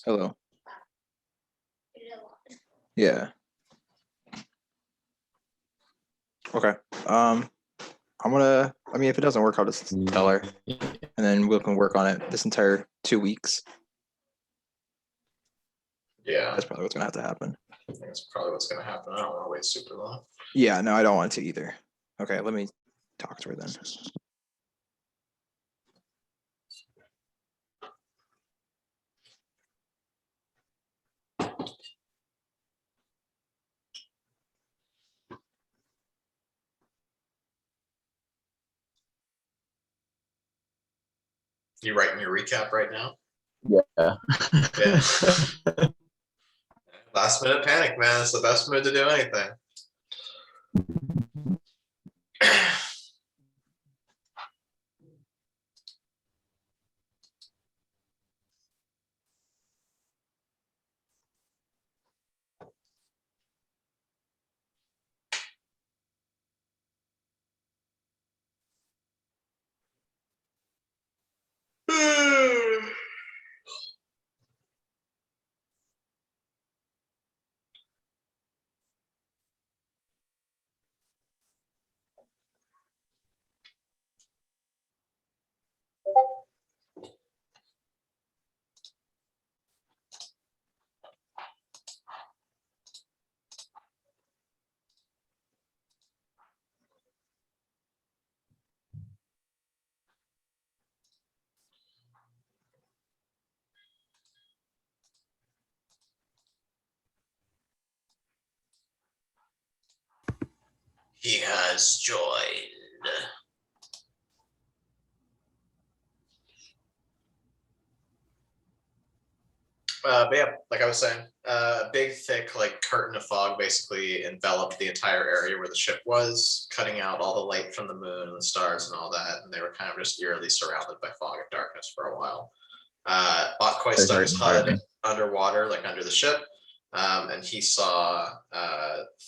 Hello. Yeah. Okay. If it doesn't work, I'll just tell her, and then we can work on it this entire 2 weeks. Yeah, That's probably what's gonna have to happen. I think that's probably what's gonna happen. I don't want to wait super long. Yeah, no, I don't want to either. Okay, let me talk to her then. You writing your recap right now? Yeah. Yeah. Last minute panic, man. It's the best mood to do anything. He has joined. But yeah, like I was saying, a big, thick, like curtain of fog basically enveloped the entire area where the ship was, cutting out all the light from the moon and the stars and all that. And they were kind of just eerily surrounded by fog and darkness for a while. Bak-Koi stuck his HUD underwater, like under the ship, and he saw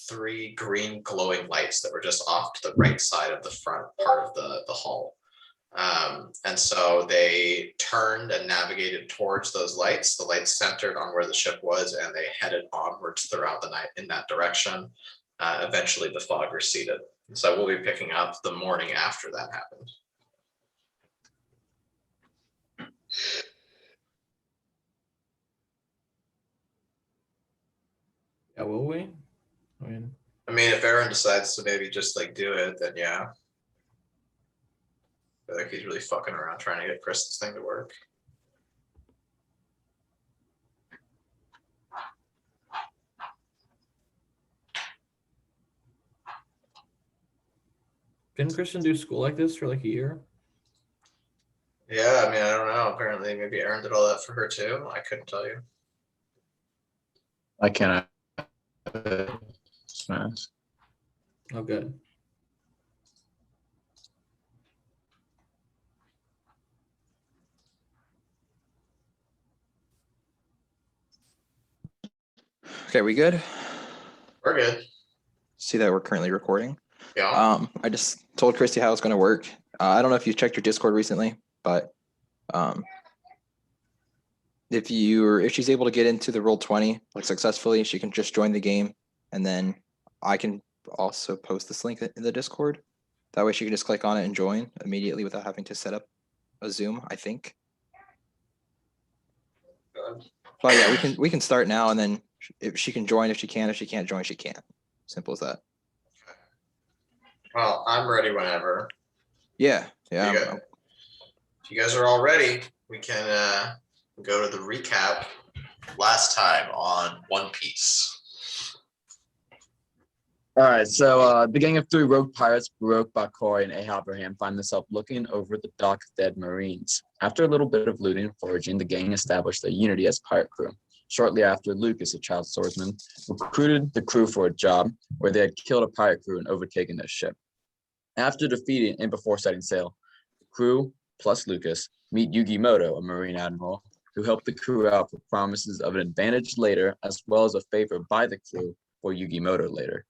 3 green glowing lights that were just off to the right side of the front part of the hull. And so they turned and navigated towards those lights. The lights centered on where the ship was, and they headed onwards throughout the night in that direction. Eventually, the fog receded. So we'll be picking up the morning after that happened. Yeah, will we? I mean, if Aaron decides to maybe just like do it, then yeah. I feel like he's really fucking around trying to get Kristen's thing to work. Didn't Christian do school like this for like a year? Yeah, I mean, I don't know. Apparently, maybe Aaron did all that for her too. I couldn't tell you. I cannot. Smash. Oh, good. Okay, we good? We're good. See that we're currently recording. Yeah. I just told Christy how it's going to work. I don't know if you checked your Discord recently, but if she's able to get into the Roll20 like successfully, she can just join the game, and then I can also post this link in the Discord. That way she can just click on it and join immediately without having to set up a Zoom, I think. But yeah, we can start now, and then if she can join, if she can, if she can't join, she can't. Simple as that. Well, I'm ready whenever. Yeah. If you guys are all ready, we can go to the recap last time on One Piece. All right, so the gang of 3 rogue pirates, Baroque, Bak-Koi, and Abraham, find themselves looking over the dock of dead Marines. After a little bit of looting and foraging, the gang established a unity as pirate crew. Shortly after, Lucas, a child swordsman, recruited the crew for a job where they had killed a pirate crew and overtaken their ship. After defeating and before setting sail, the crew, plus Lucas, meet Yugimoto, a Marine Admiral, who helped the crew out for promises of an advantage later, as well as a favor by the crew for Yugimoto later.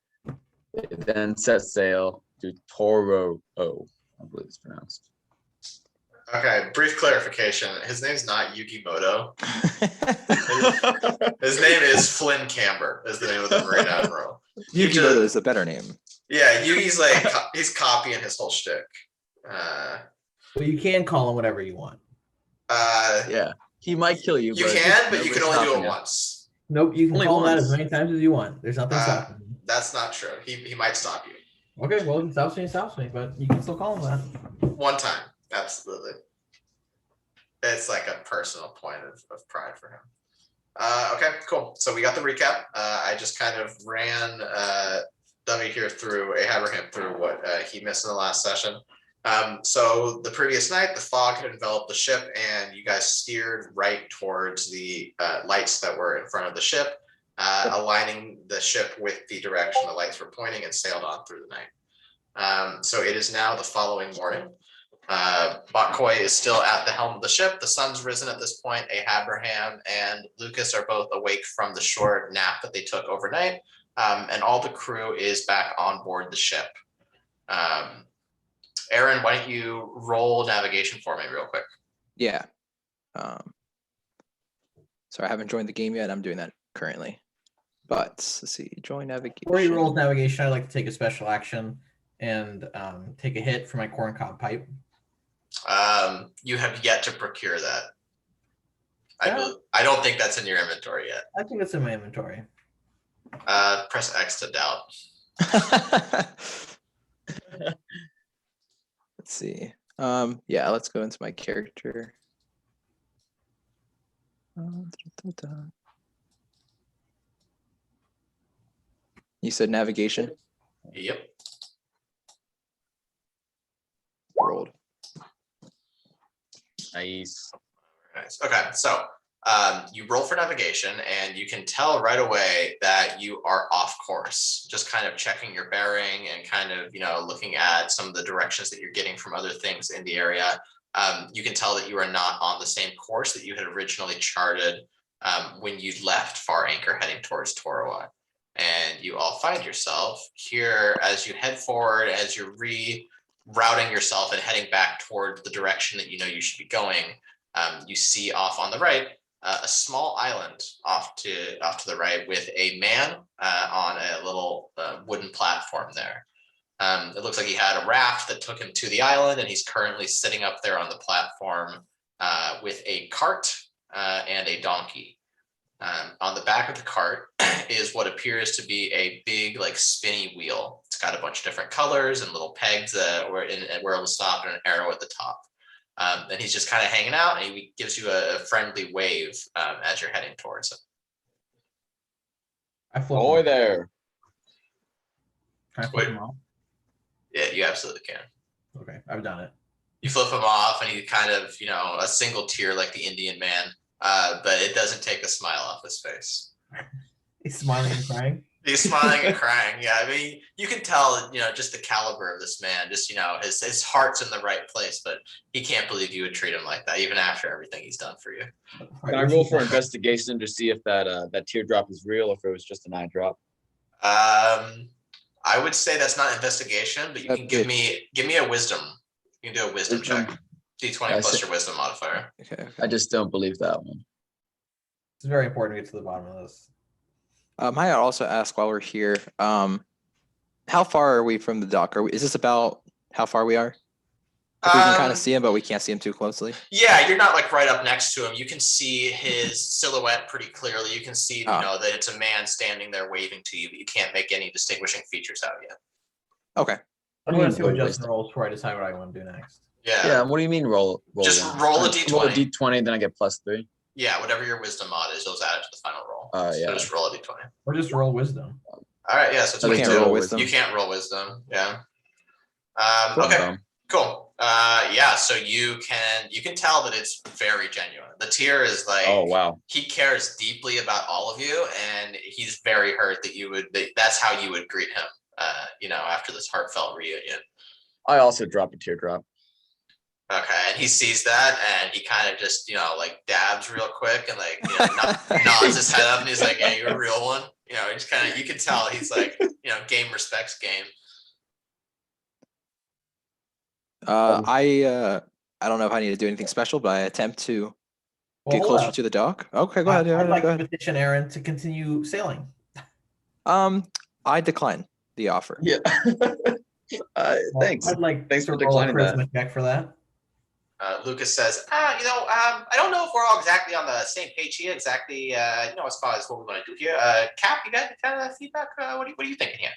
They then set sail to Toro, I believe it's pronounced. Okay, brief clarification. His name's not Yugimoto. His name is Flynn Camber. Is the name of the Marine Admiral. Yukimoto is a better name. Yeah, Yugi's like he's copying his whole shtick. Well, you can call him whatever you want. Yeah, he might kill you. You but can, but you can nobody's only do stopping it you. once. Nope, you can Only call him that as once. many times as you want. There's nothing stopping you. That's not true. He might stop you. Okay, well, he stops me, but you can still call him that. One time, absolutely. It's like a personal point of pride for him. Okay, cool. So we got the recap. I just kind of ran Dummy here through Abraham through what he missed in the last session. So the previous night, the fog had enveloped the ship, and you guys steered right towards the lights that were in front of the ship, aligning the ship with the direction the lights were pointing, and sailed on through the night. So it is now the following morning. Bak-Koi is still at the helm of the ship. The sun's risen at this point. Abraham and Lucas are both awake from the short nap that they took overnight. And all the crew is back on board the ship. Aaron, why don't you roll navigation for me real quick? Yeah. Sorry, I haven't joined the game yet. I'm doing that currently. But let's see, join navigation. Before you roll navigation, I'd like to take a special action and take a hit for my corncob pipe. You have yet to procure that. Yeah. I don't think that's in your inventory yet. I think it's in my inventory. Press X to doubt. Let's see. Yeah, let's go into my character. You said navigation? Yep. Rolled. Nice. Nice. Okay, so you roll for navigation, and you can tell right away that you are off course. Just kind of checking your bearing and kind of looking at some of the directions that you're getting from other things in the area. You can tell that you are not on the same course that you had originally charted when you left Far Anchor heading towards Toroa. And you all find yourself here as you head forward, as you're rerouting yourself and heading back toward the direction that you should be going. You see off on the right a small island off to the right with a man on a little wooden platform there. It looks like he had a raft that took him to the island, and he's currently sitting up there on the platform with a cart and a donkey. On the back of the cart is what appears to be a big, like, spinny wheel. It's got a bunch of different colors and little pegs where it'll stop, and an arrow at the top. And he's just kind of hanging out, and he gives you a friendly wave as you're heading towards him. I flip Boy him. there. Can I flip him off? Yeah, you absolutely can. Okay, I've done it. You flip him off, and he kind of, a single tear like the Indian man, but it doesn't take the smile off his face. He's smiling and crying. He's smiling and crying. Yeah, I mean, you can tell, just the caliber of this man. Just, his heart's in the right place, but he can't believe you would treat him like that, even after everything he's done for you. Can I roll for investigation to see if that teardrop is real, or if it was just an eye drop? I would say that's not investigation, but you can give me a wisdom. You can do a wisdom check. D20 plus your wisdom modifier. Okay. I just don't believe that one. It's very important to get to the bottom of this. I also ask while we're here, how far are we from the dock? Is this about how far we are? Like, we can kind of see him, but we can't see him too closely. Yeah, you're not like right up next to him. You can see his silhouette pretty clearly. You can see, that it's a man standing there waving to you, but you can't make any distinguishing features out yet. Okay. I'm going to see what Justin rolls before I decide what I want to do next. Yeah. Yeah. What do you mean roll? Just one? roll a d20. Roll a d20, then I get +3. Yeah, whatever your wisdom mod is, those add it to the final roll. Yeah. So just roll a d20. Or just roll wisdom. All right. Yeah. So You can't roll wisdom. You can't roll wisdom. Yeah. Cool. Okay. Cool. Yeah. So you can tell that it's very genuine. The tear is like, Oh wow. He cares deeply about all of you, and he's very hurt that that's how you would greet him. After this heartfelt reunion. I also drop a teardrop. Okay, and he sees that, and he kind of just, dabs real quick, and nods his head up, and he's like, "Yeah, you're a real one." He's kind of, you can tell he's like, game respects game. I I don't know if I need to do anything special, but I attempt to Well, get hold closer up. to the dock. Okay, go ahead. I'd like Go to ahead. petition Aaron to continue sailing. I decline the offer. Yeah. Well, Thanks. I'd like Thanks to for roll a declining that. charisma check for that. Lucas says, I don't know if we're all exactly on the same page here. Exactly, as far as what we're going to do here. Cap, you got kind of feedback? What are you thinking here?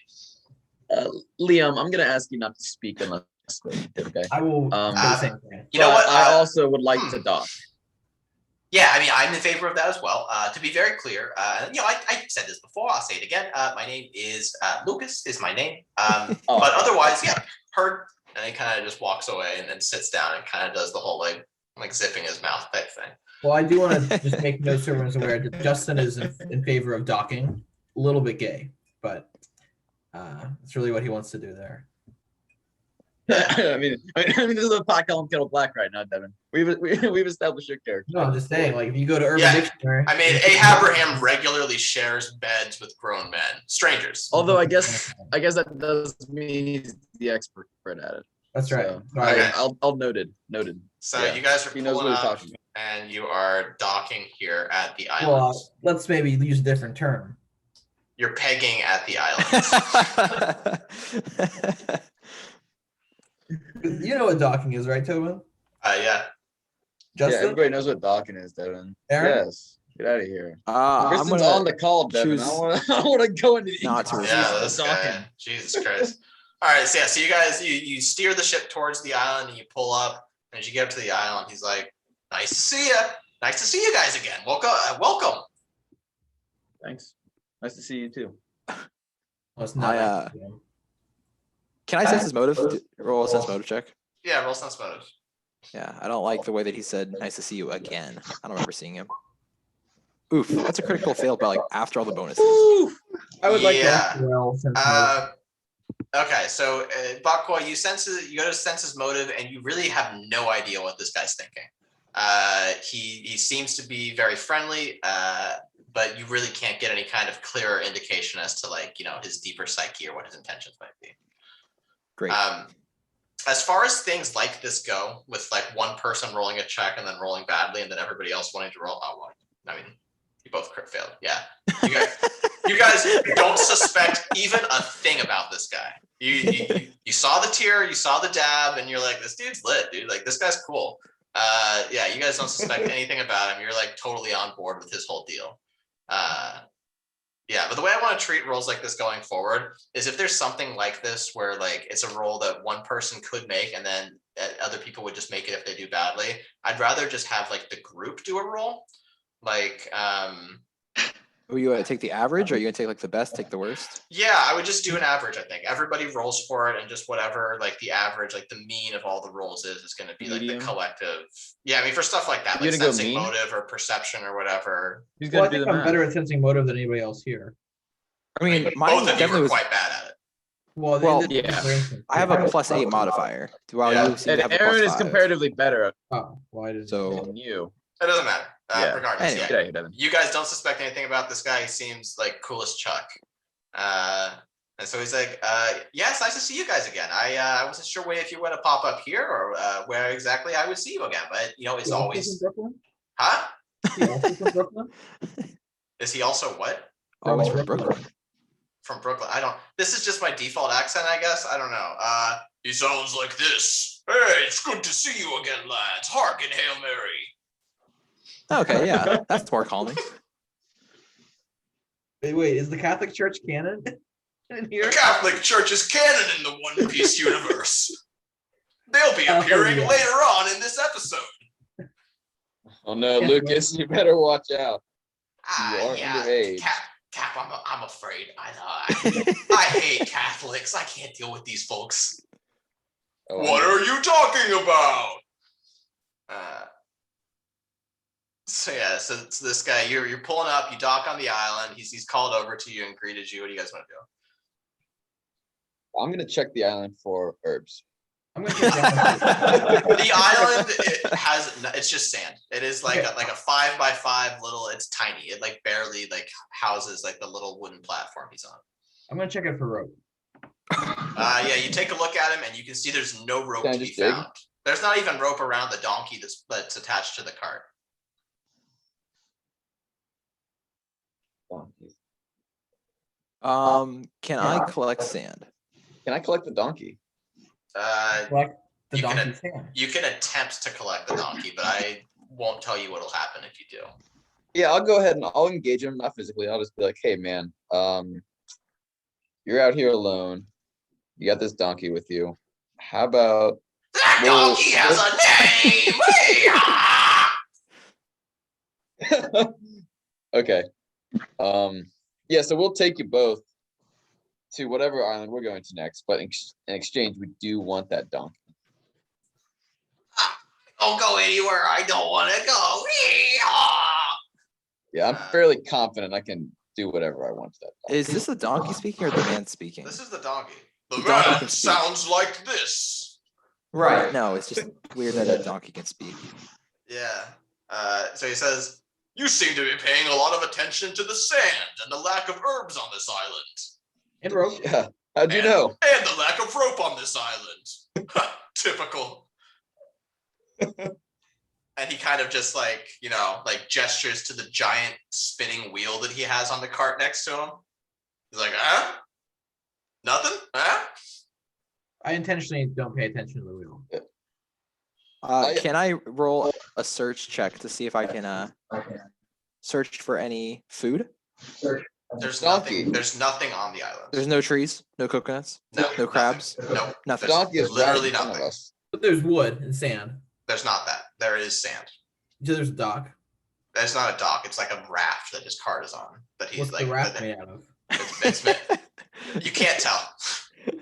Liam, I'm gonna ask you not to speak unless okay. I will. do the same thing. You know what? I also would like to dock. Yeah, I mean, I'm in favor of that as well. To be very clear, I said this before. I'll say it again. My name is Lucas. Is my name. But otherwise, yeah, heard. And he kind of just walks away and then sits down and kind of does the whole like zipping his mouth type thing. Well, I do want to just make no servers aware that Justin is in favor of docking. A little bit gay, but it's really what he wants to do there. I mean, this is a pot calling kettle black right now, Devin. We've established your character. No, I'm just saying, like if you go to Urban Yeah, Dictionary. I mean, Abraham regularly shares beds with grown men, strangers. Although I guess that does mean he's the expert at it. That's right. So, Okay. I'll noted. So Yeah. you guys are He knows pulling what he's up, talking about. and you are docking here at the Well, islands. let's maybe use a different term. You're pegging at the islands. You know what docking is, right, Tobin? Yeah. Yeah, Justin? everybody knows what docking is, Devin. Aaron? Yes. Get out of here. I'm Kristen's gonna on the call, Devin. choose I want to go into the not to intricacies resist of this docking. guy. Jesus Christ. All right, so yeah, so you guys, you steer the ship towards the island and you pull up, and as you get up to the island, he's like, nice to see you. Nice to see you guys again. Welcome. Thanks. Nice to see you too. Oh, it's not I, nice to him. Can I sense his motive? Roll a sense motive check. Yeah, roll sense motive. Yeah, I don't like the way that he said, nice to see you again. I don't remember seeing him. Oof, that's a critical fail, but like after all the bonuses. I would like to Yeah. ask Terrell since motive. Okay, so Bak-Koi, you go to sense his motive, and you really have no idea what this guy's thinking. He seems to be very friendly, but you really can't get any kind of clearer indication as to his deeper psyche or what his intentions might be. Great. As far as things like this go, with like one person rolling a check and then rolling badly, and then everybody else wanting to roll, I mean, you both crit failed. Yeah, you guys don't suspect even a thing about this guy. You saw the tear, you saw the dab, and you're like, this dude's lit, dude. Like, this guy's cool. Yeah, you guys don't suspect anything about him. You're like totally on board with his whole deal. Yeah, but the way I want to treat roles like this going forward is if there's something like this where like it's a role that one person could make and then other people would just make it if they do badly, I'd rather just have like the group do a role. Like, Are you gonna take the average, or are you gonna take like the best, take the worst? yeah, I would just do an average. I think everybody rolls for it, and just whatever like the average, like the mean of all the rolls is going to be like Medium. the collective. Yeah, I mean for stuff like that, You like gonna go sensing mean? motive or perception or whatever. He's Well, I gonna do think the I'm math. better at sensing motive than anybody else here. I mean, mine Both of you definitely were was. quite bad at it. Well, Well, yeah. I have a +8 modifier. While Yeah. you seem And to have a Aaron is +5. comparatively better Oh, well, I didn't. So- than you. It doesn't matter. Yeah. Regardless, Anyway. yeah. Get out of here, Devin. You guys don't suspect anything about this guy. He seems like cool as Chuck. And so he's like, yeah, it's nice to see you guys again. I wasn't sure if you want to pop up here or where exactly I would see you again, but it's He also always, from Brooklyn? huh? He also from Brooklyn? Is he also what? Always from Brooklyn. From Brooklyn? This is just my default accent, I guess. I don't know. He sounds like this. Hey, it's good to see you again, lads. Hark and Hail Mary. Okay, yeah, that's more calming. Wait, is the Catholic Church canon in here? The Catholic Church is canon in the One Piece universe. They'll be Oh, appearing yeah. later on in this episode. Oh no, Yeah. Lucas, you better watch out. You are Yeah, underage. Cap, I'm afraid. I hate Catholics. I can't deal with these folks. Oh, What are you talking about? So this guy, you're pulling up. You dock on the island. He's called over to you and greeted you. What do you guys want to do? I'm gonna check the island for herbs. I'm gonna take that. The island it's just sand. It is like a 5x5 little. It's tiny. It like barely like houses like the little wooden platform he's on. I'm gonna check it for rope. Yeah, you take a look at him and you can see there's no rope Can I to be just dig? found. There's not even rope around the donkey that's attached to the cart. Donkeys. Can I collect sand? Can I collect the donkey? Collect the You can- donkey's hand. You can attempt to collect the donkey, but I won't tell you what'll happen if you do. Yeah, I'll go ahead and I'll engage him, not physically. I'll just be like, hey man, you're out here alone. You got this donkey with you. How about That Well, donkey has a name! okay. Yeah, so we'll take you both to whatever island we're going to next, but in exchange, we do want that donkey. Don't go anywhere I don't want to go. Yeah, I'm fairly confident I can do whatever I want to that donkey. Is this the donkey speaking or the man speaking? This is the donkey. The The donkey man can speak. sounds like this. Right. No, it's just weird that a donkey can speak. Yeah. So he says, you seem to be paying a lot of attention to the sand and the lack of herbs on this island. And rope. Yeah, how'd you And- know? And the lack of rope on this island. Typical. And he kind of just like, gestures to the giant spinning wheel that he has on the cart next to him. He's like, huh? Nothing? Huh? I intentionally don't pay attention to the wheel. Can I roll a search check to see if I can search for any food? There's Donkey. nothing on the island. There's no trees, no coconuts, no crabs, No. nothing. There's Donkey is literally right in front of nothing. us. But there's wood and sand. There's not that. There is sand. So there's a dock. It's not a dock. It's like a raft that his cart is on. But he's What's like, the raft made out of? it's you can't tell.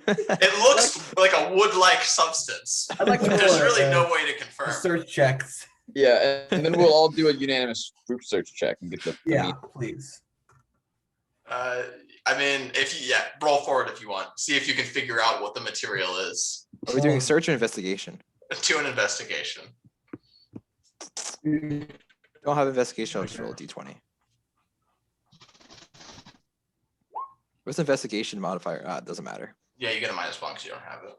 It looks like a wood-like substance. I'd like to But roll there's really a- no way to a confirm. search checks. Yeah, and then we'll all do a unanimous group search check and get the Yeah, meat. please. I mean, roll forward if you want. See if you can figure out what the material is. Are we doing search or investigation? To an investigation. Don't have investigation, I'll just roll a d20. What's the investigation modifier? It doesn't matter. Yeah, you get a -1 because you don't have it.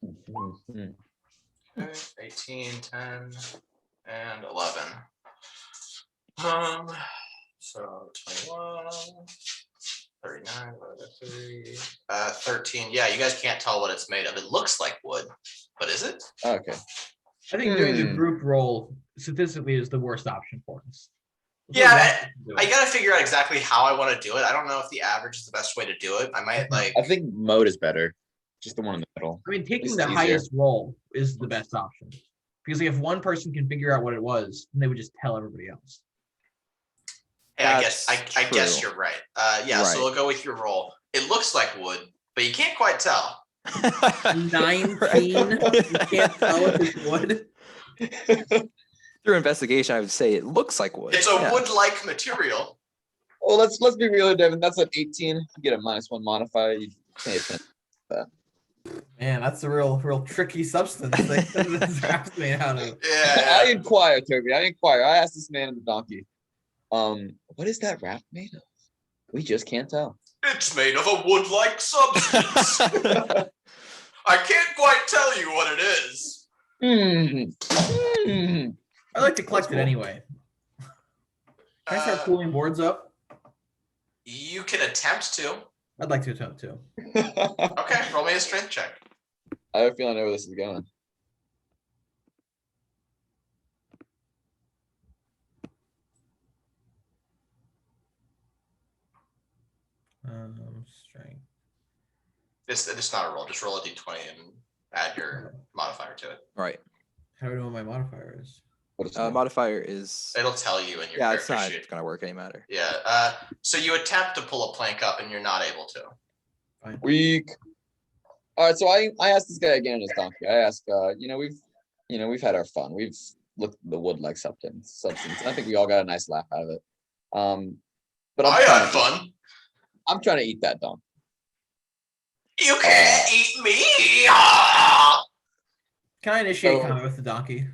Mhm. Okay, 18, 10, and 11. So 21, 39, 13. Yeah, you guys can't tell what it's made of. It looks like wood, but is it? Okay. I think doing the Hmm. group roll statistically is the worst option for us. Yeah, I gotta figure out exactly how I want to do it. I don't know if the average is the best way to do it. I might like. I think mode is better. Just the one in the middle. I mean, taking It's the easier. highest roll is the best option. Because if one person can figure out what it was, then they would just tell everybody else. Hey, I guess That's you're right. Yeah, Right. so we'll go with your roll. It looks like wood, but you can't quite tell. 19. You can't tell if it's wood. Through investigation, I would say it looks like wood. It's a Yeah. wood-like material. Well, let's be real, Devin. That's an 18. You get a -1 modifier. You pay attention. Man, that's a real tricky substance that this raft's made out of. Yeah. I inquire, Toby. I inquire. I asked this man in the donkey. What is that raft made of? We just can't tell. It's made of a wood-like substance. I can't quite tell you what it is. I like to collect it anyway. Can I start Uh, pulling boards up? You can attempt to. I'd like to attempt to. Okay, roll me a strength check. I have a feeling I know where this is going. Strength. It's not a roll. Just roll a d20 and add your modifier to it. Right. How do I know what my modifier is? What is Modifier is. It'll tell you in your Yeah, it's character not sheet. gonna work any matter. Yeah. So you attempt to pull a plank up and you're not able to. weak? All right, so I asked this guy again in his donkey. I asked, we've had our fun. We've looked at the wood like substance. And I think we all got a nice laugh out of it. But I had fun. I'm trying to eat that donkey. You can't eat me. Ah! Can I initiate So- combat with the donkey?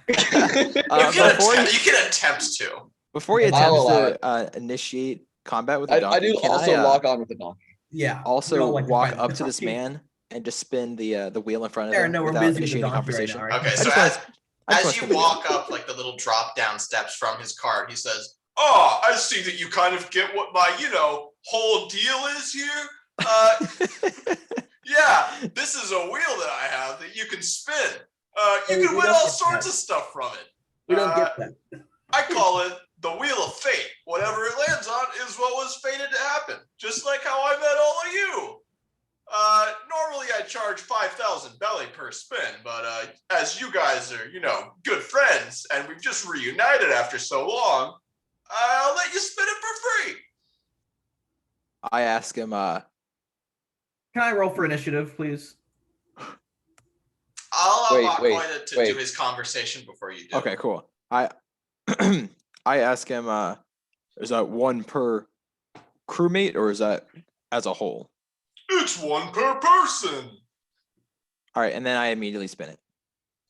You can Before attempt, you can attempt to. Before you I'll attempt allow to initiate combat with the I donkey, do can also I lock on with the donkey. Yeah. we also all like to walk fight up the to this donkey. man and just spin the wheel in front of Aaron, them no, we're without busy with the initiating donkey right conversation. now. Right? Okay, I so just wanna- I just as wanna you spin the walk up like the little drop down steps from his cart, he says, "Oh, I see that you kind of get what my, whole deal is here. Yeah, this is a wheel that I have that you can spin. You Hey, can we win don't all get sorts that. of stuff from it. We don't get that. I call it the wheel of fate. Whatever it lands on is what was fated to happen. Just like how I met all of you. Normally I charge 5,000 belly per spin, but as you guys are, good friends, and we've just reunited after so long, I'll let you spin it for free." I ask him, Can I roll for initiative, please? I'll Wait, allow wait, Bak-Koi to wait. do his conversation before you do. okay, cool. I I ask him, is that one per crewmate or is that as a whole? It's one per person. All right, and then I immediately spin it.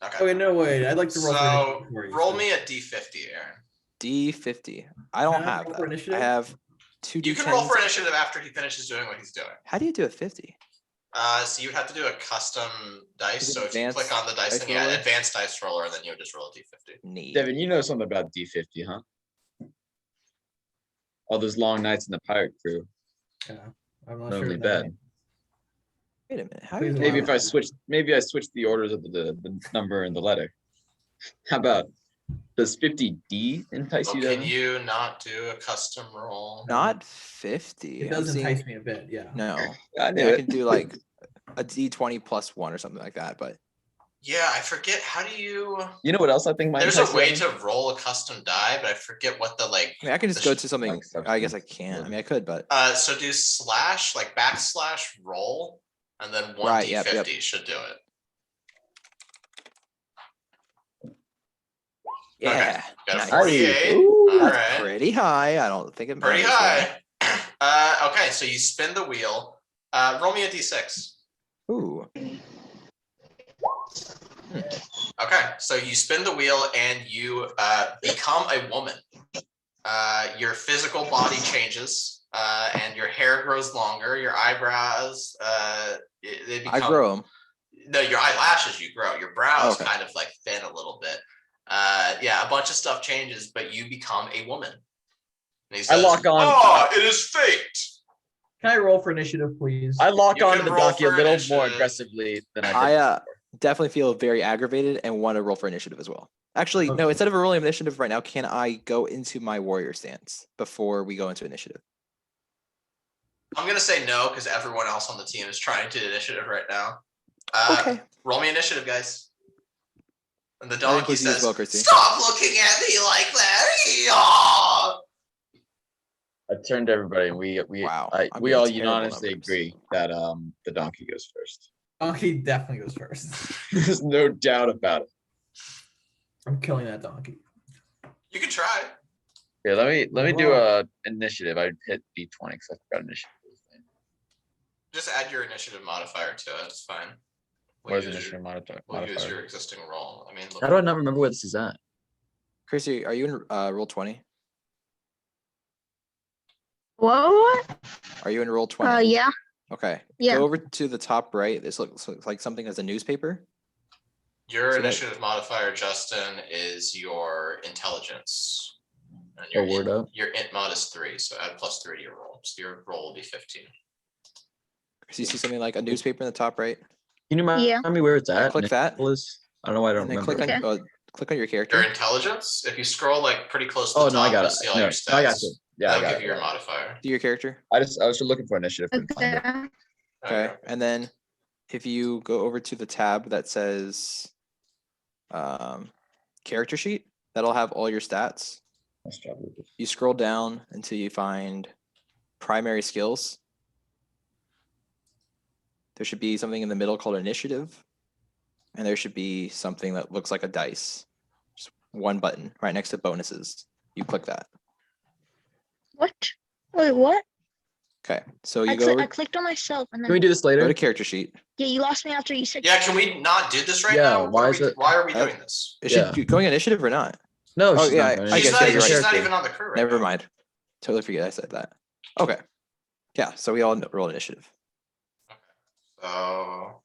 Okay. Okay, no way. I'd like to roll for So initiative for you. roll me a D50, Aaron. D50. I don't Can I have roll for that. I initiative? have 2 D10s. You can roll for initiative after he finishes doing what he's doing. How do you do a 50? So you'd have to do a custom dice. Is it So if you click advanced on the dice dice thing, yeah, roller? advanced dice roller, then you would just roll a D50. Neat. Devin, you know something about D50, huh? All those long nights in the pirate crew. Yeah, I'm not Not sure. only no. bad. Wait a minute. How Please do you Maybe do if I that? switch the orders of the number and the letter. How about, does 50D entice Well, you, can Devin? you not do a custom roll? Not 50. It I'm does seeing- entice me a bit, yeah. No. I knew Yeah, I it. can do like a D20 plus 1 or something like that, but Yeah, I forget. How do you? You know what else I think might There's entice a way you, Devin? to roll a custom die, but I forget what the like. I mean, I can just the go sh- to something. like I guess I substance can. I or- mean, I could, but So do slash like backslash roll, and then one Right, D50 yep. should do it. yeah, Got a nice. 48. Ooh, All That's right. pretty high. I don't think it Pretty matters, though. high. Okay, so you spin the wheel. Roll me a D6. Ooh, Okay, so you spin the wheel and you become a woman. Your physical body changes, and your hair grows longer. Your eyebrows, they become. I grow them. No, your eyelashes you grow. Your brows Okay. kind of like thin a little bit. Yeah, a bunch of stuff changes, but you become a woman. And he says, lock on- "Oh, it is fate." Can I roll for initiative, please? I lock You onto can the roll donkey a for little initiative. more aggressively than I did. I definitely feel very aggravated and want to roll for initiative as well. Actually, no. Okay. Instead of rolling initiative right now, can I go into my warrior stance before we go into initiative? I'm gonna say no because everyone else on the team is trying to initiative right now. Okay. Roll me initiative, guys. And the That donkey includes you as says, well, Chrissy. "Stop looking at me like that." Yaw! I turned to everybody and we Wow, I'm we getting all terrible unanimously numbers. agree that the donkey goes first. Donkey definitely goes first. There's no doubt about it. I'm killing that donkey. You can try. Yeah, let me do Wow. a initiative. I hit D20 because I forgot initiative. Just add your initiative modifier to it. It's fine. What is use initiative your- We'll use modifier? your existing roll. I mean, look, How do I not remember where this is at? Chrissy, are you in roll 20? What? Are you in roll 20? Yeah. Okay. Yeah. Go over to the top right. This looks like something as a newspaper. your so that- initiative modifier, Justin, is your intelligence. And Oh, word up. your int mod is 3, so add +3 to your roll. So your roll will be 15. So you see something like a newspaper in the top right, Can you Yeah. remind me where it's at? click that. Nicholas? I don't know why I don't and then remember. click on click on your character. Your intelligence, if you scroll like pretty close to Oh the no, I top, got you'll it. see all No, your I stats. got you. Yeah, I That'll got give it. you your modifier. Do your character. I was just looking for initiative. couldn't find it. Okay. Okay. And then if you go over to the tab that says character sheet, that'll have all your stats. Nice job, Lucas. You scroll down until you find primary skills. There should be something in the middle called initiative. And there should be something that looks like a dice. Just one button right next to bonuses. You click that. What? Wait, what? Okay. So I, you go, I clicked on myself and Can we then do this go later? to character sheet. yeah, you lost me after you said. Yeah, can we not do this right Yeah, now? why is it- Why are we Uh, doing this? Is Yeah. she going initiative or not? No, Oh, she's yeah, not I going. guess She's yeah, not, you're she's right. not even on the crew right Never now. mind. Totally forget I said that. Okay. Yeah. So we all roll initiative. So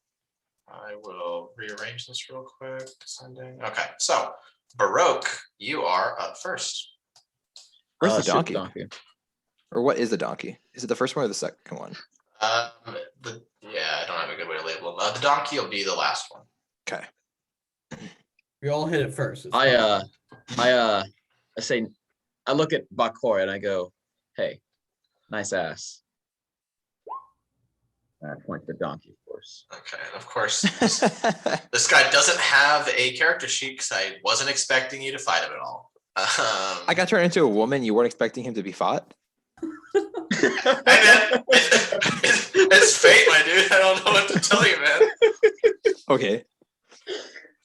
I will rearrange this real quick. Descending. Okay, so Baroque, you are up first. Where's the shoot donkey? Or what is the donkey? Is it the first one or the second one? Yeah, I don't have a good way to label them. The donkey will be the last one. Okay. We all hit it first. It's I fine. say, I look at Bak-Koi and I go, "Hey, nice ass." And I point to the donkey, of course. Okay, and of course, this guy doesn't have a character sheet because I wasn't expecting you to fight him at all. I got turned into a woman. You weren't expecting him to be fought? It's fate, my dude. I don't know what to tell you, man. Okay.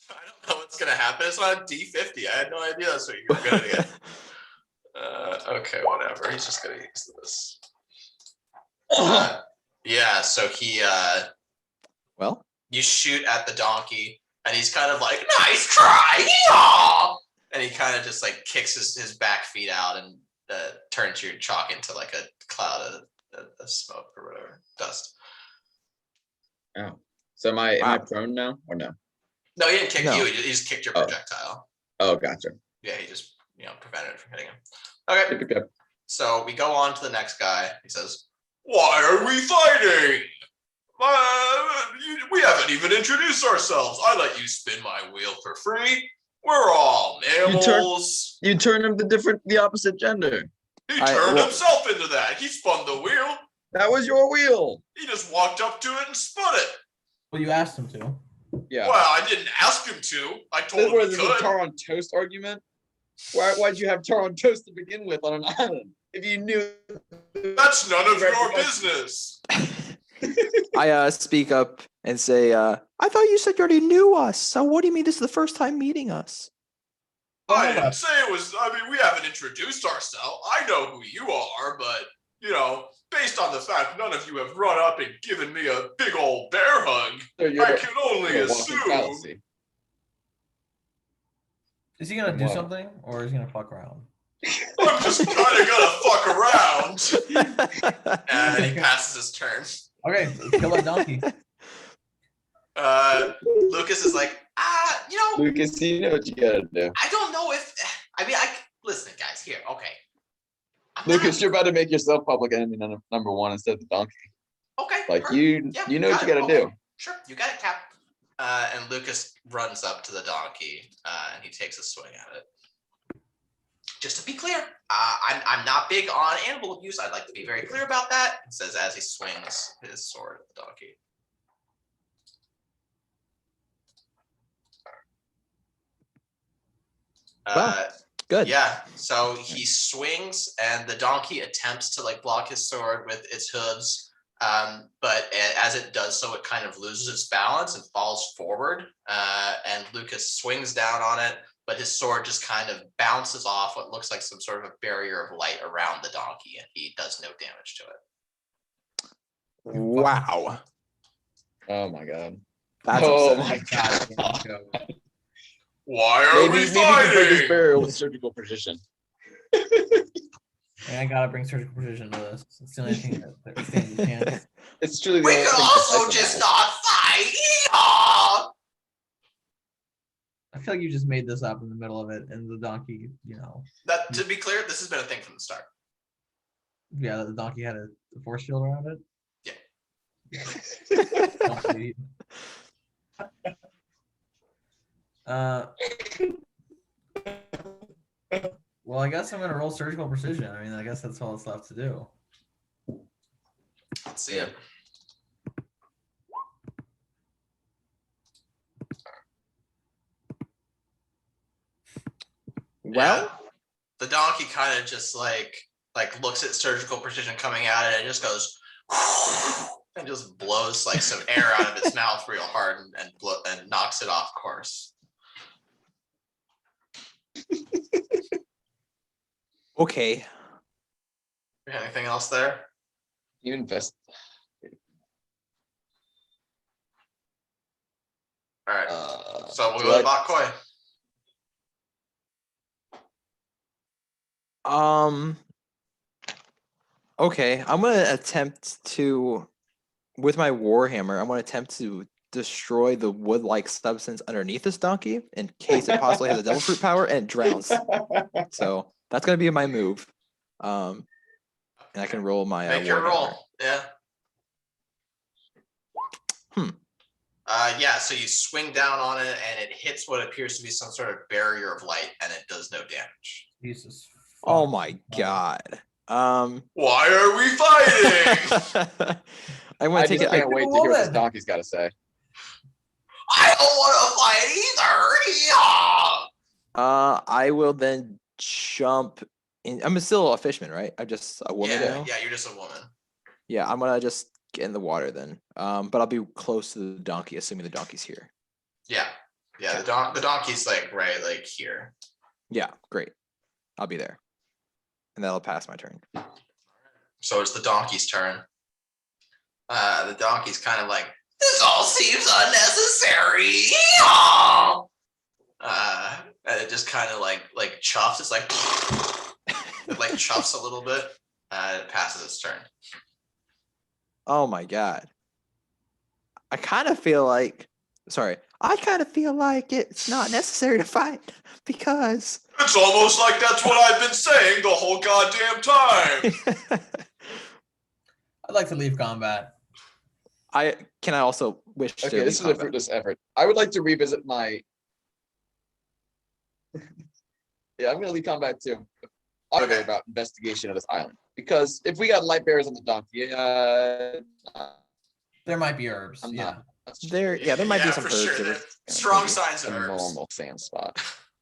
I don't know what's gonna happen. It's on D50. I had no idea that's what you were gonna get. Okay, whatever. He's just gonna use this. Yeah, so he Well, you shoot at the donkey, and he's kind of like, "Nice try!" Yeehaw! And he kind of just like kicks his back feet out and turns your chalk into like a cloud of smoke or whatever, dust. Oh, so am I Wow. prone now or no? No, he didn't kick No. you. He just kicked your Oh. projectile. Oh, gotcha. Yeah, he just prevented it from hitting him. Okay, Yep. so we go on to the next guy. He says, "Why are we fighting? We haven't even introduced ourselves. I let you spin my wheel for free. We're all mammals." You turn him the opposite gender. He I- turned well- himself into that. He spun the wheel. That was your wheel. He just walked up to it and spun it. Well, you asked him to. Yeah. Well, I didn't ask him to. I told This him was he a could. tar on toast argument. Why'd you have tar on toast to begin with on an island if you knew? That's none of your business. I speak up and say, I thought you said you already knew us. So what do you mean this is the first time meeting us? I didn't say it was. I mean, we haven't introduced ourselves. I know who you are, but based on the fact none of you have run up and given me a big old bear hug, I can only assume. Is he gonna do What? something, or is he gonna fuck around? I'm just kind of gonna fuck around. And he passes his turn. Okay, kill that donkey. Lucas is like, Lucas, you know what you gotta do. I don't know if. I mean, listen, guys. Here, okay. Lucas, you're about to make yourself public enemy number one instead of the donkey. Okay. Like perfect. Yeah, you know what you gotta Okay. do. Sure, you got it, Cap. And Lucas runs up to the donkey and he takes a swing at it. Just to be clear, I'm not big on animal abuse. I'd like to be very clear about that. It says as he swings his sword at the donkey. Well, good. Yeah, so he swings and the donkey attempts to block his sword with its hooves. But as it does so, it kind of loses its balance and falls forward. And Lucas swings down on it, but his sword just kind of bounces off what looks like some sort of a barrier of light around the donkey, and he does no damage to it. Wow. Oh my god. That's Oh upsetting. my god. Why are we Maybe you can break this fighting? barrier with surgical precision. And I gotta bring surgical precision to this. It's the only thing that stands a chance. It's truly the We only can thing also that's just like not fight. Yeehaw! I feel like you just made this up in the middle of it, and the donkey, That, to be clear, this has been a thing from the start. yeah, the donkey had a force shield around it. Yeah. Donkey. Well, I guess I'm gonna roll surgical precision. I mean, I guess that's all that's left to do. Let's see it. Well, Yeah. The donkey kind of just like looks at surgical precision coming at it and just goes and just blows some air out of its mouth real hard and knocks it off course. okay. Anything else there? you invest. All right. So we'll do go to I- Bak-Koi. Okay, I'm gonna attempt to with my warhammer, I'm going to attempt to destroy the wood-like substance underneath this donkey in case it possibly has a devil fruit power and it drowns. So that's going to be my move. And I can roll my Make your warhammer. roll. Yeah. Hmm. Yeah, so you swing down on it and it hits what appears to be some sort of barrier of light and it does no damage. Jesus. Oh fuck. my god. Why are we fighting? I want I to take just it. can't wait to hear what this woman. donkey's got to say. I don't want to fight either. I will then jump in. I'm still a fisherman, right? I'm just a woman Yeah, now. yeah, you're just a woman. Yeah, I'm gonna just get in the water then. But I'll be close to the donkey, assuming the donkey's here. Yeah, yeah. The donkey's like right, like here. Yeah, great. I'll be there, and that'll pass my turn. So it's the donkey's turn. The donkey's kind of like, this all seems unnecessary. And it just kind of like chuffs. It's like it like chuffs a little bit. It passes its turn. Oh my god. I kind of feel like it's not necessary to fight because It's almost like that's what I've been saying the whole goddamn time. I'd like to leave combat. I also wish to Okay, this is leave a combat. fruitless effort. I would like to revisit my. Yeah, I'm gonna leave combat too. Okay. About investigation of this island because if we got light bearers on the donkey, There might be herbs. I'm yeah. not. That's There might be some for herbs sure. that are Strong maybe signs of a herbs. normal sand spot.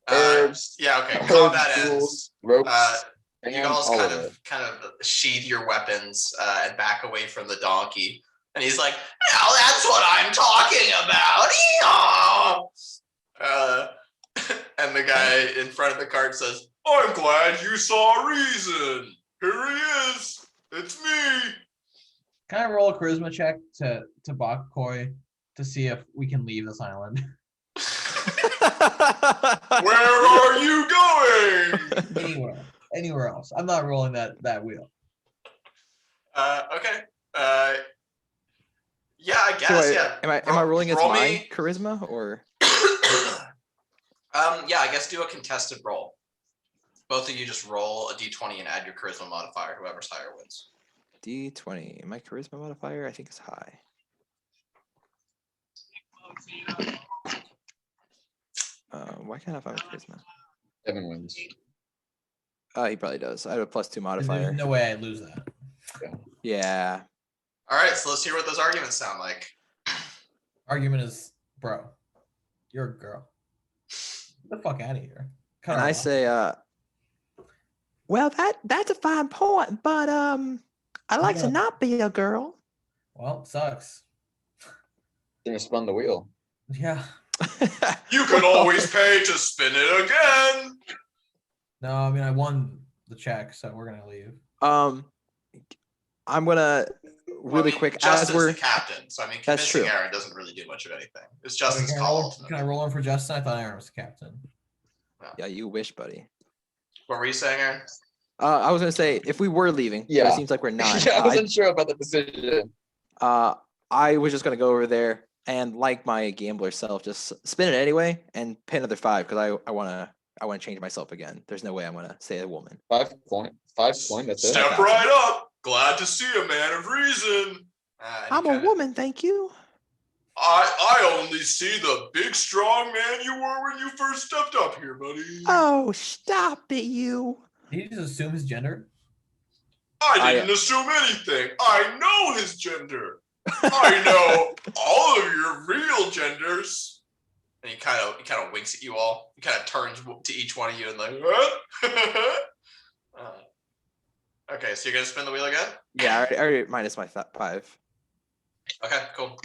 Herbs. Yeah. Okay. Herbs, Combat ends. tools, ropes. You and all all kind of of it. sheathe your weapons and back away from the donkey. And he's like, now that's what I'm talking about. And the guy in front of the cart says, I'm glad you saw reason. Here he is. It's me. Can I roll a charisma check to Bak-Koi to see if we can leave this island? Where are you going? Anywhere else. I'm not rolling that wheel. Okay. Yeah, I guess. So Yeah. am I rolling as roll my me- charisma or Yeah, I guess do a contested roll. Both of you just roll a d20 and add your charisma modifier. Whoever's higher wins. D20? My charisma modifier I think is high. Why can't I find my charisma? 7 wins. He probably does. I have a +2 There's modifier. no way I'd lose that. Yeah. All right, so let's hear what those arguments sound like. Argument is, bro, you're a girl. Get the fuck out of here. Cut And her I off. say, well, that's a fine point, but I like to Yeah. not be a girl. Well, it sucks. Gonna spun the wheel. Yeah. You can always pay to spin it again. No, I mean I won the check, so we're gonna leave. I'm gonna really quick as Justin's we're the captain, so I mean, That's convincing true. Aaron doesn't really do much of anything. It's Okay, Justin's can, call. can I roll in for Justin? I thought Aaron was the captain. yeah, you wish, buddy. What were you saying, Aaron? I was gonna say if we were leaving, but Yeah. it seems like we're not. Yeah, I wasn't sure about the decision. I was just gonna go over there and, like my gambler self, just spin it anyway and pay another 5 because I wanna change myself again. There's no way I'm gonna say a woman. 5 point. 5 point. That's it. Step right up. Glad to see a man of reason. I'm a woman, thank you. I only see the big strong man you were when you first stepped up here, buddy. Oh, stop it, you. Did he just assume his gender? I didn't assume anything. I know his gender. I know all of your real genders. And he kind of winks at you all. He kind of turns to each one of you and like, what? Okay, so you're gonna spin the wheel again? Yeah, I already minus my 5. Okay, cool.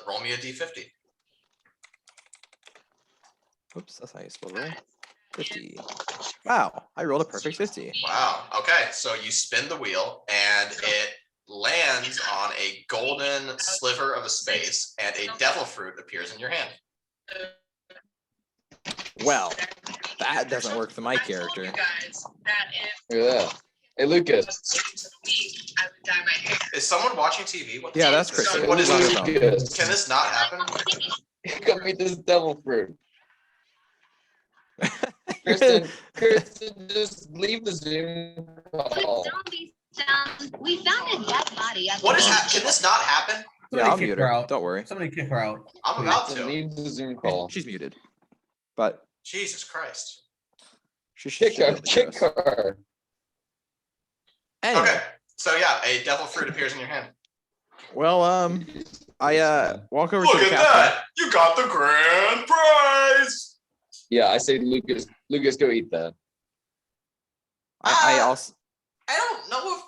Roll me a d50. Oops, that's how you spell roll. 50. Wow, I rolled a perfect 50. Wow. Okay, so you spin the wheel and it lands on a golden sliver of a space, and a devil fruit appears in your hand. Well, that doesn't work for my character. Look at that. Hey, Lucas. Is someone watching TV? What? Yeah, that's Chris. Chris. What is He's on this? his phone. Lucas. Can this not happen? Come eat this devil fruit. Kristen, just leave the Zoom call. We found a dead body. What is happening? Can this not happen? Yeah, I'll Somebody mute kick her her. out. Don't worry. Somebody kick her out. I'm about to. Leave the Zoom call. She's muted. But Jesus Christ. she should Kick her. be able to hear Kick us. her. Anyway, Okay. So yeah, a devil fruit appears in your hand. well, I walk over Look to the at captain. that! You got the grand prize. Yeah, I say Lucas, go eat that. I also I don't know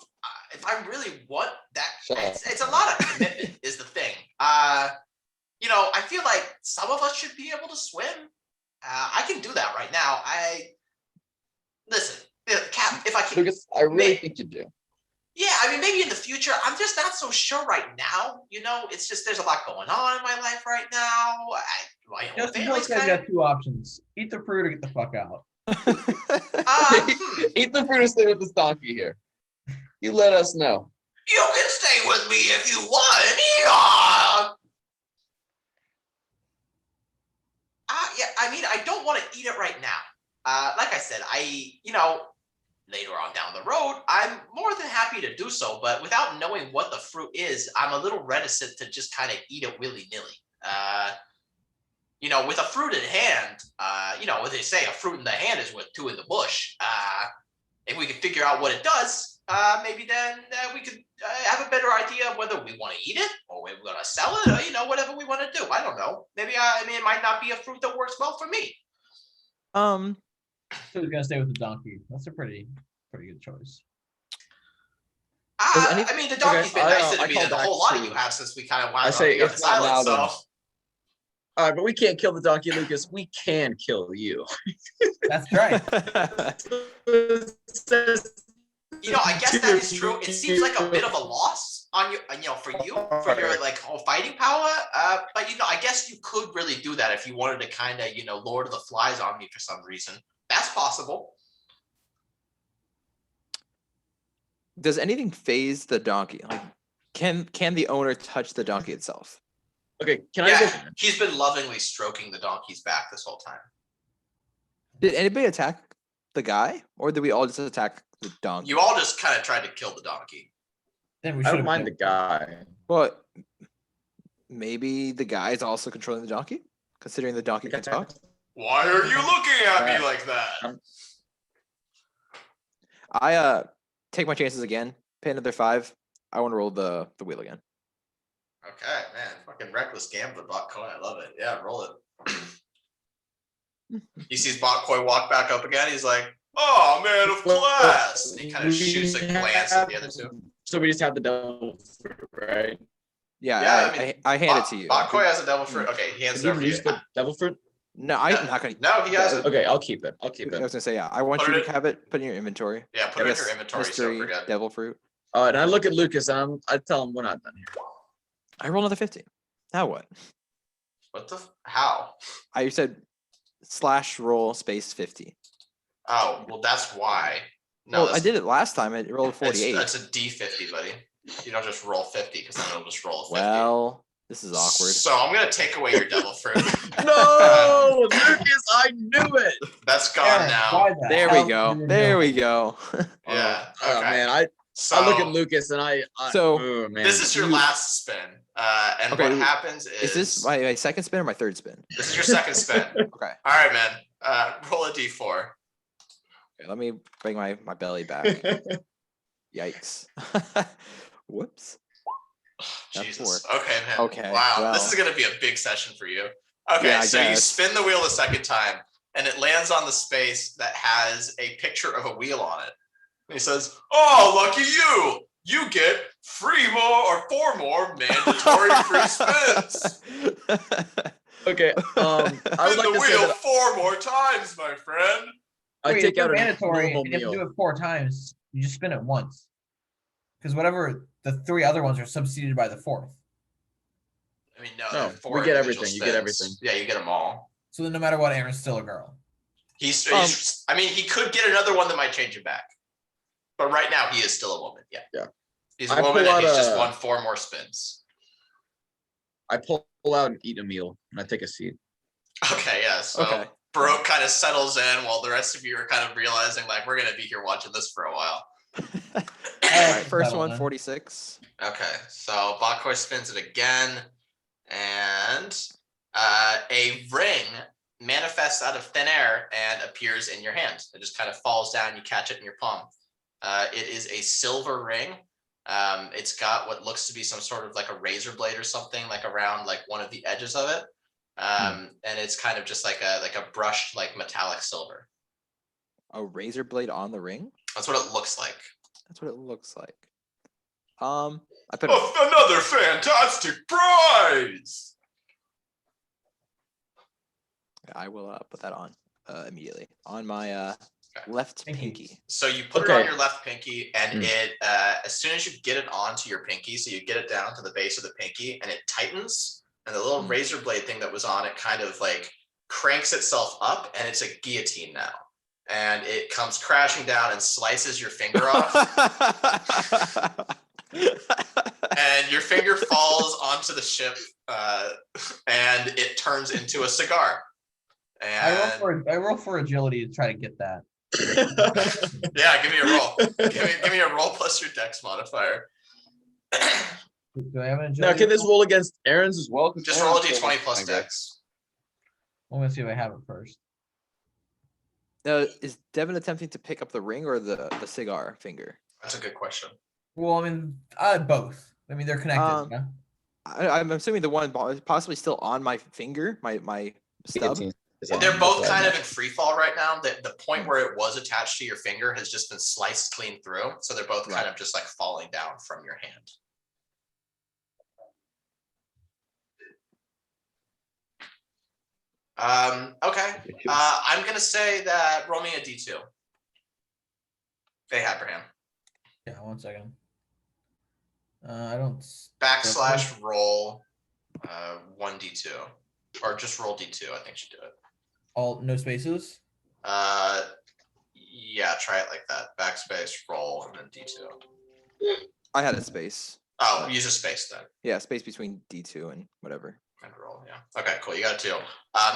if I really want that. Shut up. It's a lot of commitment is the thing. You know, I feel like some of us should be able to swim. I can do that right now. Listen, Cap. If I can, Lucas, I really think you do. yeah. I mean, maybe in the future. I'm just not so sure right now. You know, it's just there's a lot going on in my life right now. My own Justin, family's you kind of. got two options: eat the fruit or get the fuck out. Eat the fruit and stay with this donkey here. You let us know. You can stay with me if you want. Yeah. Yeah, I mean, I don't want to eat it right now. Like I said, later on down the road, I'm more than happy to do so. But without knowing what the fruit is, I'm a little reticent to just kind of eat it willy-nilly. You know, with a fruit in hand, you know, what they say, a fruit in the hand is worth two in the bush. If we could figure out what it does, maybe then we could have a better idea of whether we want to eat it or whether we're going to sell it or, you know, whatever we want to do. I don't know. Maybe, I mean, it might not be a fruit that works well for me. So he's gonna stay with the donkey. That's a pretty good choice. Does any- I mean, the donkey's Okay, been nicer I to me call than the back whole lot of to- you have since we kind of I wound up say together if not now, silent. So, then. All right, but we can't kill the donkey, Lucas. We can kill you. That's right. you know, I guess that is true. It seems like a bit of a loss on you, you know, for your like whole fighting power. But you know, I guess you could really do that if you wanted to kind of, you know, Lord of the Flies on me for some reason. That's possible. Does anything phase the donkey? Like, can the owner touch the donkey itself? Okay, can I Yeah, go? he's been lovingly stroking the donkey's back this whole time. Did anybody attack the guy, or did we all just attack the donkey? You all just kind of tried to kill the donkey. Then we I should don't mind the guy. Well, maybe the guy is also controlling the donkey, considering the donkey can talk. Why are you looking at me like that? I take my chances again. Pay another 5. I want to roll the wheel again. Okay, man, fucking reckless gambler, Bak-Koi. I love it. Yeah, roll it. He sees Bak-Koi walk back up again. He's like, "Oh, man of class." And he kind of shoots a glance at the other two. So we just have the devil fruit, right? Yeah, Yeah, I mean, I hand it to you. Bak-Koi has a devil fruit. Okay, he hands it Did over you to use you. the devil fruit? No, I'm not gonna. No, he has it. Okay, I'll keep it. I was gonna say, yeah. I want Put you it to have it. Put it in your inventory. Yeah, put it in Yes, your inventory so mystery forget. devil fruit. And I look at Lucas and I tell him we're not done here. I roll another 50. Now what? What the? How? I said /roll space 50. Oh, well, that's why. No, Well, I did it last time. I rolled a 48. That's a D50, buddy. You don't just roll 50 because then it'll just roll a 50. Well, this is awkward. So I'm gonna take away your devil fruit. No, Lucas, I knew it. That's gone Aaron, now. why the There hell we go. did you There do we go. Yeah. Oh Okay. man, I So look at Lucas and I So, oh, man. this is your last spin, and Okay, what happens is Is this my second spin or my third spin? this is your second spin. Okay. All right, man. Roll a D4. Okay, let me bring my belly back. Yikes. Whoops. That's Jesus. 4. Okay, man. Okay, Wow. This well. is gonna be a big session for you. Okay, Yeah, I so you guess. spin the wheel a second time, and it lands on the space that has a picture of a wheel on it. And he says, "Oh, lucky you! You get 4 more mandatory free spins. Okay, I would Spin like the to say wheel that 4 more times, my friend." I Wait, take it's out a mandatory. normal And you have to do meal. it 4 times. You just spin it once. Because whatever the 3 other ones are substituted by the 4th. I mean, no, No, they're 4 we get individual everything, you get spins. everything. Yeah, you get them all. So then no matter what, Aaron's still a girl. He's I mean, he could get another one that might change him back. But right now he is still a woman. Yeah. Yeah. He's a I woman pull and out he's just a- won 4 more spins. I pull out and eat a meal, and I take a seat. I pull out and eat a meal, and I take a seat. Okay, yeah. So Okay. Baroque kind of settles in while the rest of you are kind of realizing like we're gonna be here watching this for a while. All right, first Settle one, in. 46. Okay, so Bak-Koi spins it again, and a ring manifests out of thin air and appears in your hand. It just kind of falls down. You catch it in your palm. It is a silver ring. It's got what looks to be some sort of like a razor blade or something like around like one of the edges of it. And it's kind of just like a brushed like metallic silver. A razor blade on the ring? That's what it looks like. That's what it looks like. I put Another fantastic prize. I will put that on immediately on my left Pinky. pinky. So you put it on Okay. your left pinky, and it as soon as you get it onto your pinky, so you get it down to the base of the pinky, and it tightens, and the little razor blade thing that was on it kind of like cranks itself up, and it's a guillotine now, and it comes crashing down and slices your finger off, and your finger falls onto the ship, and it turns into a cigar. And I roll for agility to try to get that. yeah, give me a roll. Give me a roll plus your dex modifier. Do I have an agility? Now, can this roll against Aaron's as well? 'Cause Just roll a Aaron's d20 plus still- dex. I'm gonna see if I have it first. Is Devin attempting to pick up the ring or the cigar finger? That's a good question. Well, I mean, both. I mean, they're connected. Yeah? I'm assuming the one possibly still on my finger, my stub. Guillotine is They're on both the kind side. of in free fall right now. The point where it was attached to your finger has just been sliced clean through. So they're both kind of just like falling down from your hand. Okay. I'm gonna say that roll me a d2. Hey, Abraham. Yeah, 1 second. I don't. / roll 1d2. Or just roll d2, I think should do it. All no spaces. Yeah, try it like that. Backspace, roll, and then d2. I had a space. Oh, use a space then. Yeah, space between D2 and whatever. And roll, yeah. Okay, cool. You got it too.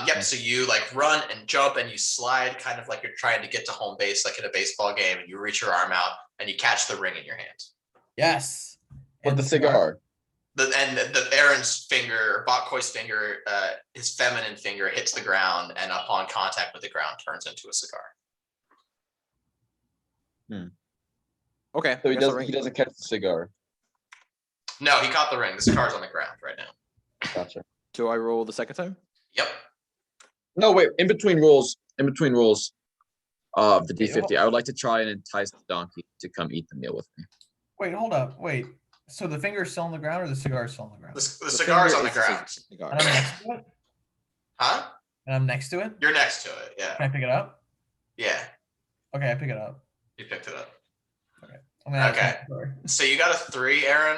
Yep. So you like run and jump and you slide, kind of like you're trying to get to home base, like in a baseball game, and you reach your arm out and you catch the ring in your hand. Yes. With the cigar. The Aaron's finger, Bak-Koi's finger, his feminine finger hits the ground, and upon contact with the ground, turns into a cigar. Okay. So I guess I'll ring- he doesn't catch the cigar. No, he caught the ring. The cigar's on the ground right now. Gotcha. Do I roll the second time? Yep. No, wait. In between rolls of the Okay, D50, I would like to try and entice the donkey to come eat the meal with me. Wait, hold up. Wait. So the finger's still on the ground, or the cigar's still on the ground? The cigar's finger on the is the ground. cigar. And I'm next to it. Huh? And I'm next to it. You're next to it. Yeah. Can I pick it up? Yeah. Okay, I pick it up. You picked it up. I'm gonna Okay. Sorry. So you got a 3, Aaron.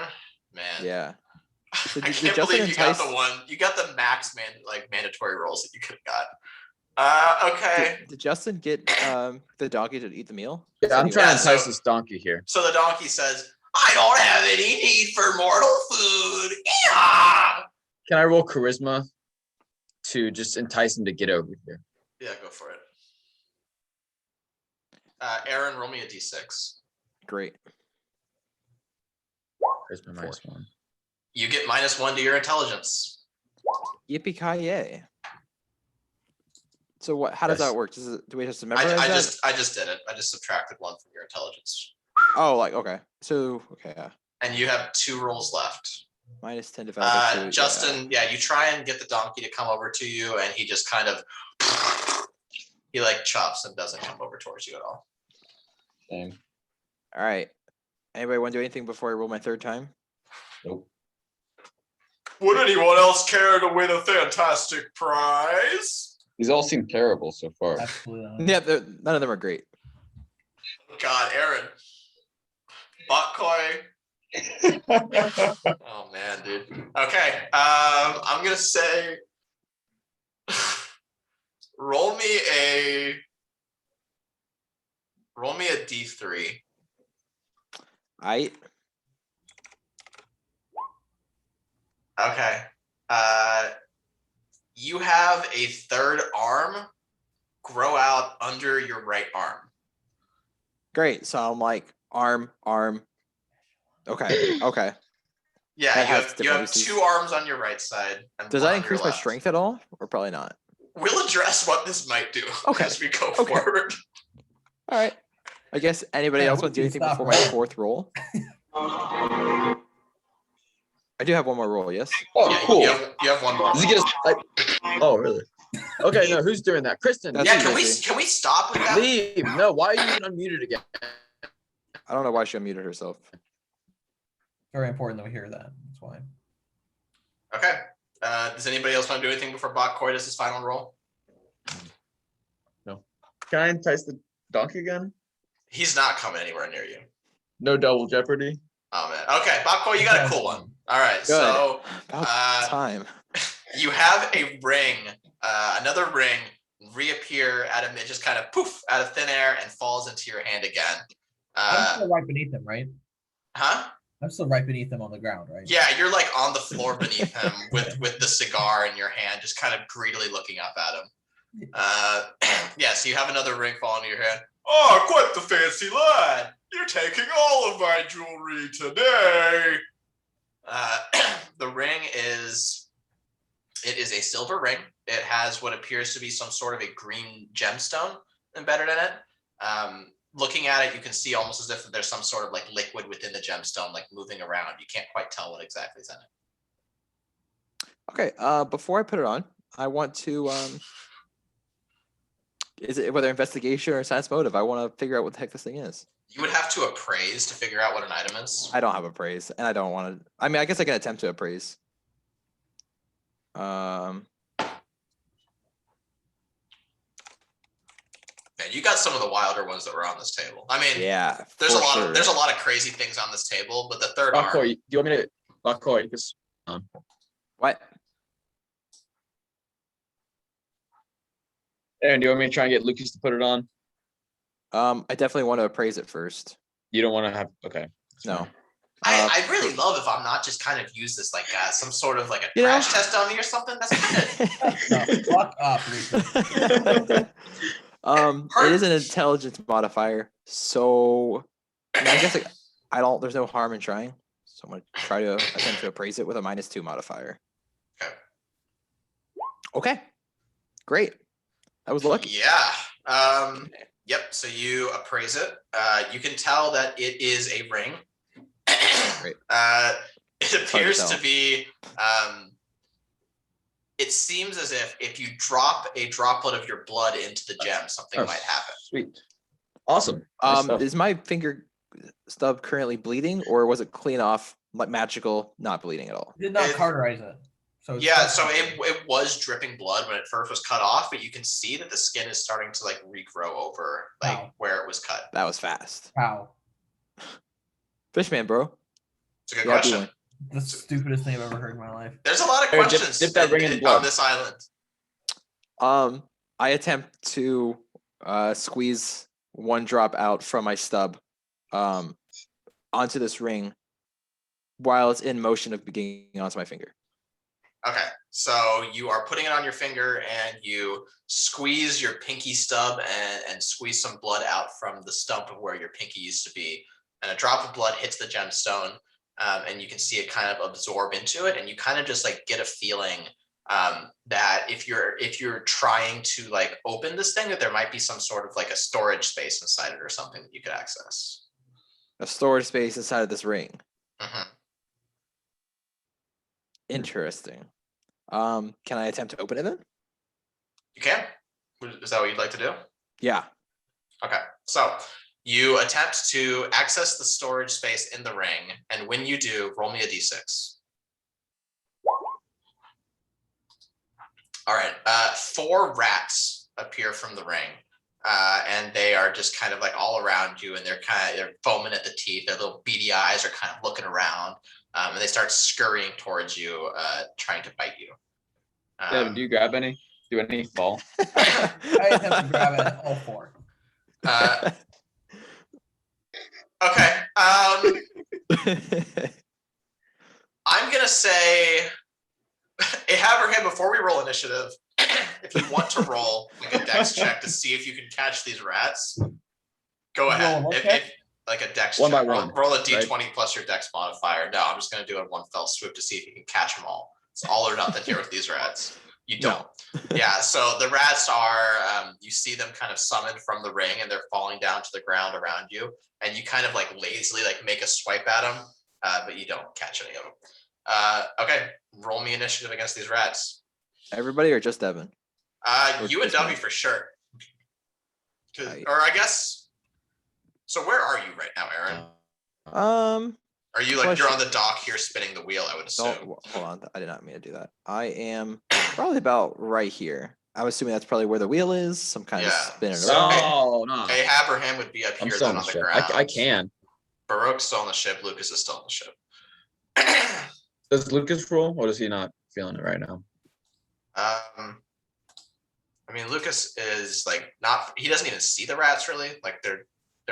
Man. Yeah. So I did can't Justin believe you got entice- the one. You got the max mandatory rolls that you could have got. Okay. Did Justin get the donkey to eat the meal? Yeah, I'm Anyway. trying to so- entice this donkey here. So the donkey says, "I don't have any need for mortal food." Yeah. Can I roll charisma to just entice him to get over here? Yeah, go for it. Aaron, roll me a d6. Great. Charisma -1. You get -1 to your intelligence. Yippee ki yay! So what? How does Yes. that work? Do we just memorize I that? just did it. I just subtracted 1 from your intelligence, Oh, like okay. So okay. and you have 2 rolls left. -10 development. to- Justin, yeah, you try and get the donkey to come over to you, and he just kind of he like chops and doesn't come over towards you at all. Same. All right. Anybody want to do anything before I roll my third time? Nope. Would anyone else care to win a fantastic prize? These all seem terrible so far. Absolutely. Yeah, none of them are great. God, Aaron. Bak-Koi. Oh man, dude. Okay. I'm gonna say roll me a D3. I Okay. You have a third arm grow out under your right arm. great. So I'm like arm. Okay. Okay. Yeah, That you has have different uses. 2 arms on your right side. And Does one that on your increase my left. strength at all, or probably not? We'll address what this might do Okay. as we go Okay. forward. All right. I guess anybody Yeah, else we want to do can anything stop before right my now. fourth roll? I do have one more roll. Yes. Oh, Yeah, cool. you have one more. Does he get oh, really? Okay, no, who's doing that? Kristen, That's Yeah, easy. can we stop with that? Leave. No, why are you even unmuted again? I don't know why she unmuted herself. Very important that we hear that. That's why. Okay. Does anybody else want to do anything before Bak-Koi does his final roll? Can I entice the donkey again? He's not coming anywhere near you. No double jeopardy. Oh man. Okay, Bak-Koi, you got a cool one. All right. Good. So About time. you have a ring, another ring reappear out of it, just kind of poof out of thin air and falls into your hand again. I'm still right beneath him, right? Huh? I'm still right beneath him on the ground, right? Yeah, you're like on the floor beneath him with the cigar in your hand, just kind of greedily looking up at him. Yeah, so you have another ring fall into your hand. Oh, quite the fancy lad! You're taking all of my jewelry today. The ring is a silver ring. It has what appears to be some sort of a green gemstone embedded in it. Looking at it, you can see almost as if there's some sort of like liquid within the gemstone, like moving around. You can't quite tell what exactly is in it. Okay. Before I put it on, I want to is it whether investigation or science motive? I want to figure out what the heck this thing is. You would have to appraise to figure out what an item is. I don't have appraise, and I don't want to. I mean, I guess I can attempt to appraise. Yeah, you got some of the wilder ones that were on this table. I mean, Yeah. there's a for lot sure. of crazy things on this table, but the third arm. Bak-Koi, do you want me to? Bak-Koi, just What? Aaron, do you want me to try and get Lucas to put it on? I definitely want to appraise it first. You don't want to have. Okay. No. I really love if I'm not just kind of use this like some sort of like a You know- crash test dummy or something. That's kind of Fuck up, Lucas. It is an intelligence modifier, so I mean, I guess like, there's no harm in trying. So I'm gonna try to attempt to appraise it with a -2 modifier. Okay. Okay. Great. That was lucky. yeah. Yep. So you appraise it. You can tell that it is a ring. Great. It appears to tell. be. It seems as if you drop a droplet of your blood into the gem, something Oh, might happen. Sweet. Awesome. Nice stuff. Is my finger stub currently bleeding, or was it clean off, like magical, not bleeding at all? Did not It- cauterize it. So it's Yeah, not- so it was dripping blood when it first was cut off, but you can see that the skin is starting to like regrow over like Wow. where it was cut. That was fast. Wow. Fishman, bro. It's a good Yeah, do question. one. The stupidest thing I've ever heard in my life. There's a lot of Here, dip- questions dip that ring in blood. on this island. I attempt to squeeze one drop out from my stub onto this ring while it's in motion of beginning onto my finger. Okay, so you are putting it on your finger and you squeeze your pinky stub and squeeze some blood out from the stump of where your pinky used to be. And a drop of blood hits the gemstone, and you can see it kind of absorb into it. And you kind of just like get a feeling that if you're trying to like open this thing, that there might be some sort of like a storage space inside it or something that you could access. A storage space inside of this ring. Mhm. Interesting. Can I attempt to open it then? You can? Is that what you'd like to do? Yeah. Okay, so you attempt to access the storage space in the ring, and when you do, roll me a d6. All right, 4 rats appear from the ring, and they are just kind of like all around you, and they're foaming at the teeth. Their little beady eyes are kind of looking around, and they start scurrying towards you, trying to bite you. Devin, do you grab any? Do any fall? I attempt to grab it all 4. Okay. I'm gonna say Abraham, before we roll initiative, if you want to roll like a dex check to see if you can catch these rats, go Roll ahead. what If, check? like a dex One by check, one, roll a d20 plus your dex modifier. No, I'm just gonna do it in one fell swoop to see if you can catch them all. It's all or nothing here with these rats. You don't. Yeah, so the rats are, you see them kind of summoned from the ring and they're falling down to the ground around you. And you kind of like lazily like make a swipe at them, but you don't catch any of them. Okay, roll me initiative against these rats. Everybody or just Evan? Or You and just W me? for sure. Right. Or I guess, so where are you right now, Aaron? Are you like, you're on the dock here spinning the wheel, I would assume. Hold on. I did not mean to do that. I am probably about right here. I'm assuming that's probably where the wheel is. Some kind of Yeah. spinning So- around. Oh, no. Hey, Abraham would be up I'm here still then on on the the ship. ground. I can. Baruch's still on the ship. Lucas is still on the ship. Does Lucas roll, or is he not feeling it right now? I mean, Lucas is like not. He doesn't even see the rats really. Like they're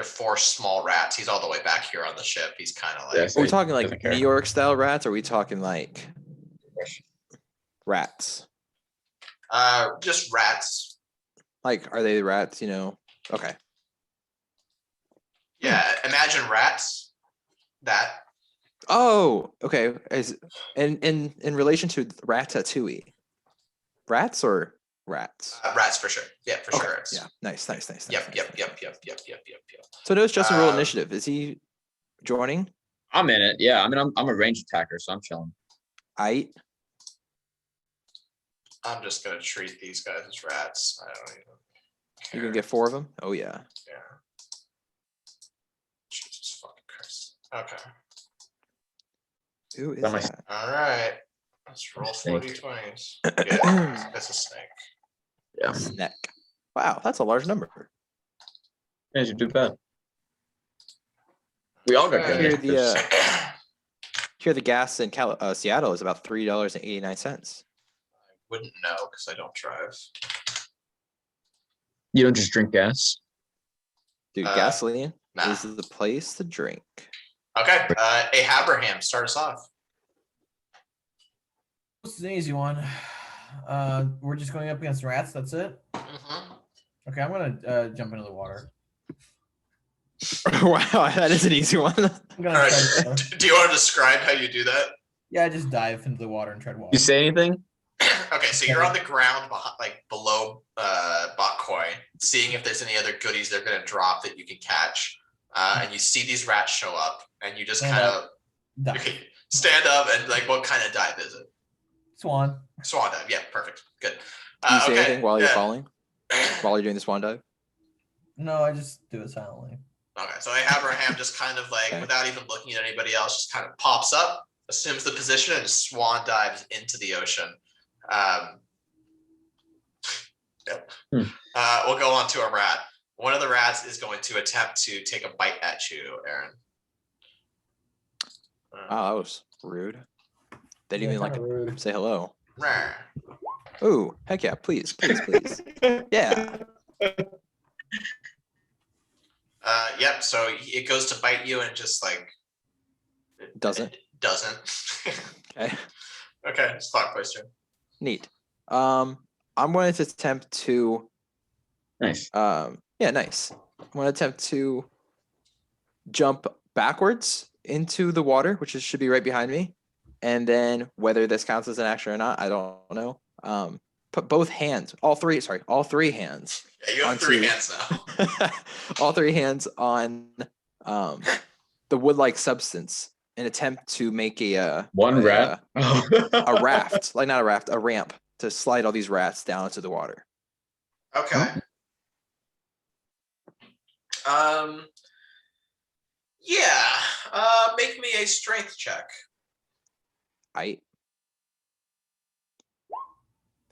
4 small rats. He's all the way back here on the ship. He's kind of like. Yeah, Are so we he talking doesn't like care. New York style rats? Or are we talking like rats? Just rats. Like, are they rats? Okay. Yeah, imagine rats. That Oh, okay. In relation to Ratatouille, rats or rats? rats for sure. Yeah, for Okay, sure. Rats. Yeah. Nice. Yep. So notice Justin roll Um, initiative. Is he joining? I'm in it. Yeah, I mean, I'm a range attacker, so I'm chilling. I'm just gonna treat these guys as rats. I don't even. You care. can get 4 of them. Oh yeah. Yeah. Jesus fucking Christ. Okay. Who is That might- that? All right. Let's roll Snake. 40-20s. Yeah, it's a snake. Yeah, Snack. Wow, that's a large number. yeah, you do bad. We all got Okay. good. Here the gas in Seattle is about $3.89. Wouldn't know because I don't drive. You don't just drink gas. Dude, Uh, gasoline nah. is the place to drink. Okay. Abraham, start us off. This is an easy one. We're just going up against rats. That's it. Mhm. Okay, I'm gonna jump into the water. Wow, that is an easy one. I'm All gonna right. try to, Do you want to describe how you do that? yeah, I just dive into the water and try to walk. You say anything? Okay, so you're on the ground behind, like below Bak-Koi, seeing if there's any other goodies they're gonna drop that you can catch. And you see these rats show up, and you just Stand kind up. of Dive. stand up and like, what kind of dive is it? Swan. Swan dive. Yeah, perfect. Good. Do you say Okay, anything while you're yeah. falling? While you're doing the swan dive? No, I just do it silently. Okay, so Abraham just kind of like, Okay. without even looking at anybody else, just kind of pops up, assumes the position, and just swan dives into the ocean. Yep. We'll go on to a rat. One of the rats is going to attempt to take a bite at you, Aaron. Oh, that was rude. They didn't even like kinda rude. say hello. Rawr. Ooh, heck yeah, please. Yeah. Yep. So it goes to bite you and just like Doesn't. it doesn't. Okay. Okay, it's Thought Question. Neat. I'm going to attempt to Nice. yeah, nice. I'm going to attempt to jump backwards into the water, which should be right behind me. And then whether this counts as an action or not, I don't know. Put both hands, all three hands. Yeah, you have Onto- 3 hands now. all 3 hands on the wood-like substance and attempt to make One rat. a raft, like not a raft, a ramp to slide all these rats down into the water. Okay. Yeah. Make me a strength check. Right.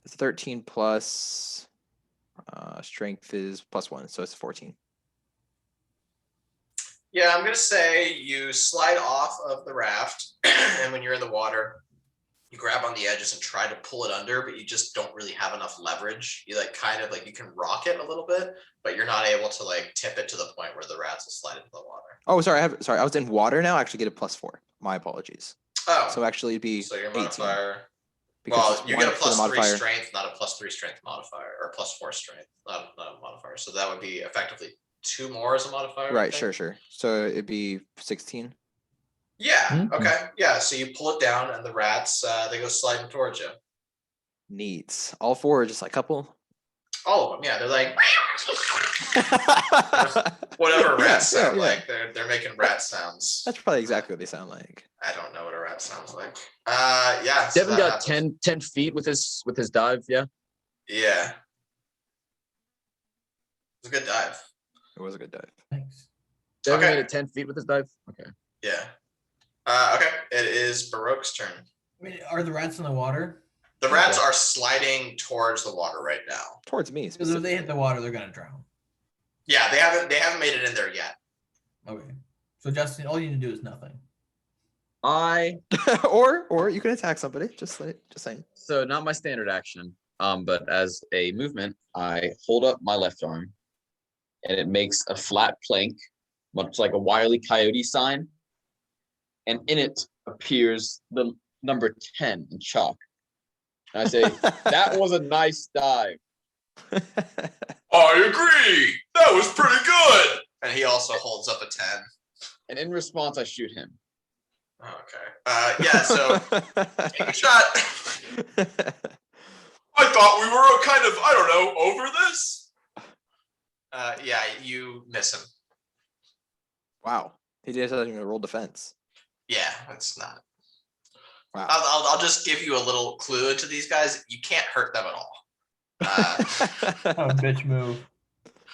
It's 13 plus strength is +1, so it's 14. Yeah, I'm gonna say you slide off of the raft, and when you're in the water, you grab on the edges and try to pull it under, but you just don't really have enough leverage. You like kind of like you can rock it a little bit, but you're not able to like tip it to the point where the rats will slide into the water. Oh, sorry. I was in water now. I actually get a +4. My apologies. Oh, So actually, it'd be so your 18. modifier. Because Well, it's you get a 1 for the +3 modifier. strength, not a +3 strength modifier, or +4 strength, not a modifier. So that would be effectively 2 more as a modifier. I Right. think. Sure. So it'd be 16. Yeah. Mhm. Okay. Yeah. So you pull it down, and the rats they go sliding towards you. Neat. All 4 are just like couple. All of them. Yeah. They're like whatever rats Yeah, sound yeah. like. They're making rat sounds. That's probably exactly what they sound like. I don't know what a rat sounds like. Yeah. So Devin that got happens. 10 feet with his dive. Yeah. Yeah. It's a good dive. It was a good dive. Thanks. Devin Okay. made it 10 feet with his dive. Okay. Yeah. Okay. It is Baroque's turn. I mean, are the rats in the water? The rats are sliding towards the water right now. Towards me. Because if they hit the water, they're gonna drown. Yeah, they haven't made it in there yet. Okay. So Justin, all you need to do is nothing. or you can attack somebody. Just saying. So not my standard action. But as a movement, I hold up my left arm, and it makes a flat plank, much like a Wile E. Coyote sign, and in it appears the number 10 in chalk. And I say, "That was a nice dive." I agree. That was pretty good. And he also holds up a 10. And in response, I shoot him. Okay. Yeah. So take a shot. I thought we were kind of, I don't know, over this. Yeah, you miss him. Wow. He doesn't even roll defense. Yeah, it's not. Wow. I'll just give you a little clue into these guys. You can't hurt them at all. Oh, bitch move.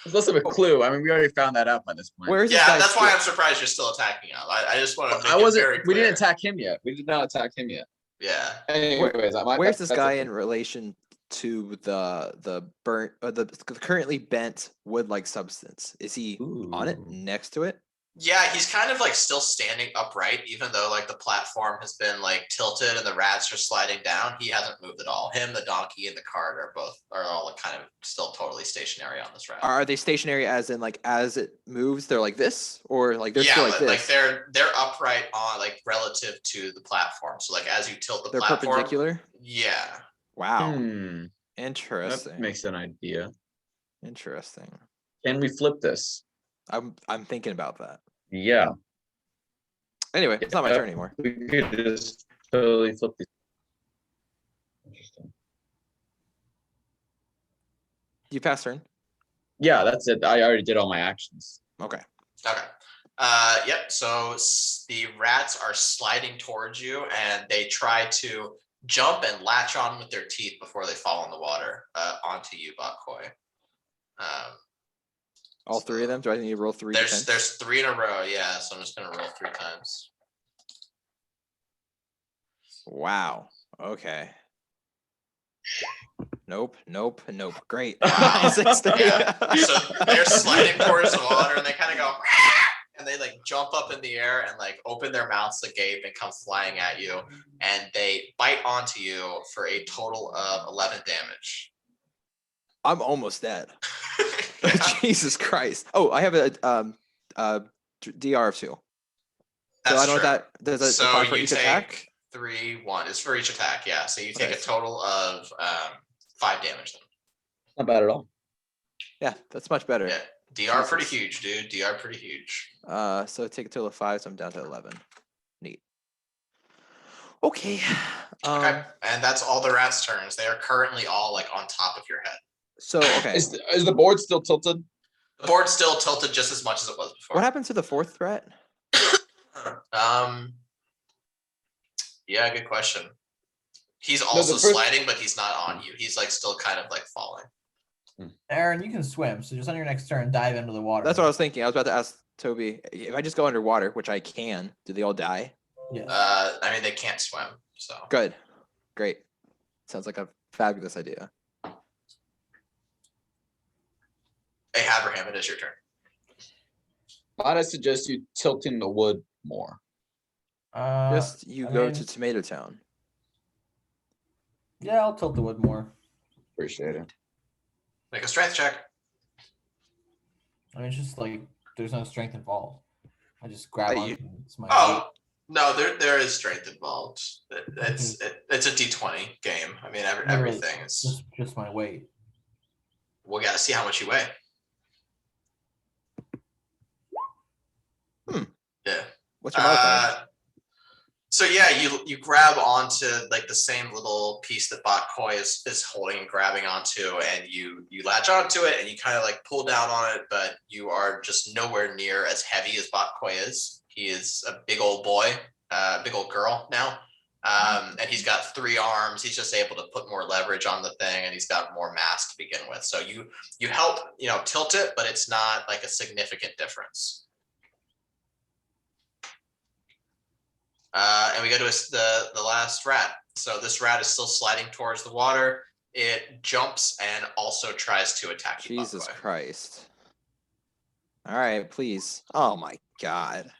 It's less of a clue. I mean, we already found that out by this point. Where's this Yeah, guy? that's why I'm surprised you're still attacking him. I just want to make I it wasn't. very We clear. didn't attack him yet. We did not attack him yet. Yeah. Anyways, Where's this guy in relation to the burnt the currently bent wood-like substance? Is he on it, next to it? Yeah, he's kind of like still standing upright, even though like the platform has been like tilted and the rats are sliding down. He hasn't moved at all. Him, the donkey, and the cart are all kind of still totally stationary on this raft. Are they stationary as in like as it moves, they're like this, or like they're still like this? Like they're upright on like relative to the platform. So like as you tilt the They're platform, perpendicular. yeah. Wow. That Interesting. makes an idea. Interesting. Can we flip this? I'm thinking about that. Yeah. Anyway, it's not my turn anymore. We could just totally flip these. Interesting. You pass turn. Yeah, that's it. I already did all my actions. Okay. Okay. Yep. So the rats are sliding towards you, and they try to jump and latch on with their teeth before they fall in the water onto you, Bak-Koi. All 3 of them? Do I need to roll 3? There's 3 in a row. Yeah. So I'm just gonna roll 3 times. Wow. Okay. Nope. Great. Wow. 60. Yeah. So they're sliding towards the water, and they kind of go, and they like jump up in the air and like open their mouths agape and come flying at you, and they bite onto you for a total of 11 damage. I'm almost dead. Jesus Christ. Oh, I have a DR of 2. So That's I don't know true. that does it So apply for you each take attack? 3, 1. It's for each attack, yeah. So you take Okay. a total of 5 damage then. Not bad at all. Yeah, that's much better. Yeah. DR pretty Jesus. huge, dude. DR pretty huge. So take a total of 5, so I'm down to 11. Neat. Okay. Okay. And that's all the rats' turns. They are currently all like on top of your head. So okay. Is the board still tilted? The board's still tilted just as much as it was before. What happened to the 4th threat? Yeah, good question. He's the also first- sliding, but he's not on you. He's like still kind of like falling. Aaron, you can swim, so just on your next turn, dive into the water. That's what I was thinking. I was about to ask Toby, if I just go underwater, which I can, do they all die? Yeah. I mean, they can't swim, so. Good. Great. Sounds like a fabulous idea. Hey, Abraham, it is your turn. Might I suggest you tilting the wood more? Just you I go mean- to Tomato Town. Yeah, I'll tilt the wood more. Appreciate it. Make a strength check. I mean, it's just like there's no strength involved. I just grab you- on. It's my Oh no, there is strength involved. It's a D20 game. I mean, Literally, everything is. just my weight. We got to see how much you weigh. Yeah. What's your modifier? So yeah, you grab onto like the same little piece that Bak-Koi is holding and grabbing onto, and you latch onto it and you kind of like pull down on it, but you are just nowhere near as heavy as Bak-Koi is. He is a big old boy, big old girl now. And he's got 3 arms. He's just able to put more leverage on the thing, and he's got more mass to begin with. So you help, tilt it, but it's not like a significant difference. And we go to the last rat. So this rat is still sliding towards the water. It jumps and also tries to attack you. Jesus Bak-Koi. Christ. All right, please. Oh my God.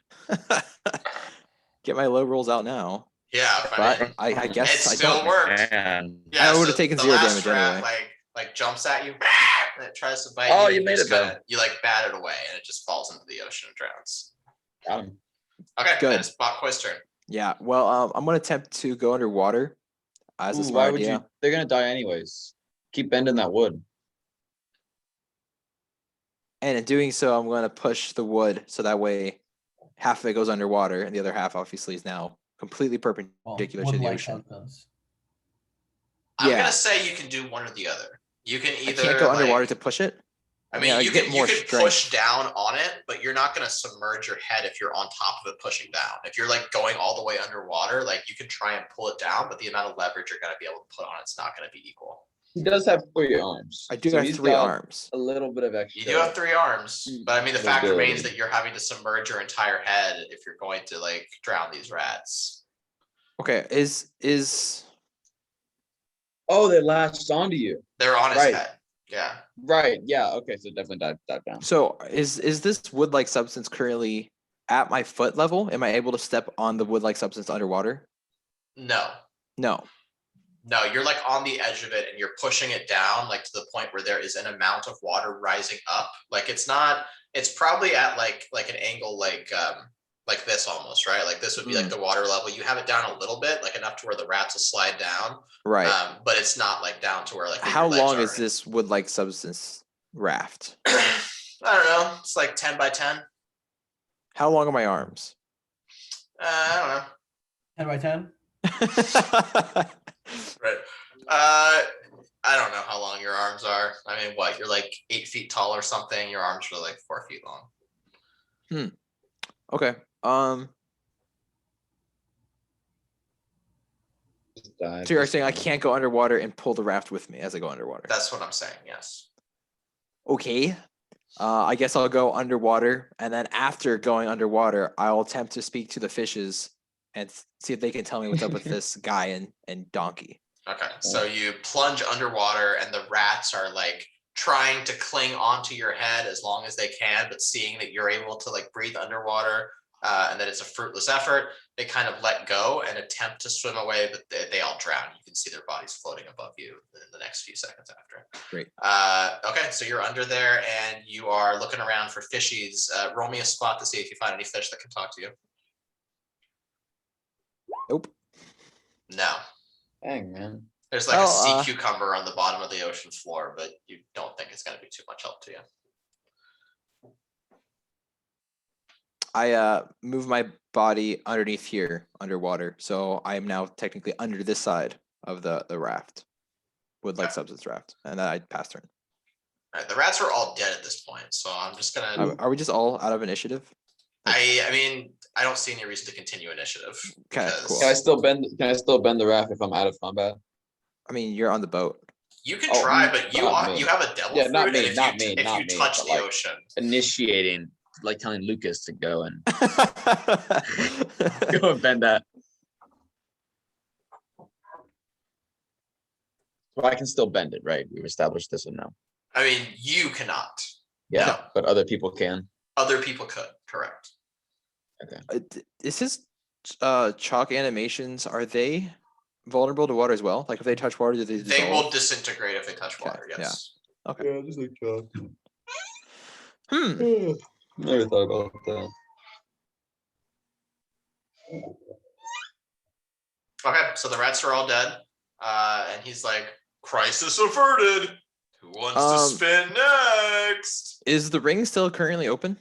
Get my low rolls out now. Yeah, But I guess it I still don't. worked. Man. Yeah, I would've so taken the 0 last damage rat, anyway. like jumps at you, and it tries to bite Oh, you. you and made just it, though. kinda- You like bat it away, and it just falls into the ocean and drowns. Got him. Okay, Good. and it's Bak-Koi's turn. Yeah, well, I'm gonna attempt to go underwater as a Ooh, smart why would idea. you? They're gonna die anyways. Keep bending that wood. And in doing so, I'm gonna push the wood so that way half of it goes underwater, and the other half obviously is now completely Well, perpendicular to the wood-like ocean. substance. I'm Yeah. gonna say you can do one or the other. You can I either can't go underwater like, to push it. I mean, I you get can more strength. push down on it, but you're not gonna submerge your head if you're on top of it pushing down. If you're like going all the way underwater, like you can try and pull it down, but the amount of leverage you're gonna be able to put on it's not gonna be equal. He does have 3 arms. I do so have he's 3 got arms. A little bit of extra. You do have 3 arms, but I mean the fact Mobility. remains that you're having to submerge your entire head if you're going to like drown these rats. Okay, is Oh, they latched onto you. They're on his Right. head. Yeah. Right. Yeah. Okay. So definitely dive down. so is this wood-like substance currently at my foot level? Am I able to step on the wood-like substance underwater? No. No. No, you're like on the edge of it and you're pushing it down like to the point where there is an amount of water rising up. Like it's probably at like an angle like this almost, right? Like this would be like the water level. You have it down a little bit, like enough to where the rats will slide down. Right. But it's not like down to where like How your legs long are is in it. this wood-like substance raft? I don't know. It's like 10 by 10. How long are my arms? I 10 by 10. don't know. Right. I don't know how long your arms are. I mean, what? You're like 8 feet tall or something. Your arms are like 4 feet long. Okay. Dive. So you're saying I can't go underwater and pull the raft with me as I go underwater? That's what I'm saying. Yes. Okay. I guess I'll go underwater, and then after going underwater, I'll attempt to speak to the fishes and see if they can tell me what's up with this guy and donkey. Okay. So you plunge underwater, and the rats are like trying to cling onto your head as long as they can, but seeing that you're able to like breathe underwater and that it's a fruitless effort, they kind of let go and attempt to swim away, but they all drown. You can see their bodies floating above you in the next few seconds after. Great. Okay, so you're under there and you are looking around for fishies. Roll me a spot to see if you find any fish that can talk to you. Nope. No. Dang, man. There's like Oh, a sea cucumber on the bottom of the ocean floor, but you don't think it's going to be too much help to you. I move my body underneath here, underwater, so I am now technically under this side of the raft, wood-like Okay. substance raft, and then I pass turn. All right, the rats are all dead at this point, so I'm just gonna. Are we just all out of initiative? I mean, I don't see any reason to continue initiative. Okay, because cool. Can I still bend the raft if I'm out of combat? I mean, you're on the boat. You can Oh, try, but you not me. have a devil Yeah, fruit, not and me, if not you me, if not you me, touch but, the like- ocean, Initiating, like telling Lucas to go and go and bend that. Well, I can still bend it, right? We've established this and no. I mean, you cannot. Yeah, No. but other people can. Other people could, correct? Is his chalk animations, are they vulnerable to water as well? Like if they touch water, do they They dissolve? will disintegrate if they touch Okay, water. yeah. Yes. Yeah, just like chalk. Hmm. Never thought about that. Okay, so the rats are all dead. And he's like, crisis averted. Who wants to spin next? Is the ring still currently open?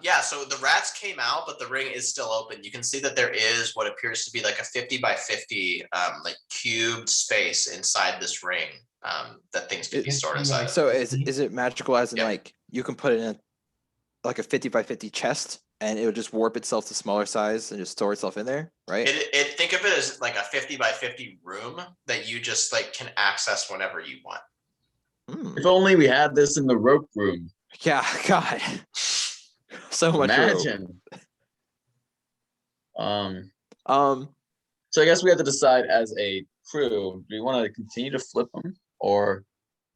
Yeah, so the rats came out, but the ring is still open. You can see that there is what appears to be like a 50 by 50 like cubed space inside this ring that things can be stored inside. So is it magical as in Yep. like you can put it in like a 50 by 50 chest and it would just warp itself to smaller size and just store itself in there, right? Think of it as like a 50 by 50 room that you just like can access whenever you want. Hmm. If only we had this in the rope room. Yeah, God. So much rope. Imagine. Um, So I guess we have to decide as a crew, do we want to continue to flip them or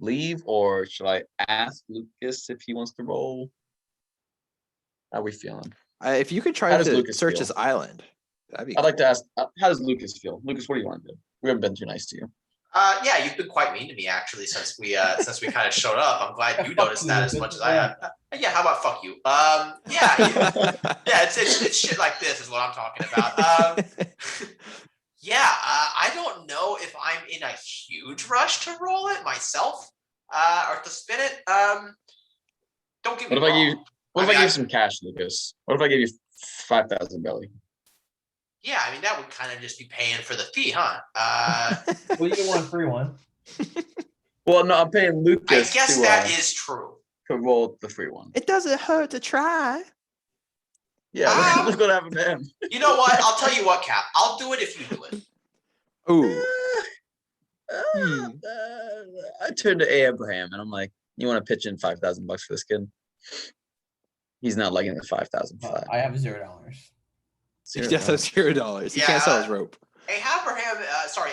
leave, or should I ask Lucas if he wants to roll? How are we feeling? if you could try How does to Lucas search feel? this island, that'd be I'd like to cool. ask, how does Lucas feel? Lucas, what do you want to do? We haven't been too nice to you. Yeah, you've been quite mean to me actually since we kind of showed up. I'm glad you Fuck noticed you, that as Lucas. much as I have. Yeah, how about fuck you? Yeah, it's shit like this is what I'm talking about. Yeah, I don't know if I'm in a huge rush to roll it myself, or to spin it. Don't get me What if I give you, wrong. what if I I mean, give you some cash, Lucas? What if I give you 5,000 belly? Yeah, I mean that would kind of just be paying for the fee, huh? Well, you get one free one. Well, no, I'm paying I Lucas guess to, that is true. to roll the free one. It doesn't hurt to try. Yeah, look what happened to him. You know what? I'll tell you what, Cap. I'll do it if you do it. Ooh. I turned to Abraham and I'm like, you want to pitch in $5,000 for this kid? He's not liking the 5,005. I have $0. He just has $0. He can't sell his rope. Hey, Abraham,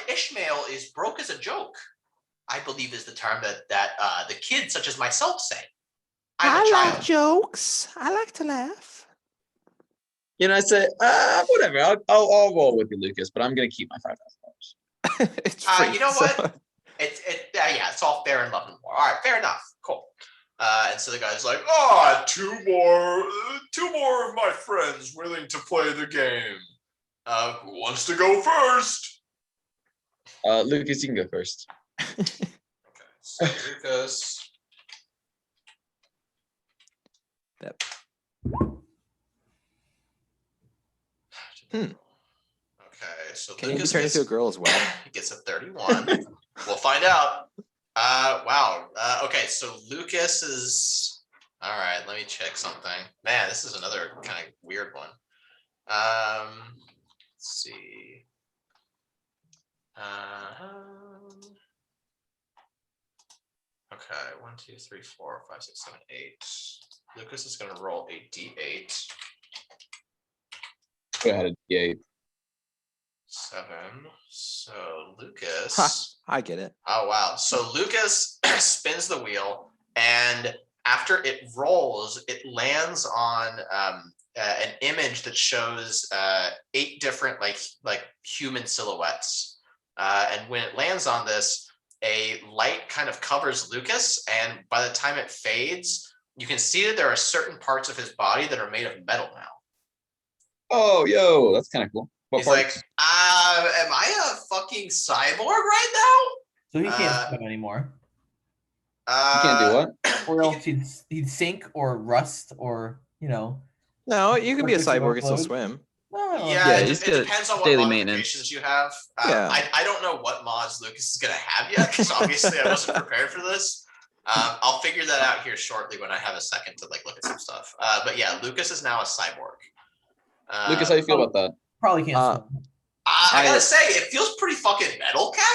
Ishmael is broke as a joke, I believe is the term that the kids such as myself say. I'm a child. jokes. I like to laugh. You know, I say, whatever. I'll roll with you, Lucas, but I'm gonna keep my $5,000. It's free, You know so- what? Yeah, it's all fair and love and war. All right, fair enough. Cool. And so the guy's like, two more of my friends willing to play the game. Who wants to go first? Lucas, you can go first. Okay, so Lucas. Yep. Hmm. Okay, so Can you be Lucas turned gets, into a girl as well? he gets a 31. We'll find out. Wow. Okay, so Lucas is. All right, let me check something. Man, this is another kind of weird one. Let's see. Okay, 1, 2, 3, 4, 5, 6, 7, 8. Lucas is gonna roll a d8. Go ahead, D8. 7. So Lucas. Ha, I get it. Oh wow! So Lucas spins the wheel, and after it rolls, it lands on an image that shows 8 different like human silhouettes. And when it lands on this, a light kind of covers Lucas, and by the time it fades, you can see that there are certain parts of his body that are made of metal now. Oh, yo, that's kind of cool. What He's parts? like, am I a fucking cyborg right So he can't Uh, swim anymore. now? You can't do what? Or else he'd sink or rust or, No, you can be a Physical cyborg and still load? swim. No, Yeah, Yeah, it, he's it got depends on what daily modifications maintenance. you have. Yeah. I don't know what mods Lucas is going to have yet, because obviously I wasn't prepared for this. I'll figure that out here shortly when I have a second to look at some stuff. But yeah, Lucas is now a cyborg. Lucas, how you feel about that? probably can't Uh, swim. I gotta say, it feels pretty fucking metal, Cap.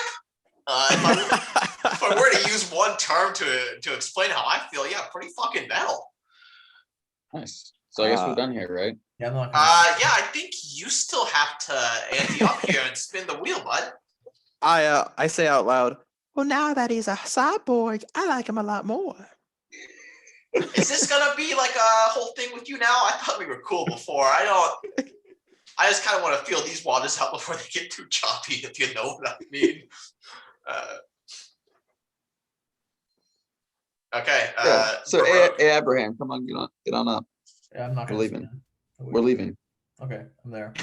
If I were to use one term to explain how I feel, yeah, pretty fucking metal. Nice. So I guess we're done here, right? Yeah, I'm not Yeah, I think you still have to ante up here and spin the wheel, bud. I say out loud, well, now that he's a cyborg, I like him a lot more. Is this gonna be like a whole thing with you now? I thought we were cool before. I just kind of want to feel these waters out before they get too choppy, if you know what I mean. Okay. Yeah. So, Baroque. Abraham, come on, get on up. Yeah, I'm not We're gonna leaving. swim. We're leaving. Okay, I'm there.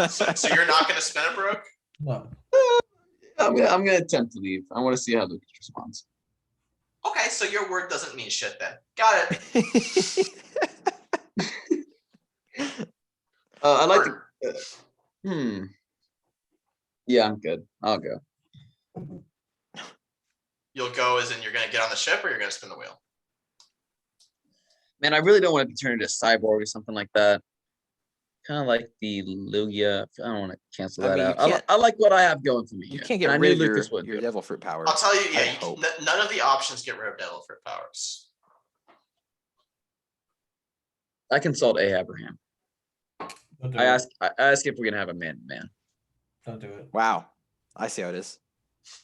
So you're not gonna spin it, Baroque? No. I'm gonna attempt to leave. I want to see how Lucas responds. Okay, so your word doesn't mean shit then. Got it. I'd like to. Yeah, I'm good. I'll go. You'll go as in you're gonna get on the ship or you're gonna spin the wheel? Man, I really don't want to turn into a cyborg or something like that. Kind of like the Lugia. I don't want to cancel I that mean, you out. can't- I like what I have going for me. You here, can't and I get knew rid of Lucas would your do it. devil fruit power. I'll tell you, yeah, I you hope. none of the options get rid of devil fruit powers. I consult Abraham. Don't do I it. ask if we're gonna have a man-to-man. Don't do it. Wow. I see how it is.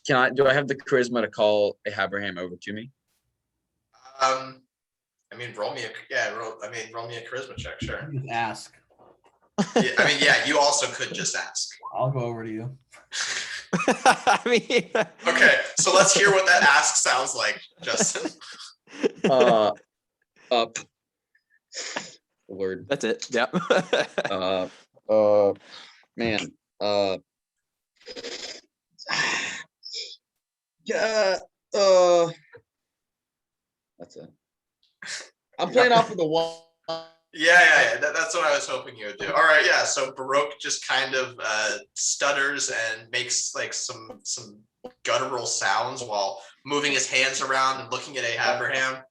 Do I have the charisma to call Abraham over to me? I mean, roll me a charisma check, sure. Just ask. Yeah, I mean, yeah, you also could just ask. I'll go over to you. I mean, Okay, so let's hear what that ask sounds like, Justin. Up. Word. That's it. Yep. Man. Yeah. That's it. I'm playing off of the one. Yeah. That's what I was hoping you would do. All right, yeah. So Baroque just kind of stutters and makes like some guttural sounds while moving his hands around and looking at Abraham.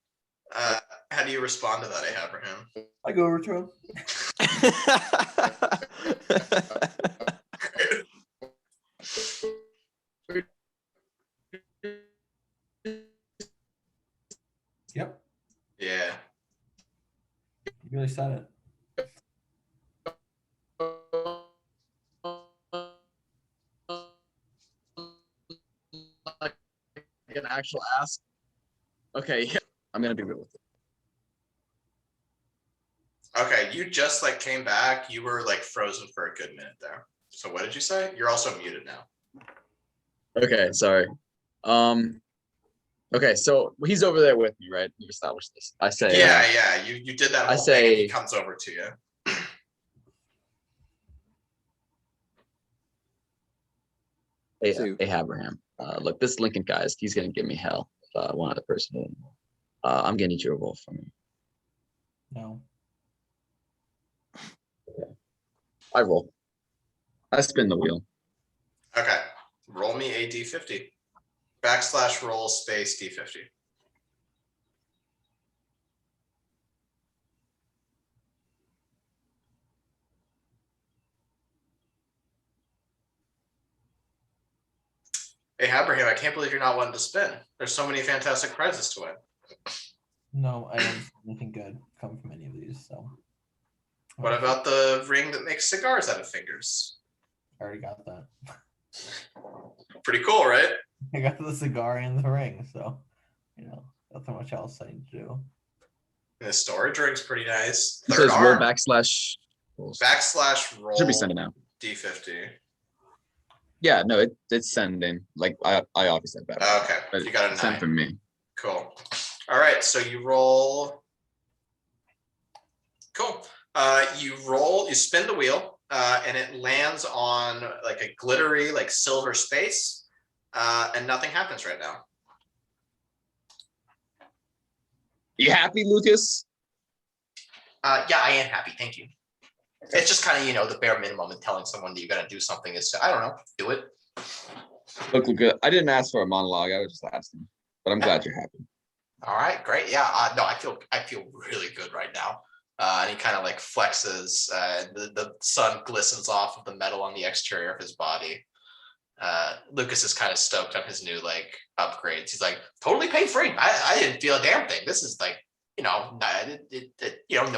How do you respond to that, Abraham? I go over to him. Yep. Yeah. You really said it. An actual ask. Okay, yeah. I'm gonna be real with it. Okay, you just like came back. You were like frozen for a good minute there. So what did you say? You're also muted now. Okay, sorry. Okay, so he's over there with me, right? We've established this. I say. Yeah. You did that I whole thing and he say- comes over to you. So- Abraham. Look, this Lincoln guy he's gonna give me hell. One other person. I'm gonna need you to roll for me. No. I roll. I spin the wheel. Okay. Roll me a D50. /roll space D50. Hey, Abraham, I can't believe you're not wanting to spin. There's so many fantastic prizes to win. No, I don't see anything good come from any of these. So. What about the ring that makes cigars out of fingers? I already got that. Pretty cool, right? I got the cigar and the ring, so nothing much else I need to do. And the storage ring's pretty nice. It Third says roll arm. /roll. /roll. Should be sending out. D50. Yeah, no, it's sending. Like I obviously have better. Okay, But you got a it's sent 9. from me. Cool. All right, so you roll. Cool. You spin the wheel, and it lands on like a glittery, like silver space, and nothing happens right now. You happy, Lucas? Yeah, I am happy. Thank you. It's just kind of, the bare minimum in telling someone that you're going to do something is to, I don't know, do it. Look, I didn't ask for a monologue. I was just asking, but I'm glad you're happy. All right, great. Yeah, no, I feel really good right now. And he kind of like flexes. The sun glistens off of the metal on the exterior of his body. Lucas is kind of stoked on his new like upgrades. He's like, totally pain free. I didn't feel a damn thing. This is like, no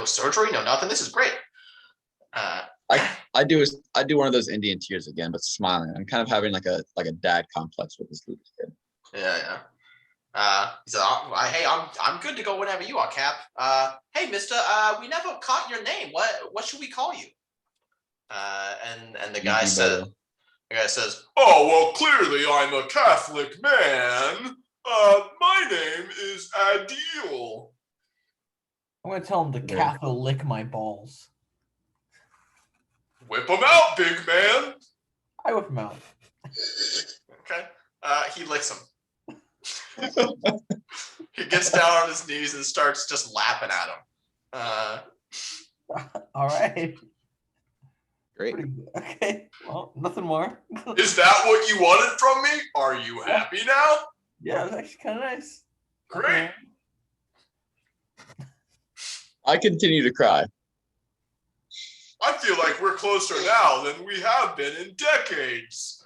surgery, no nothing. This is great. I do one of those Indian tears again, but smiling. I'm kind of having like a dad complex with this Lucas kid. Yeah. He said, hey, I'm good to go whenever you are, Cap. Hey, mister, we never caught your name. What should we call you? And the guy says, oh, well, clearly I'm a Catholic man. My name is Adil. I'm gonna tell him to Catho lick my balls. Whip him out, big man. I whip him out. Okay. He licks him. He gets down on his knees and starts just lapping at him. All right. Great. Pretty good. Okay. Well, nothing more. Is that what you wanted from me? Are you happy now? Yeah, it was actually kind of nice. Great. I continue to cry. I feel like we're closer now than we have been in decades.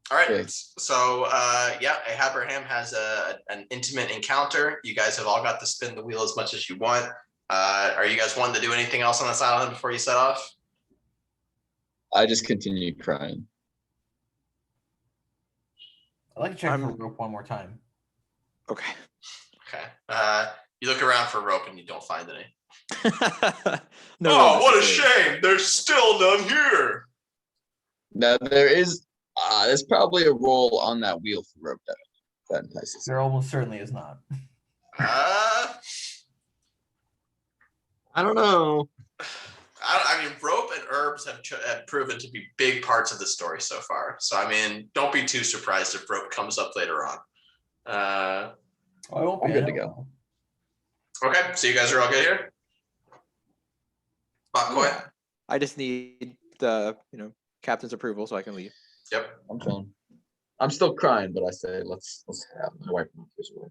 All right, Okay. so yeah, Abraham has an intimate encounter. You guys have all got to spin the wheel as much as you want. Are you guys wanting to do anything else on this island before you set off? I just continue crying. I'd like to check for rope one more time. Okay. Okay. You look around for rope and you don't find any. No, Oh, what a necessary. shame! There's still none here. Now there's probably a roll on that wheel for rope that entices. There almost certainly is not. Uh, I don't know. I mean, rope and herbs have proven to be big parts of the story so far. So, I mean, don't be too surprised if rope comes up later on. I won't be. I'm good to go. Okay, so you guys are all good here? Bak-Koi? Yeah. I just need the captain's approval so I can leave. Yep. I'm chilling. I'm still crying, but I say let's have my wife my tears away.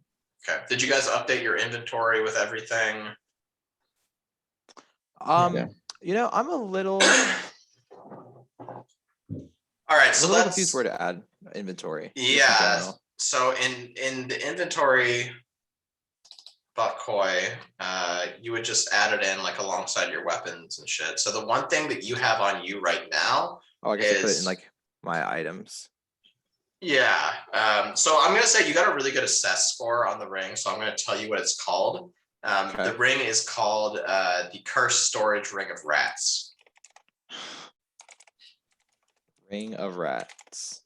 Okay. Did you guys update your inventory with everything? Yeah. I'm a little All right, so little let's confused where to add inventory. just in Yeah. general. So in the inventory, Bak-Koi, you would just add it in like alongside your weapons and shit. So the one thing that you have on you right now, Oh, I guess I put it in is- like my items. yeah. So I'm gonna say you got a really good assess score on the ring. So I'm gonna tell you what it's called. Okay. The ring is called the Cursed Storage Ring of Rats. Ring of rats.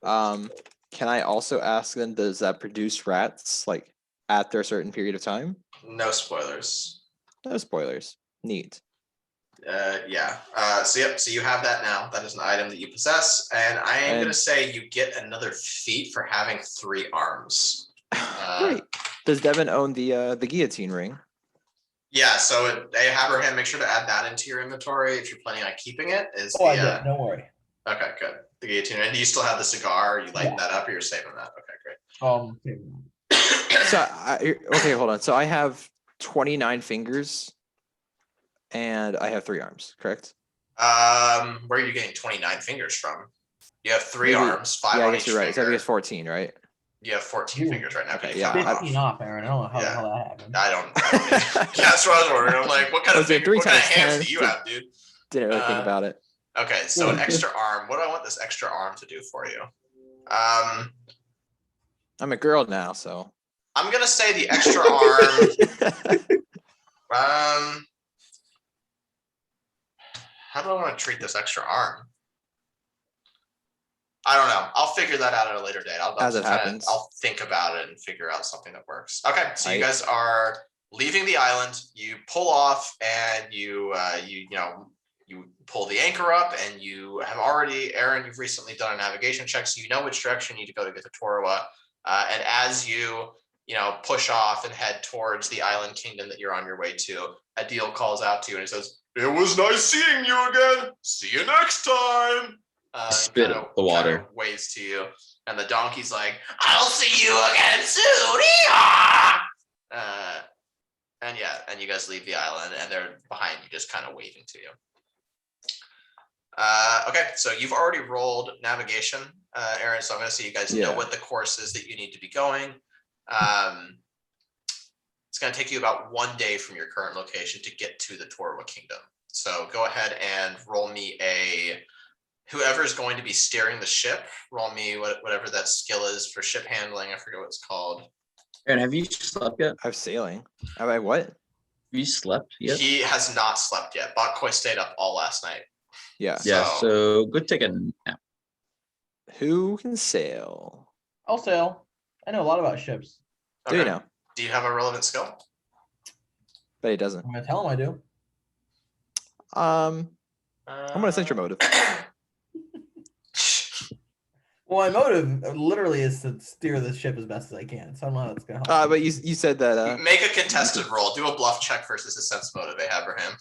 Can I also ask then, does that produce rats like after a certain period of time? No spoilers. No spoilers. Neat. Yeah. So yep. So you have that now. That is an item that you possess, and I am gonna And- say you get another feat for having 3 arms. Great. Does Devin own the guillotine ring? Yeah. So Abraham, make sure to add that into your inventory if you're planning on keeping it. Is Oh, I the did. Don't worry. okay, good. The guillotine, and do you still have the cigar? Are you lighting that up, or you're saving that? Okay, great. So okay, hold on. So I have 29 fingers, and I have 3 arms. Correct? Where are you getting 29 fingers from? You have 3 Maybe- arms, 5 Yeah, I on guess each you're right. So I finger. think it's 14, right? You have 14 Ooh. fingers right now. Okay, Can you yeah, count them off? 15 off, Aaron. I don't know how the Yeah. hell that happened. I don't. Yeah, that's what I was wondering. I'm like, what kind I of was doing finger, 3 what kind of times hands 10. do you have, dude? Didn't really think Uh, about it. Okay, so an extra arm. What do I want this extra arm to do for you? I'm a girl now, so. I'm gonna say the extra arm. How do I want to treat this extra arm? I don't know. I'll figure that out at a later date. As it happens. I'll think about it and figure out something that works. Okay, so you Right. guys are leaving the island. You pull off, and you pull the anchor up, and you have already, Aaron, you've recently done a navigation check, so you know which direction you need to go to get to Torawa. And as you push off and head towards the island kingdom that you're on your way to, Adil calls out to you and he says, "It was nice seeing you again. See you next time." Spit kinda- the water. kinda waves to you, and the donkey's like, "I'll see you again soon." Yeehaw! And yeah, and you guys leave the island, and they're behind you, just kind of waving to you. Okay, so you've already rolled navigation, Aaron. So I'm going to say you guys know Yeah. what the course is that you need to be going. It's going to take you about 1 day from your current location to get to the Torawa Kingdom. So go ahead and roll me whoever's going to be steering the ship, roll me whatever that skill is for ship handling. I forget what it's called. Aaron, have you slept yet? I have sailing. Have I what? Have you slept yet? He has not slept yet. Bak-Koi stayed up all last night. Yeah. Yeah, so- so go take a nap. Who can sail? I'll sail. I know a lot about ships. Do you Okay. know? Do you have a relevant skill? but he doesn't. I'm gonna tell him I do. I'm gonna censor motive. Well, my motive literally is to steer the ship as best as I can. So I don't know how that's gonna help. But you said that. Make a contested roll. Do a bluff check versus a sense motive, Abraham.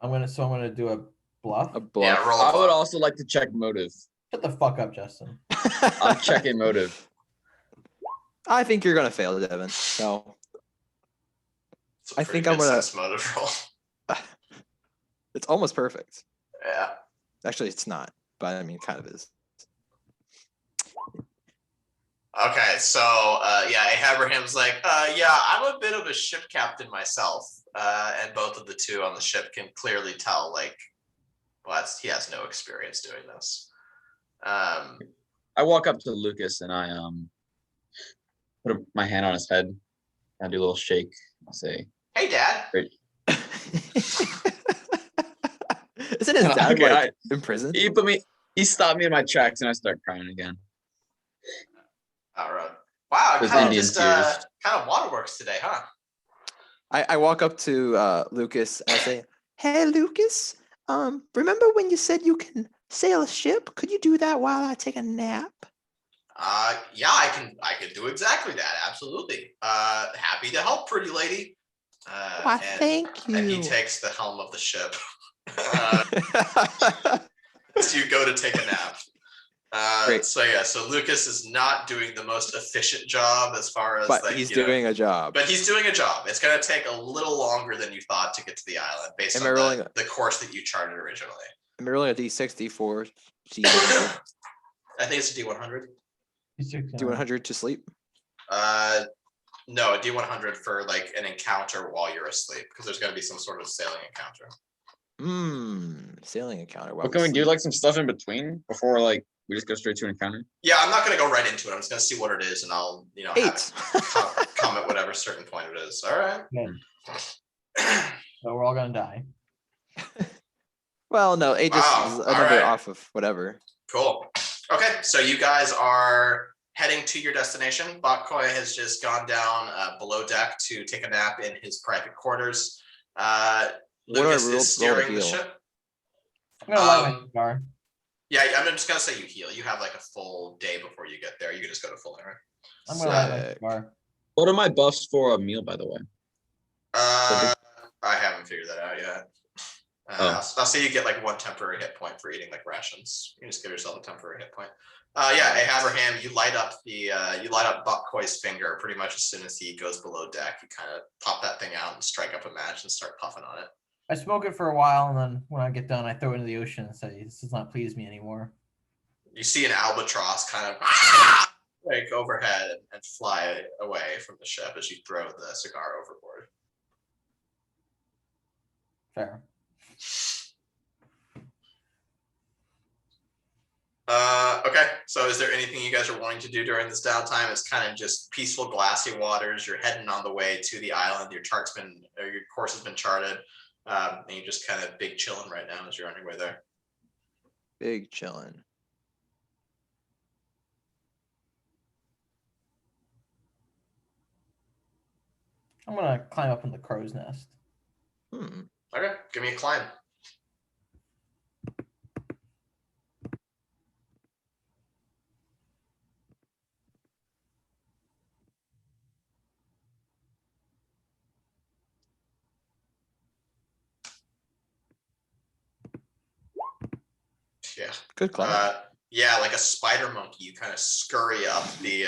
I'm gonna do a bluff. A bluff. Yeah, roll a I would bluff. also like to check motive. Shut the fuck up, Justin. I'm checking motive. I think you're gonna fail, Devin. So It's a I pretty think I'm good gonna- sense motive roll. it's almost perfect. Yeah. Actually, it's not, but I mean, it kind of is. Okay, so yeah, Abraham's like, yeah, I'm a bit of a ship captain myself, and both of the two on the ship can clearly tell, like, well, he has no experience doing this. I walk up to Lucas and I put my hand on his head. I do a little shake. I say, Hey, Dad. Isn't his dad Okay, like in prison? he stopped me in my tracks and I start crying again. All right. Wow, Those kind of Indian just tears. kind of waterworks today, huh? I walk up to Lucas and I say, "Hey, Lucas. Remember when you said you can sail a ship? Could you do that while I take a nap?" Yeah, I can do exactly that. Absolutely. Happy to help, pretty lady. Why, And- thank you. And he takes the helm of the ship. So you go to take a nap. Great. So yeah, so Lucas is not doing the most efficient job as far as But like, he's you know, doing a job. but he's doing a job. It's going to take a little longer than you thought to get to the island based Am on I rolling the course that you charted originally. I'm rolling a D6, D4, I think it's a D100. D100 to sleep. No, a D100 for like an encounter while you're asleep because there's going to be some sort of sailing encounter. Sailing encounter. But can we do like some stuff in between before like we just go straight to an encounter? Yeah, I'm not going to go right into it. I'm just going to see what it is and I'll, you know, have 8. it come at whatever certain point it is. All right. So we're all gonna die. Well, no, 8 just Wow, is a all number right. off of whatever. Cool. Okay, so you guys are heading to your destination. Bak-Koi has just gone down below deck to take a nap in his private quarters. Lucas roll- roll is to steering the heal? ship. I'm gonna light my Um, cigar. Yeah, I'm just gonna say you heal. You have like a full day before you get there. You can just go to full air. I'm gonna light my Sick. cigar. What are my buffs for a meal, by the way? I haven't figured that out yet. Oh. I'll say you get like 1 temporary hit point for eating like rations. You can just give yourself a temporary hit point. Yeah, Abraham, you light up Bak-Koi's finger pretty much as soon as he goes below deck. You kind of pop that thing out and strike up a match and start puffing on it. I smoke it for a while, and then when I get done, I throw it into the ocean and say, "This does not please me anymore." You see an albatross kind of like overhead and fly away from the ship as you throw the cigar overboard. Fair. Okay, so is there anything you guys are wanting to do during this downtime? It's kind of just peaceful, glassy waters. You're heading on the way to the island. Your course has been charted, and you're just kind of big chilling right now as you're on your way there. Big chillin'. I'm gonna climb up in the crow's nest. Okay, give me a climb. Yeah. Good climb. Yeah, like a spider monkey, you kind of scurry up the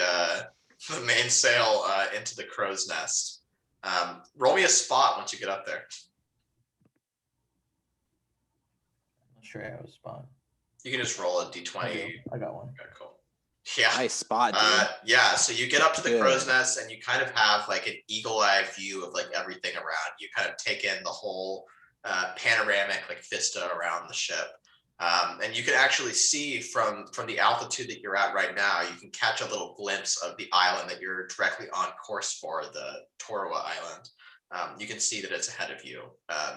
mainsail into the crow's nest. Roll me a spot once you get up there. I'm not sure I have a spot. You can just roll a I d20. do. I got one. Okay, cool. Yeah. Nice spot, dude. Yeah, so you get up to the Yeah. crow's nest and you kind of have like an eagle-eye view of like everything around. You kind of take in the whole panoramic like vista around the ship. And you can actually see from the altitude that you're at right now, you can catch a little glimpse of the island that you're directly on course for, the Torawa Island. You can see that it's ahead of you.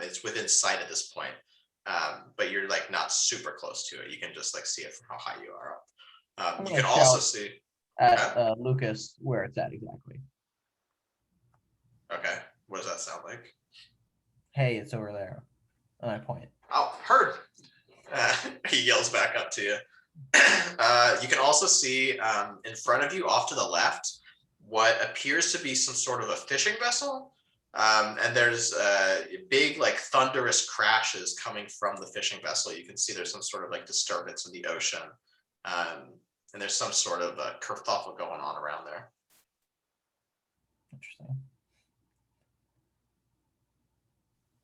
It's within sight at this point, but you're like not super close to it. You can just like see it from how high you are up. I'm You gonna can also shout see. at Lucas where it's at exactly. Okay, what does that sound like? hey, it's over there. And I point. Oh, heard. He yells back up to you. You can also see in front of you, off to the left, what appears to be some sort of a fishing vessel. And there's big, like, thunderous crashes coming from the fishing vessel. You can see there's some sort of like disturbance in the ocean. And there's some sort of kerfuffle going on around there. Interesting.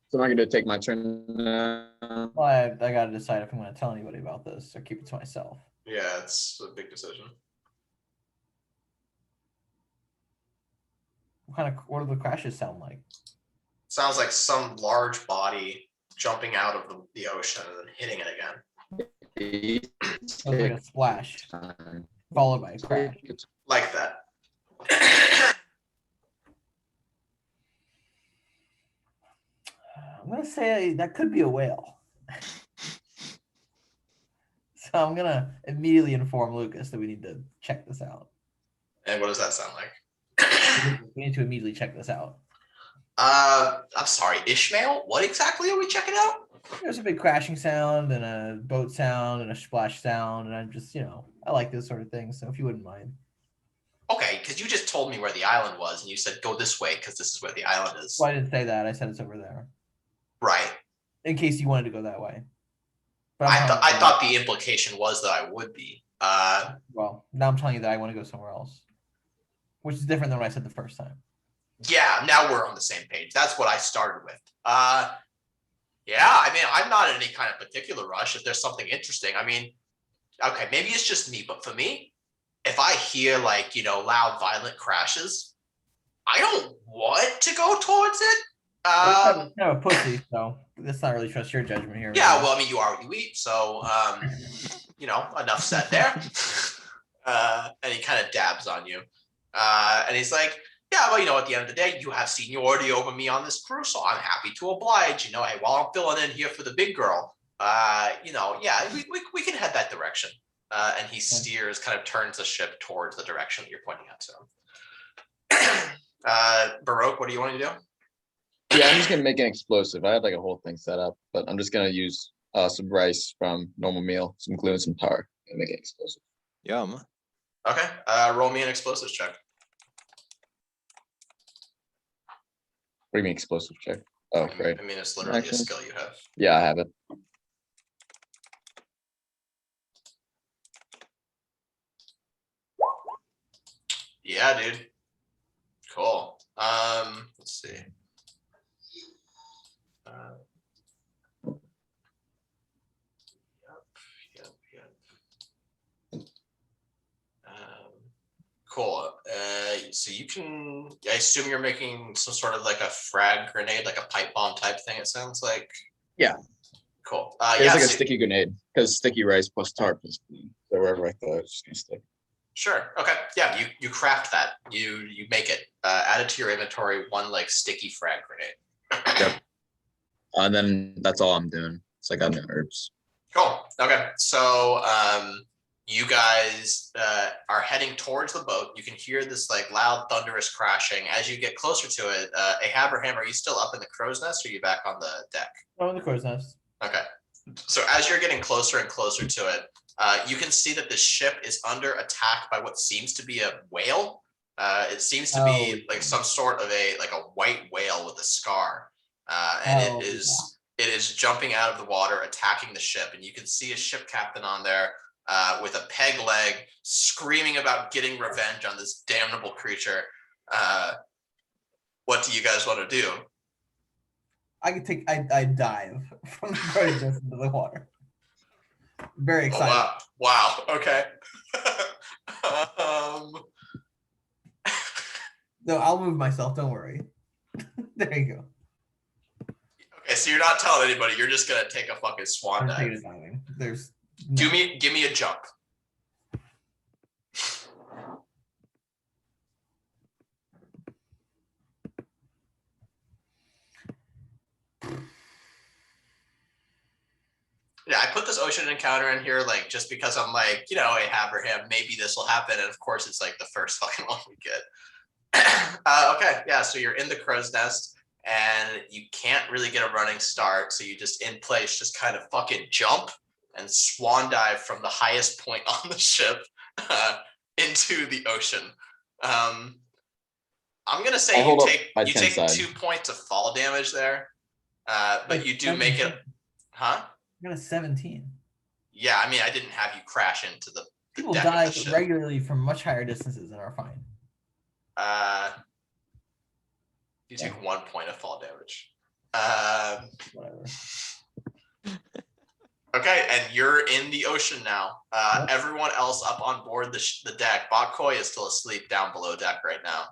So am I going to take my turn now? Well, I got to decide if I'm going to tell anybody about this or keep it to myself. Yeah, it's a big decision. What do the crashes sound like? Sounds like some large body jumping out of the ocean and then hitting it again. Sounds like a splash followed by a crash. Like that. I'm gonna say that could be a whale. So I'm gonna immediately inform Lucas that we need to check this out. And what does that sound like? We need to immediately check this out. I'm sorry, Ishmael? What exactly are we checking out? There's a big crashing sound and a boat sound and a splash sound, and I'm just, I like this sort of thing. So if you wouldn't mind. Okay, because you just told me where the island was, and you said go this way because this is where the island is. Well, I didn't say that. I said it's over there. Right. In case you wanted to go that way. But I thought the implication was that I would be. Well, now I'm telling you that I want to go somewhere else, which is different than what I said the first time. Yeah, now we're on the same page. That's what I started with. Yeah, I mean, I'm not in any kind of particular rush. If there's something interesting, I mean, okay, maybe it's just me, but for me, if I hear like, loud, violent crashes, I don't want to go towards it. I'm a pussy, so let's not really trust your judgment here. Yeah, well, I mean, you are what you eat, so enough said there. And he kind of dabs on you, and he's like, "Yeah, well, at the end of the day, you have seniority over me on this crew, so I'm happy to oblige. Hey, while I'm filling in here for the big girl, yeah, we can head that direction." And he steers, kind of turns the ship towards the direction that you're pointing out to him. Baroque, what do you want to do? Yeah, I'm just gonna make an explosive. I had like a whole thing set up, but I'm just gonna use some rice from normal meal, some glue, and some tar, and make it explosive. Yum. Okay, roll me an explosives check. What do you mean explosive check? Oh, right. I mean, it's literally Actually, a skill you have. Yeah, I have it. Yeah, dude. Cool. Let's see. Yep. Cool. So you can, I assume you're making some sort of like a frag grenade, like a pipe bomb type thing, it sounds like. Yeah. Cool. It's like a sticky grenade, because sticky rice plus tar plus glue. So wherever I thought it was just gonna stick. Sure. Okay. Yeah, you craft that. You make it. Add it to your inventory, one like sticky frag grenade. Yep. And then that's all I'm doing. It's like I got no herbs. Cool. Okay. So you guys are heading towards the boat. You can hear this like loud, thunderous crashing. As you get closer to it, Abraham, are you still up in the crow's nest, or are you back on the deck? Oh, in the crow's nest. Okay. So as you're getting closer and closer to it, you can see that the ship is under attack by what seems to be a whale. It seems to be like some sort of a white whale with a scar, and it is jumping out of the water, attacking the ship, and you can see a ship captain on there with a peg leg, screaming about getting revenge on this damnable creature. What do you guys want to do? I dive from the crow's nest into the water. Very excited. Oh, wow. Okay. No, I'll move myself. Don't worry. There you go. Okay, so you're not telling anybody. You're just gonna take a fucking swan I'm dive. taking it diving. There's no. Give me a jump. Yeah, I put this ocean encounter in here like just because I'm like, hey, Abraham, maybe this will happen, and of course it's like the first fucking one we get. Okay, yeah, so you're in the crow's nest. and you can't really get a running start, so you just in place just kind of fucking jump and swan dive from the highest point on the ship into the ocean. I'm gonna say hold up my you 10 take side. 2 points of fall damage there, but you do make it, huh? I got a 17. Yeah, I mean, I didn't have you crash into the People deck of die the ship. regularly from much higher distances and are fine. You take 1 point of fall damage. Whatever. Okay, and you're in the ocean now. Everyone else up on board the deck. Bak-Koi is still asleep down below deck right now.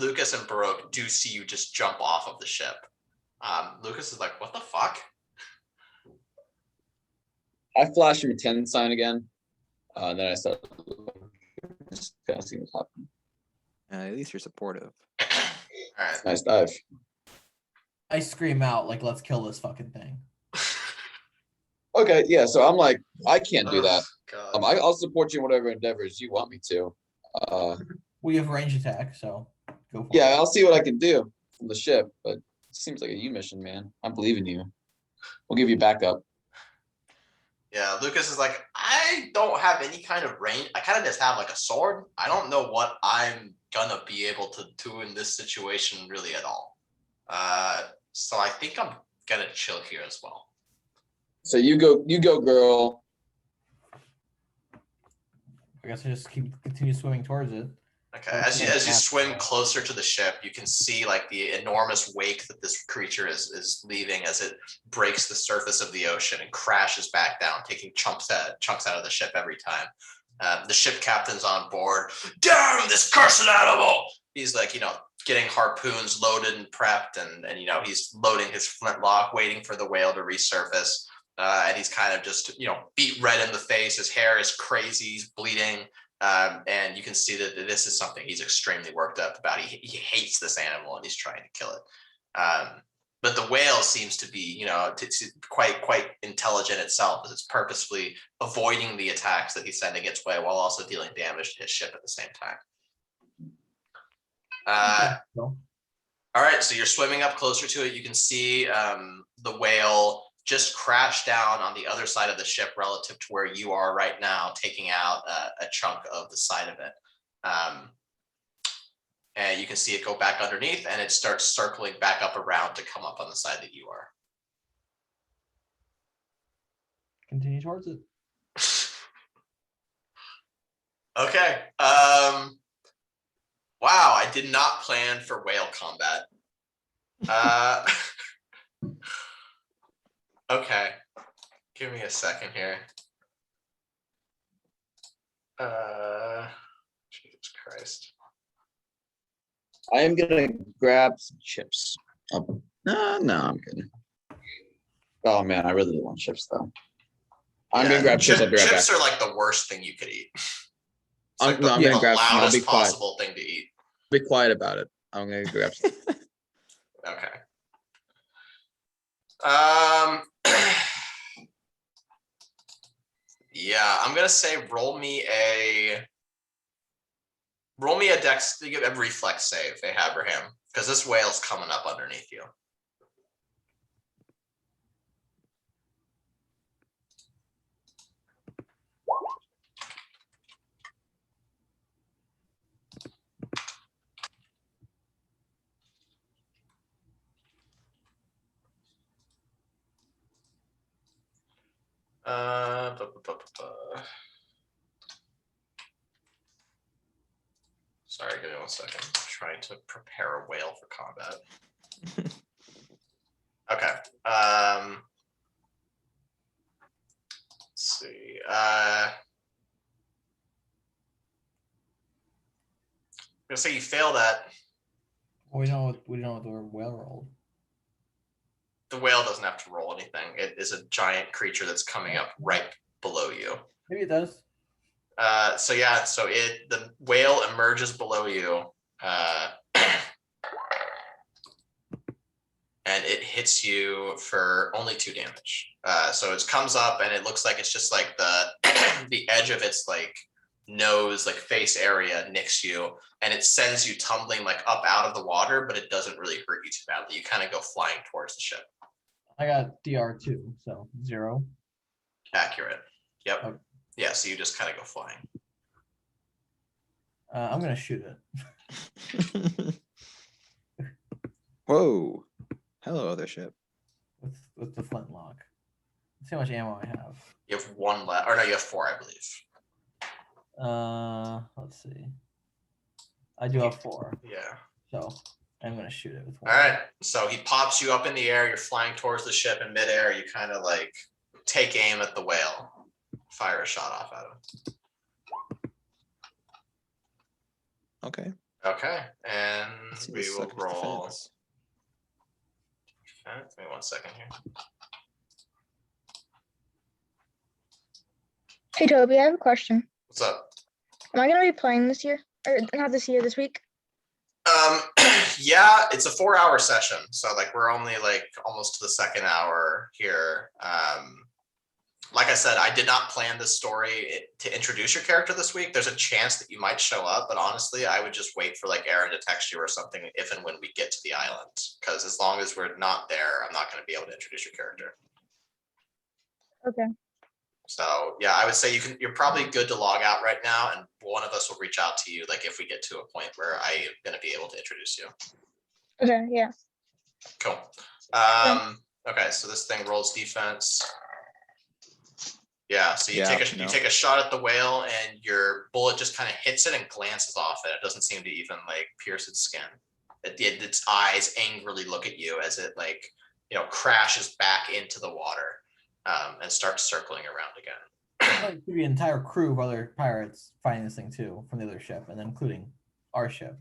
Lucas and Baroque do see you just jump off of the ship. Lucas is like, what the fuck? I flash him a 10 sign again. And then I start just kind of seeing what's happening. At least you're supportive. All right. Nice dive. I scream out like, "Let's kill this fucking thing." Okay, yeah. So I'm like, I can't do that. God. I'll support you in whatever endeavors you want me to. We have range attack, so go for Yeah, it. I'll see what I can do from the ship, but it seems like a you mission, man. I believe in you. We'll give you backup. Yeah, Lucas is like, I don't have any kind of range. I kind of just have like a sword. I don't know what I'm gonna be able to do in this situation really at all. So I think I'm gonna chill here as well. So you go, girl. I guess I just continue swimming towards it. Okay, as you swim closer to the ship, you can see like the enormous wake that this creature is leaving as it breaks the surface of the ocean and crashes back down, taking chunks out of the ship every time. The ship captain's on board. Damn this cursed animal! He's like, getting harpoons loaded and prepped, and he's loading his flintlock, waiting for the whale to resurface. And he's kind of just, beat red in the face. His hair is crazy. He's bleeding. And you can see that this is something he's extremely worked up about. He hates this animal and he's trying to kill it. But the whale seems to be, quite intelligent itself, as it's purposefully avoiding the attacks that he's sending its way while also dealing damage to his ship at the same time. All right, so you're swimming up closer to it. You can see the whale just crashed down on the other side of the ship relative to where you are right now, taking out a chunk of the side of it. And you can see it go back underneath, and it starts circling back up around to come up on the side that you are. Continue towards it. Okay. Wow, I did not plan for whale combat. Okay, give me a second here. Jesus Christ. I am gonna grab some chips. No, I'm kidding. Oh man, I really do want chips though. I'm gonna grab chips. I'll be right back. Chips are like the worst thing you could eat. I'm gonna grab some. I'll be quiet. Possible thing to eat. Be quiet about it. I'm gonna grab some. Okay. Yeah, I'm gonna say roll me a dex, a reflex save, Abraham, because this whale's coming up underneath you. Sorry, give me 1 second. I'm trying to prepare a whale for combat. Okay. Let's see. I'm gonna say you fail that. We know what the whale rolled. The whale doesn't have to roll anything. It is a giant creature that's coming up right below you. Maybe it does. So the whale emerges below you, and it hits you for only 2 damage. So it comes up and it looks like it's just like the edge of its nose, face area nicks you, and it sends you tumbling up out of the water. water, but it doesn't really hurt you too badly. You kind of go flying towards the ship. I got DR2, so 0. Accurate. Yep. Okay. Yeah, so you just kind of go flying. I'm gonna shoot it Whoa. Hello, other ship. with the flintlock. Let's see how much ammo I have. You have 1 left, or no, you have 4, I believe. Let's see. I do have 4, Yeah. so I'm gonna shoot it with 1. All right. So he pops you up in the air. You're flying towards the ship in midair. You kind of like take aim at the whale, fire a shot off at him. Okay. Okay, and Let's see we this will sucker's roll. defense. Okay, give me 1 second here. Hey Toby, I have a question. What's up? Am I gonna be playing this year? Or not this year, this week? Yeah, it's a 4-hour session, so like we're only like almost to the 2nd hour here. Like I said, I did not plan this story to introduce your character this week. There's a chance that you might show up, but honestly, I would just wait for like Aaron to text you or something if and when we get to the island. Because as long as we're not there, I'm not going to be able to introduce your character. Okay. So yeah, I would say you're probably good to log out right now, and one of us will reach out to you like if we get to a point where I am going to be able to introduce you. Okay, yeah. Cool. Okay, so this thing rolls defense. Yeah, so you Yeah, take a shot at the whale, and your bullet just kind of hits it and glances off it. It doesn't seem to even like pierce its skin. Its eyes angrily look at you as it like crashes back into the water and starts circling around again. Like the entire crew of other pirates fighting this thing too from the other ship, and then including our ship.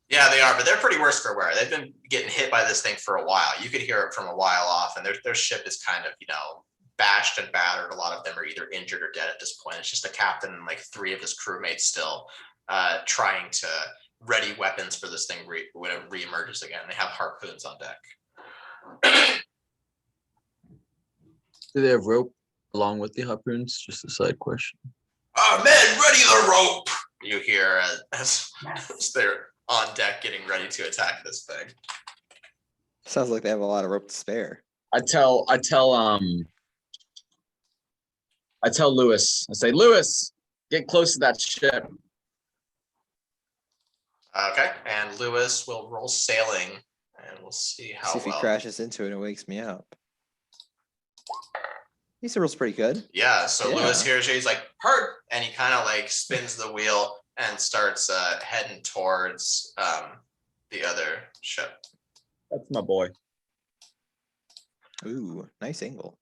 Yeah, they are, but they're pretty worse for wear. They've been getting hit by this thing for a while. You could hear it from a while off, and their ship is kind of bashed and battered. A lot of them are either injured or dead at this point. It's just the captain and like 3 of his crewmates still trying to ready weapons for this thing when it reemerges again. They have harpoons on deck. Do they have rope along with the harpoons? Just a side question. Men, ready the rope! You hear as they're on deck getting ready to attack this thing. Sounds like they have a lot of rope to spare. I tell Lewis, I say, Lewis, get close to that ship. Okay, and Lewis will roll sailing, and we'll see how See if he well. crashes into it and wakes me up. He still rolls pretty good. Yeah, so Yeah. Lewis hears you, he's like, hurt, and he kind of like spins the wheel and starts heading towards the other ship. That's my boy. Ooh, nice angle.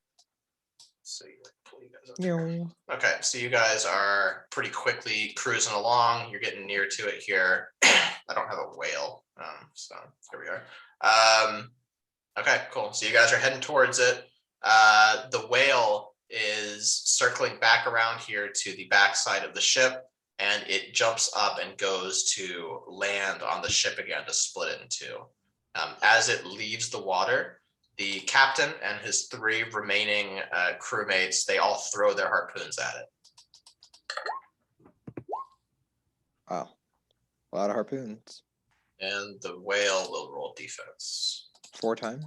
So you pull you guys up. Meow. Okay, so you guys are pretty quickly cruising along. You're getting near to it here. I don't have a whale, so here we are. Okay, cool. So you guys are heading towards it. The whale is circling back around here to the backside of the ship, and it jumps up and goes to land on the ship again to split it in 2. As it leaves the water, the captain and his 3 remaining crewmates, they all throw their harpoons at it. Wow. A lot of harpoons. And the whale will roll defense. 4 times.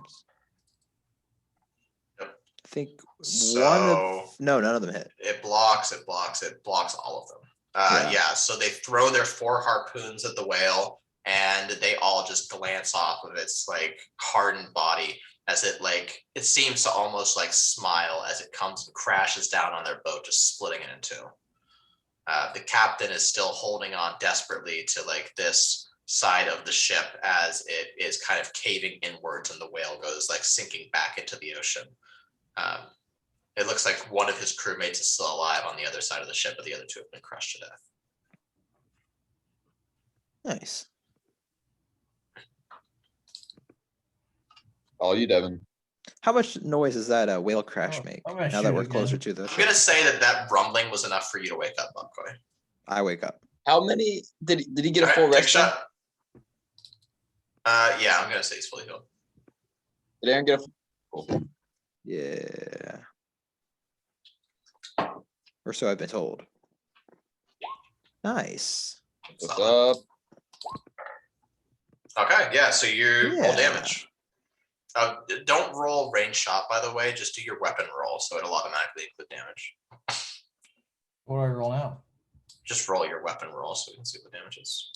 Yep. I think So none of them hit. it blocks all of them. Yeah, so they throw their 4 harpoons at the whale, and they all just glance off of its like hardened body as it seems to almost like smile as it comes and crashes down on their boat, just splitting it in 2. The captain is still holding on desperately to like this side of the ship as it is kind of caving inwards, and the whale goes like sinking back into the ocean. It looks like one of his crewmates is still alive on the other side of the ship, but the other 2 have been crushed to death. Nice. All you, Devin. How much noise does that whale crash Oh, make? I'm gonna Now that shoot we're again. closer to the I'm ship? gonna say that rumbling was enough for you to wake up, Bak-Koi. I wake up. How many did he get a All full right, take a rest? Day? shot. Yeah, I'm gonna say he's fully healed. Did Aaron get a full? Yeah. Or so I've been told. Nice. What's Solid. up? Okay, yeah, so you roll Yeah. damage. Don't roll range shot, by the way. Just do your weapon roll, so it'll automatically include damage. What do I roll now? Just roll your weapon roll so we can see what the damage is.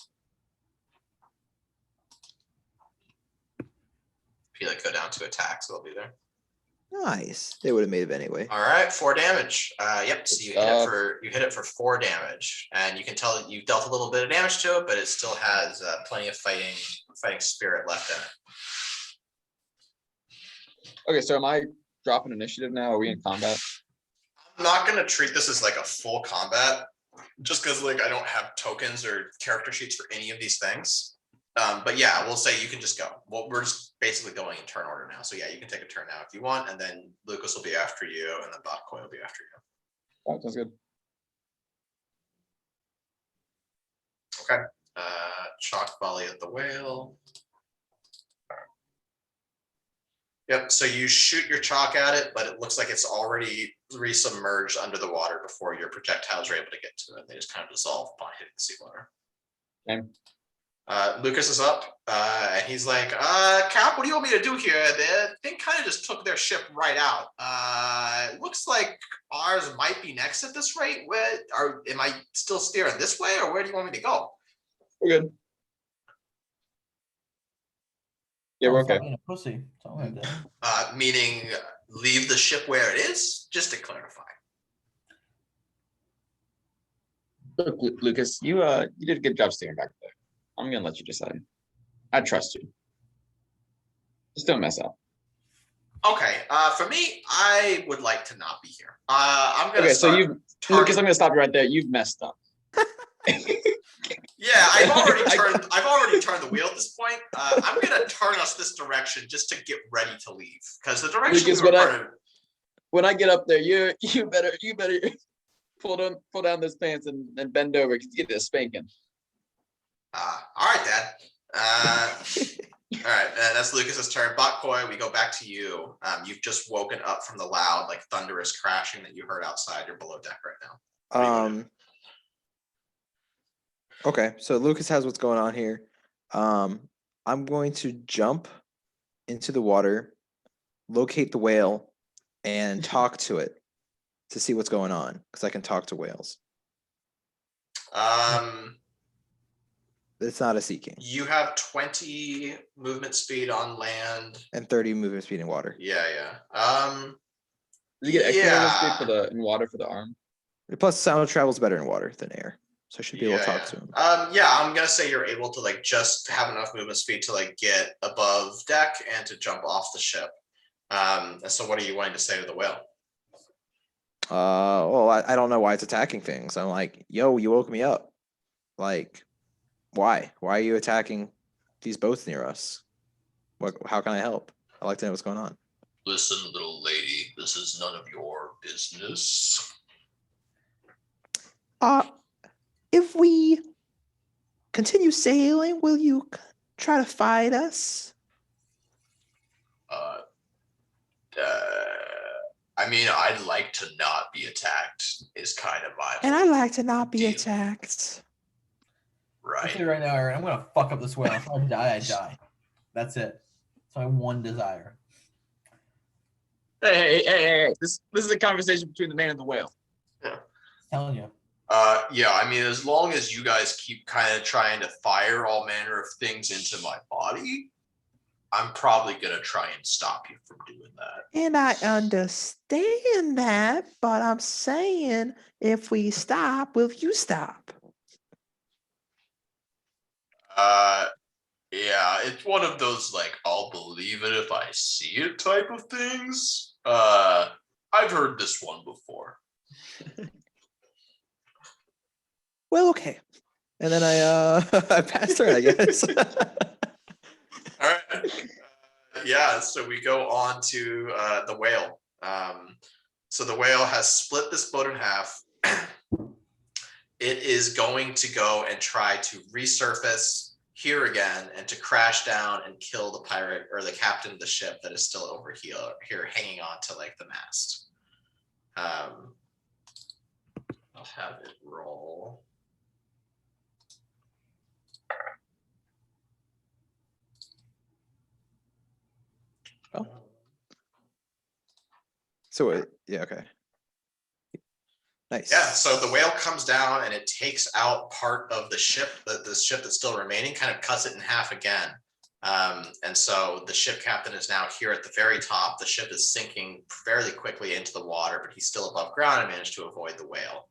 If you like go down to attack, so they'll be there. Nice. They would have made it anyway. All right, 4 damage. Yep. So Good you hit it for 4 damage, and you can tell that you dealt a little bit of damage to it, but it still has plenty of fighting spirit left in it. Okay, so am I dropping initiative now? Are we in combat? I'm not gonna treat this as like a full combat, just because like I don't have tokens or character sheets for any of these things. But yeah, we'll say you can just go. Well, we're just basically going in turn order now. So yeah, you can take a turn now if you want, and then Lucas will be after you, and then Bak-Koi will be after you. Oh, sounds good. Okay. Chalk volley at the whale. Yep, so you shoot your chalk at it, but it looks like it's already resubmerged under the water before your projectiles are able to get to it. They just kind of dissolve upon hitting the seawater. Okay. Lucas is up, and he's like, Cap, what do you want me to do here? The thing kind of just took their ship right out. It looks like ours might be next at this rate. Am I still steering this way, or where do you want me to go? We're good. Yeah, we're Stop okay. being a pussy. That's all I did. Meaning leave the ship where it is, just to clarify. Look, Lucas, you did a good job steering back there. I'm gonna let you decide. I trust you. Just don't mess up. Okay, for me, I would like to not be here. I'm gonna Okay, so start you, Lucas, I'm gonna stop you right there. You've messed up. Yeah, I've already turned the wheel at this point. I'm gonna turn us this direction just to get ready to leave, because the direction Lucas, we were part of. when I get up there, you better pull down those pants and bend over because you get this spanking. All right, Dad. All right, that's Lucas's turn. Bak-Koi, we go back to you. You've just woken up from the loud, like thunderous crashing that you heard outside. You're below deck right now. What are you gonna do? Okay, so Lucas has what's going on here. I'm going to jump into the water, locate the whale, and talk to it to see what's going on, because I can talk to whales. It's not a sea king. You have 20 movement speed on land And 30 movement speed in water. Yeah. Does he get extra movement speed Yeah. for the in water for the arm? Plus, sound travels better in water than air, so I should be able to talk to him. Yeah, I'm gonna say you're able to like just have enough movement speed to like get above deck and to jump off the ship. And so what are you wanting to say to the whale? Well, I don't know why it's attacking things. I'm like, yo, you woke me up. Like, why? Why are you attacking these boats near us? How can I help? I'd like to know what's going on. Listen, little lady, this is none of your business. If we continue sailing, will you try to fight us? I mean, I'd like to not be attacked is kind of my And I'd like to not be deal. attacked. I'll Right. tell you right now, Aaron, I'm gonna fuck up this whale. If I die, I die. That's it. That's my one desire. Hey! This is a conversation between the man and the whale. I'm telling you. Yeah, I mean, as long as you guys keep kind of trying to fire all manner of things into my body, I'm probably gonna try and stop you from doing that. And I understand that, but I'm saying if we stop, will you stop? Yeah, it's one of those like I'll believe it if I see it type of things. I've heard this one before. Well, okay. And then I I passed her, I guess. All right. Yeah, so we go on to the whale. So the whale has split this boat in half. It is going to go and try to resurface here again and to crash down and kill the pirate or the captain of the ship that is still over here hanging on to like the mast. I'll have it roll. So yeah, okay. Nice. Yeah, so the whale comes down and it takes out part of the ship, the ship that's still remaining, kind of cuts it in half again. And so the ship captain is now here at the very top. The ship is sinking fairly quickly into the water, but he's still above ground and managed to avoid the whale.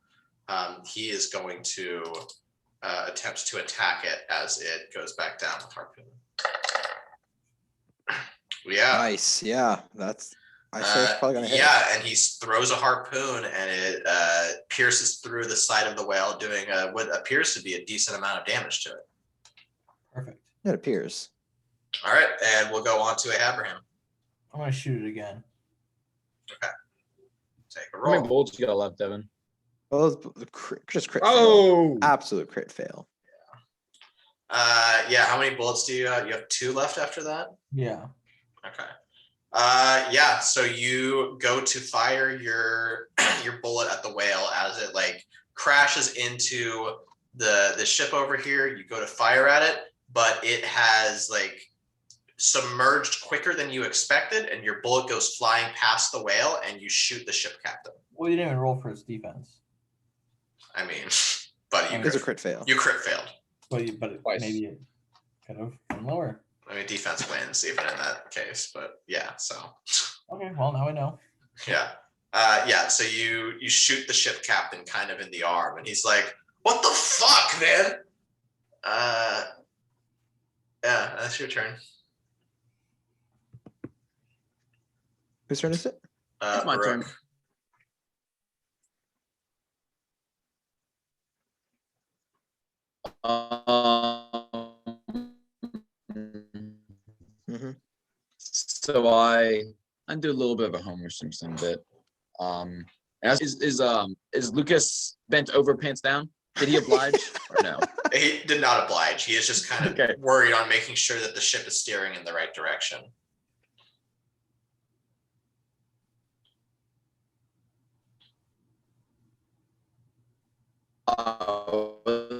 He is going to attempt to attack it as it goes back down with harpoon. Yeah. Nice. Yeah, that's. I say it's probably gonna hit. Yeah, and he throws a harpoon and it pierces through the side of the whale, doing what appears to be a decent amount of damage to it. Perfect. It appears. All right, and we'll go on to Abraham. I'm gonna shoot it again. Okay. Take a How many roll. bullets you got left, Devin? Well, just crit. Fail. Oh, Absolute crit fail. Yeah, how many bullets do you have? You have 2 left after that? Yeah. Okay. Yeah, so you go to fire your bullet at the whale as it like crashes into the ship over here. You go to fire at it, but it has like submerged quicker than you expected, and your bullet goes flying past the whale, and you shoot the ship captain. Well, you didn't even roll for its defense. I mean, but you It's a crit fail. you crit failed. But Twice. maybe it could have gone lower. I mean, defense wins even in that case, but yeah. So Okay, well now I know. yeah, yeah. So you shoot the ship captain kind of in the arm, and he's like, "What the fuck, man?" Yeah, that's your turn. Whose turn is it? It's my turn. Baruch. Mm-hmm. So I do a little bit of a Homer Simpson bit. Is Lucas bent over, pants down? Did he oblige or no? He did not oblige. He is just kind of Okay. worried on making sure that the ship is steering in the right direction.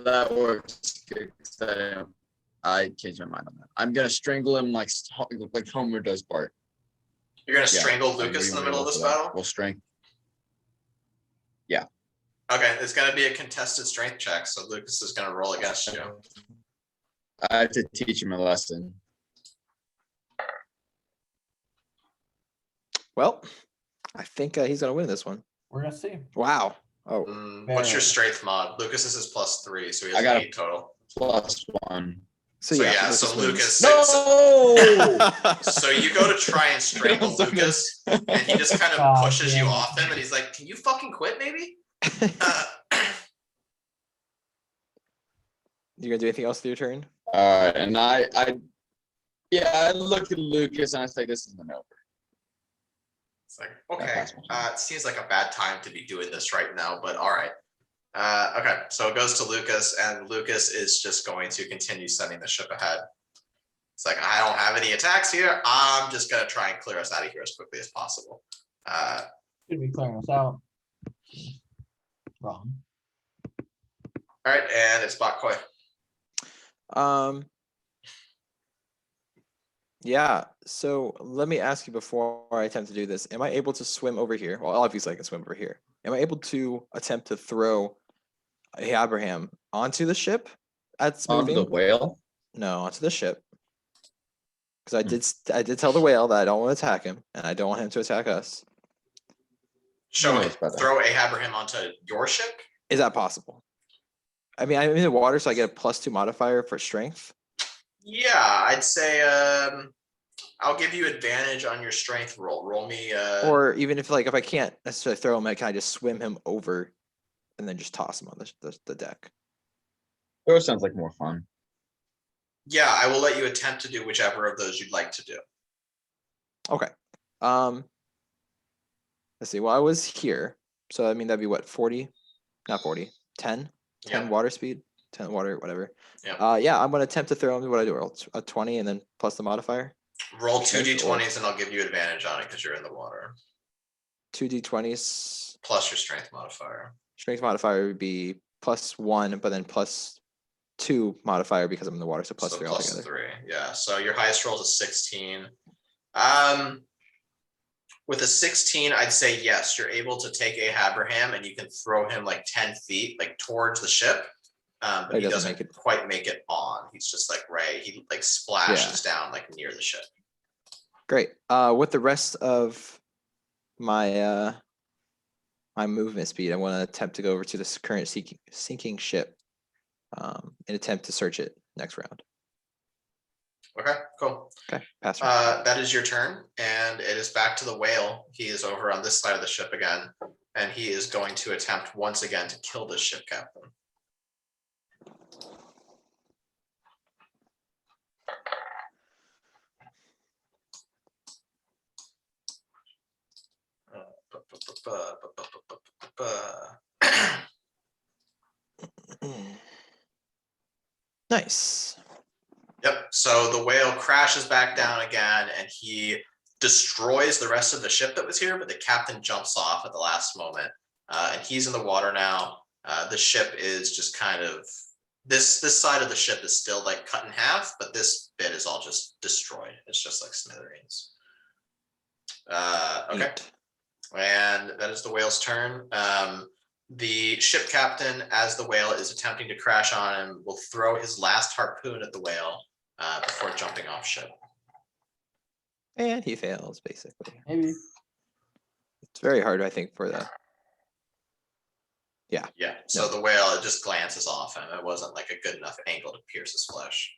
That works. Good, 'cause I changed my mind on that. I'm gonna strangle him like Homer does Bart. You're gonna Yeah, strangle I'm Lucas in the really middle of roll this for that. battle? We'll strength. Okay, it's gonna be a contested strength check, so Lucas is gonna roll against you. I have to teach him a lesson. Well, I think he's gonna win this one. We're gonna see. Wow. Oh, What's your Fair. strength mod? Lucas's is +3, so he has I got 8 total. +1. so So yeah. yeah, so wins. Lucas. No! So you go to try and strangle Lucas, and he just kind of Oh, pushes you damn. off him, and he's like, "Can you fucking quit, maybe?" You gonna do anything else with your turn? All right, and I look at Lucas and I say, "This isn't over." It's like, okay, it seems like a bad time to be doing this right now, but all right. Okay, so it goes to Lucas, and Lucas is just going to continue sending the ship ahead. It's like, I don't have any attacks here. I'm just gonna try and clear us out of here as quickly as possible. Should be clearing us out. Wrong. All right, and it's Bak-Koi. Yeah. So let me ask you before I attempt to do this. Am I able to swim over here? Well, obviously I can swim over here. Am I able to attempt to throw Abraham onto the ship that's On moving? the whale. No, onto the ship. Because I did tell the whale that I don't want to attack him, and I don't want him to attack us. Show No, it. it's better. Throw Abraham onto your ship. Is that possible? I mean, I'm in the water, so I get a +2 modifier for strength. Yeah, I'd say I'll give you advantage on your strength roll. Roll me. Or even if I can't necessarily throw him, can I just swim him over and then just toss him on the deck? Throw sounds like more fun. Yeah, I will let you attempt to do whichever of those you'd like to do. Okay. Let's see. Well, I was here, so I mean that'd be what, 40? Not 40. 10. 10 Yeah. water speed. 10 water, whatever. Yeah. Yeah, I'm gonna attempt to throw him. What do I do? Roll a 20 and then plus the modifier. Roll 2 Okay, d20s, and I'll give you advantage on it because you're in the water. 2 d20s. Plus your strength modifier. Strength modifier would be +1, but then +2 modifier because I'm in the water, so +3 so altogether. +3. Yeah. So your highest roll is a 16. With a 16, I'd say yes, you're able to take Abraham and you can throw him like 10 feet like towards the ship. But He he doesn't doesn't make it. quite make it on. He's just like he like splashes down like near the ship. Great. With the rest of my my movement speed, I want to attempt to go over to this current sinking ship, and attempt to search it next round. Okay, cool. Okay, pass. Round. That is your turn, and it is back to the whale. He is over on this side of the ship again, and he is going to attempt once again to kill this ship captain. Nice. Yep. So the whale crashes back down again, and he destroys the rest of the ship that was here, but the captain jumps off at the last moment, and he's in the water now. The ship is just kind of this side of the ship is still like cut in half, but this bit is all just destroyed. It's just like smithereens. Okay. And that is the whale's turn. The ship captain, as the whale is attempting to crash on him, will throw his last harpoon at the whale before jumping off ship. And he fails, basically. Maybe. It's very hard, I think, for the. Yeah. Yeah. So the whale, it just glances off him. It wasn't like a good enough angle to pierce his flesh.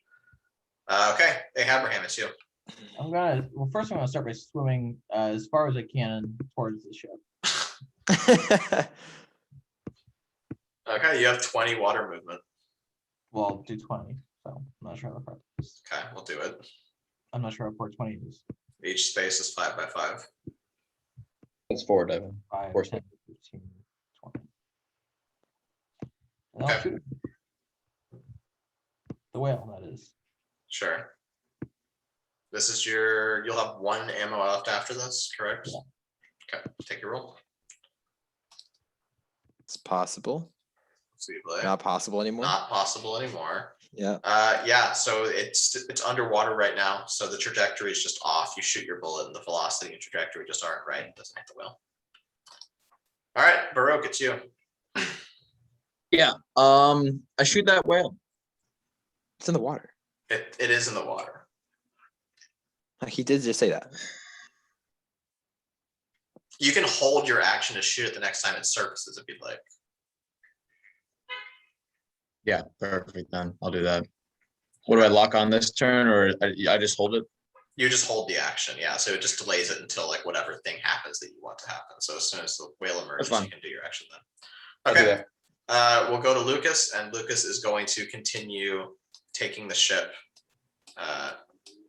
Okay. Hey, Abraham, it's you. First I'm gonna start by swimming as far as I can towards the ship. Okay, you have 20 water movement. Well, I'll do 20, so I'm not sure how far it is. Okay, we'll do it. I'm not sure how far 20 is. Each space is 5 by 5. That's 4, Devin. 5, Four 10, 15, 20. And I'll Okay. shoot the whale, that is. Sure. This is you'll have 1 ammo left after this, correct? Yeah. Okay, take your roll. It's possible. See you play. Not possible anymore. Not possible anymore. Yeah. Yeah, so it's underwater right now, so the trajectory is just off. You shoot your bullet and the velocity and trajectory just aren't right. It doesn't hit the whale. All right, Baroque, it's you. Yeah. I shoot that whale. It's in the water. It is in the water. He did just say that. You can hold your action to shoot it the next time it surfaces if you'd like. Yeah, perfect. Then I'll do that. What do I lock on this turn, or I just hold it? You just hold the action, yeah. So it just delays it until like whatever thing happens that you want to happen. So as soon as the whale emerges, fine. you can do your action then. I'll do Okay. that. We'll go to Lucas, and Lucas is going to continue taking the ship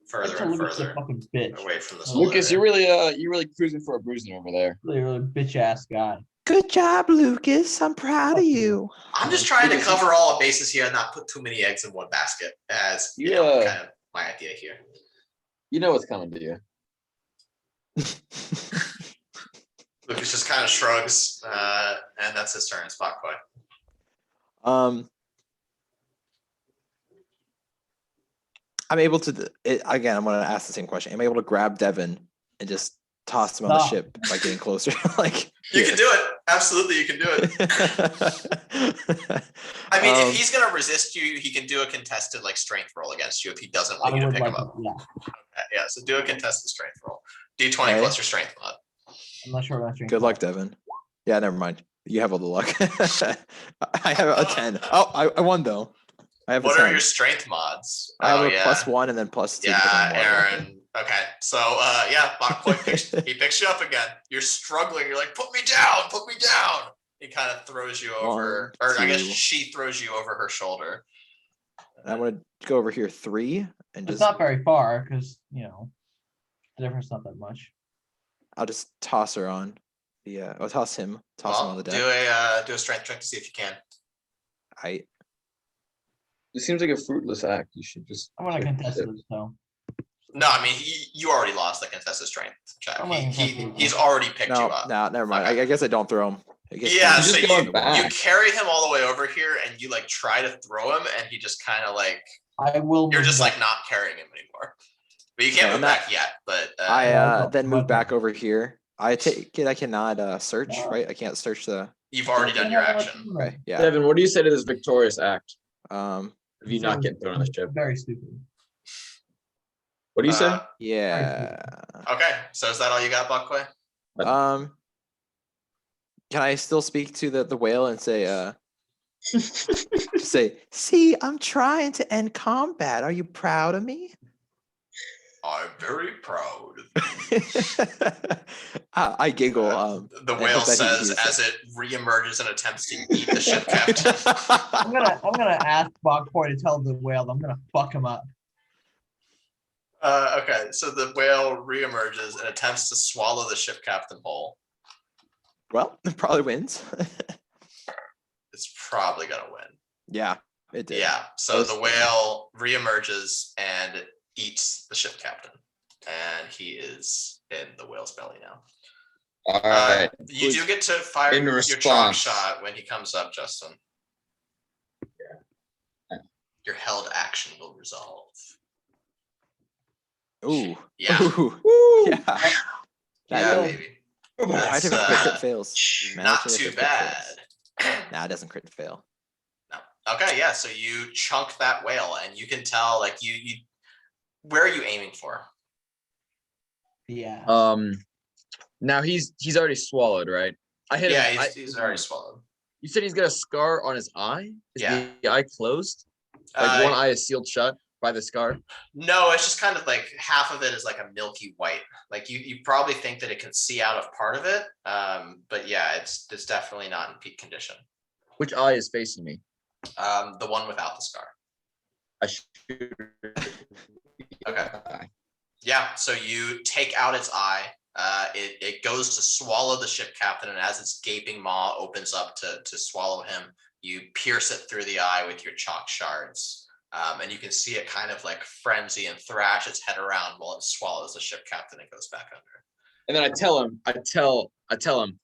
further and Lucas is a further fucking bitch. away from this. Lucas, you're really cruising for a bruising over there. Really bitch ass guy. Good job, Lucas. I'm proud of you. I'm just trying to cover all the bases here and not put too many eggs in one basket, as you know, kind of my idea here. You know what's coming to you. Lucas just kind of shrugs, and that's his turn. It's Bak-Koi. I'm able to again. I'm going to ask the same question. Am I able to grab Devin and just toss him on the Stop. ship by getting closer? Like You can do it. Absolutely, you can do it. I mean, if he's gonna resist you, he can do a contested like strength roll against you if he doesn't want you to pick him up. Yeah, Yeah, so do a contested strength roll. D20 Okay. plus your strength mod. I'm not sure about strength. Good luck, Devin. Yeah, never mind. You have all the luck. I have a 10. Oh, I won though. I have a What 10. are your strength mods? I have Oh, a yeah. +1 and then +2. because I'm Yeah, water. Aaron. Okay, so yeah, Bak-Koi he picks you up again. You're struggling. You're like, put me down, put me down. He kind of throws you over, One, or I guess two. she throws you over her shoulder. I'm gonna go over here 3 and It's just not very far because the difference not that much. I'll just toss her on the I'll toss him on Well, the do deck. a strength check to see if you can. This seems like a fruitless act. You should just. I'm gonna contest it though. No, I mean you already lost the contested strength check. I'm not contesting. He's already picked you No, up. no, never mind. Okay. I guess I don't throw him. I guess Yeah, He's so just going you back. carry him all the way over here, and you like try to throw him, and he just kind of like I will. you're move just back. like not carrying him anymore. But you can't Okay, move I'm not- back yet. But I no, then I'm move not back doing over here. I take it I cannot search, No. right? I can't search the. You've already done your action. Okay, yeah. Devin, what do you say to this victorious act Um, of you not getting thrown on the ship? Very stupid. What do you say? yeah. Okay, so is that all you got, Bak-Koi? Can I still speak to the whale and say say, see, I'm trying to end combat. Are you proud of me? I'm very proud. I giggle. The and whale hope that he says hears as it reemerges and attempts to eat the ship captain. I'm gonna ask Bak-Koi to tell the whale that I'm gonna fuck him up. Okay, so the whale reemerges and attempts to swallow the ship captain whole. Well, it probably wins. It's probably gonna win. Yeah, it did. Yeah, so the whale reemerges and eats the ship captain, and he is in the whale's belly now. All right. You do get to fire In your chalk response. shot when he comes up, Justin. Your held action will resolve. Ooh. Yeah. Ooh. Yeah. Yeah, good. baby. I took a crit fails. Not Imagine if too it crit bad. fails. Nah, it doesn't crit fail. Okay, yeah. So you chunk that whale, and you can tell, like you. Where are you aiming for? Yeah. Now he's already swallowed, right? I hit him. Yeah, he's already swallowed. You said he's got a scar on his eye? Is Yeah. the eye closed? Like one eye is sealed shut by the scar? No, it's just kind of like half of it is like a milky white. Like you probably think that it can see out of part of it. But yeah, it's definitely not in peak condition. Which eye is facing me? The one without the scar. I shoot. Okay. Yeah, so you take out its eye. It goes to swallow the ship captain, and as its gaping maw opens up to swallow him, you pierce it through the eye with your chalk shards. And you can see it kind of like frenzy and thrash its head around while it swallows the ship captain and goes back under. And then I tell him,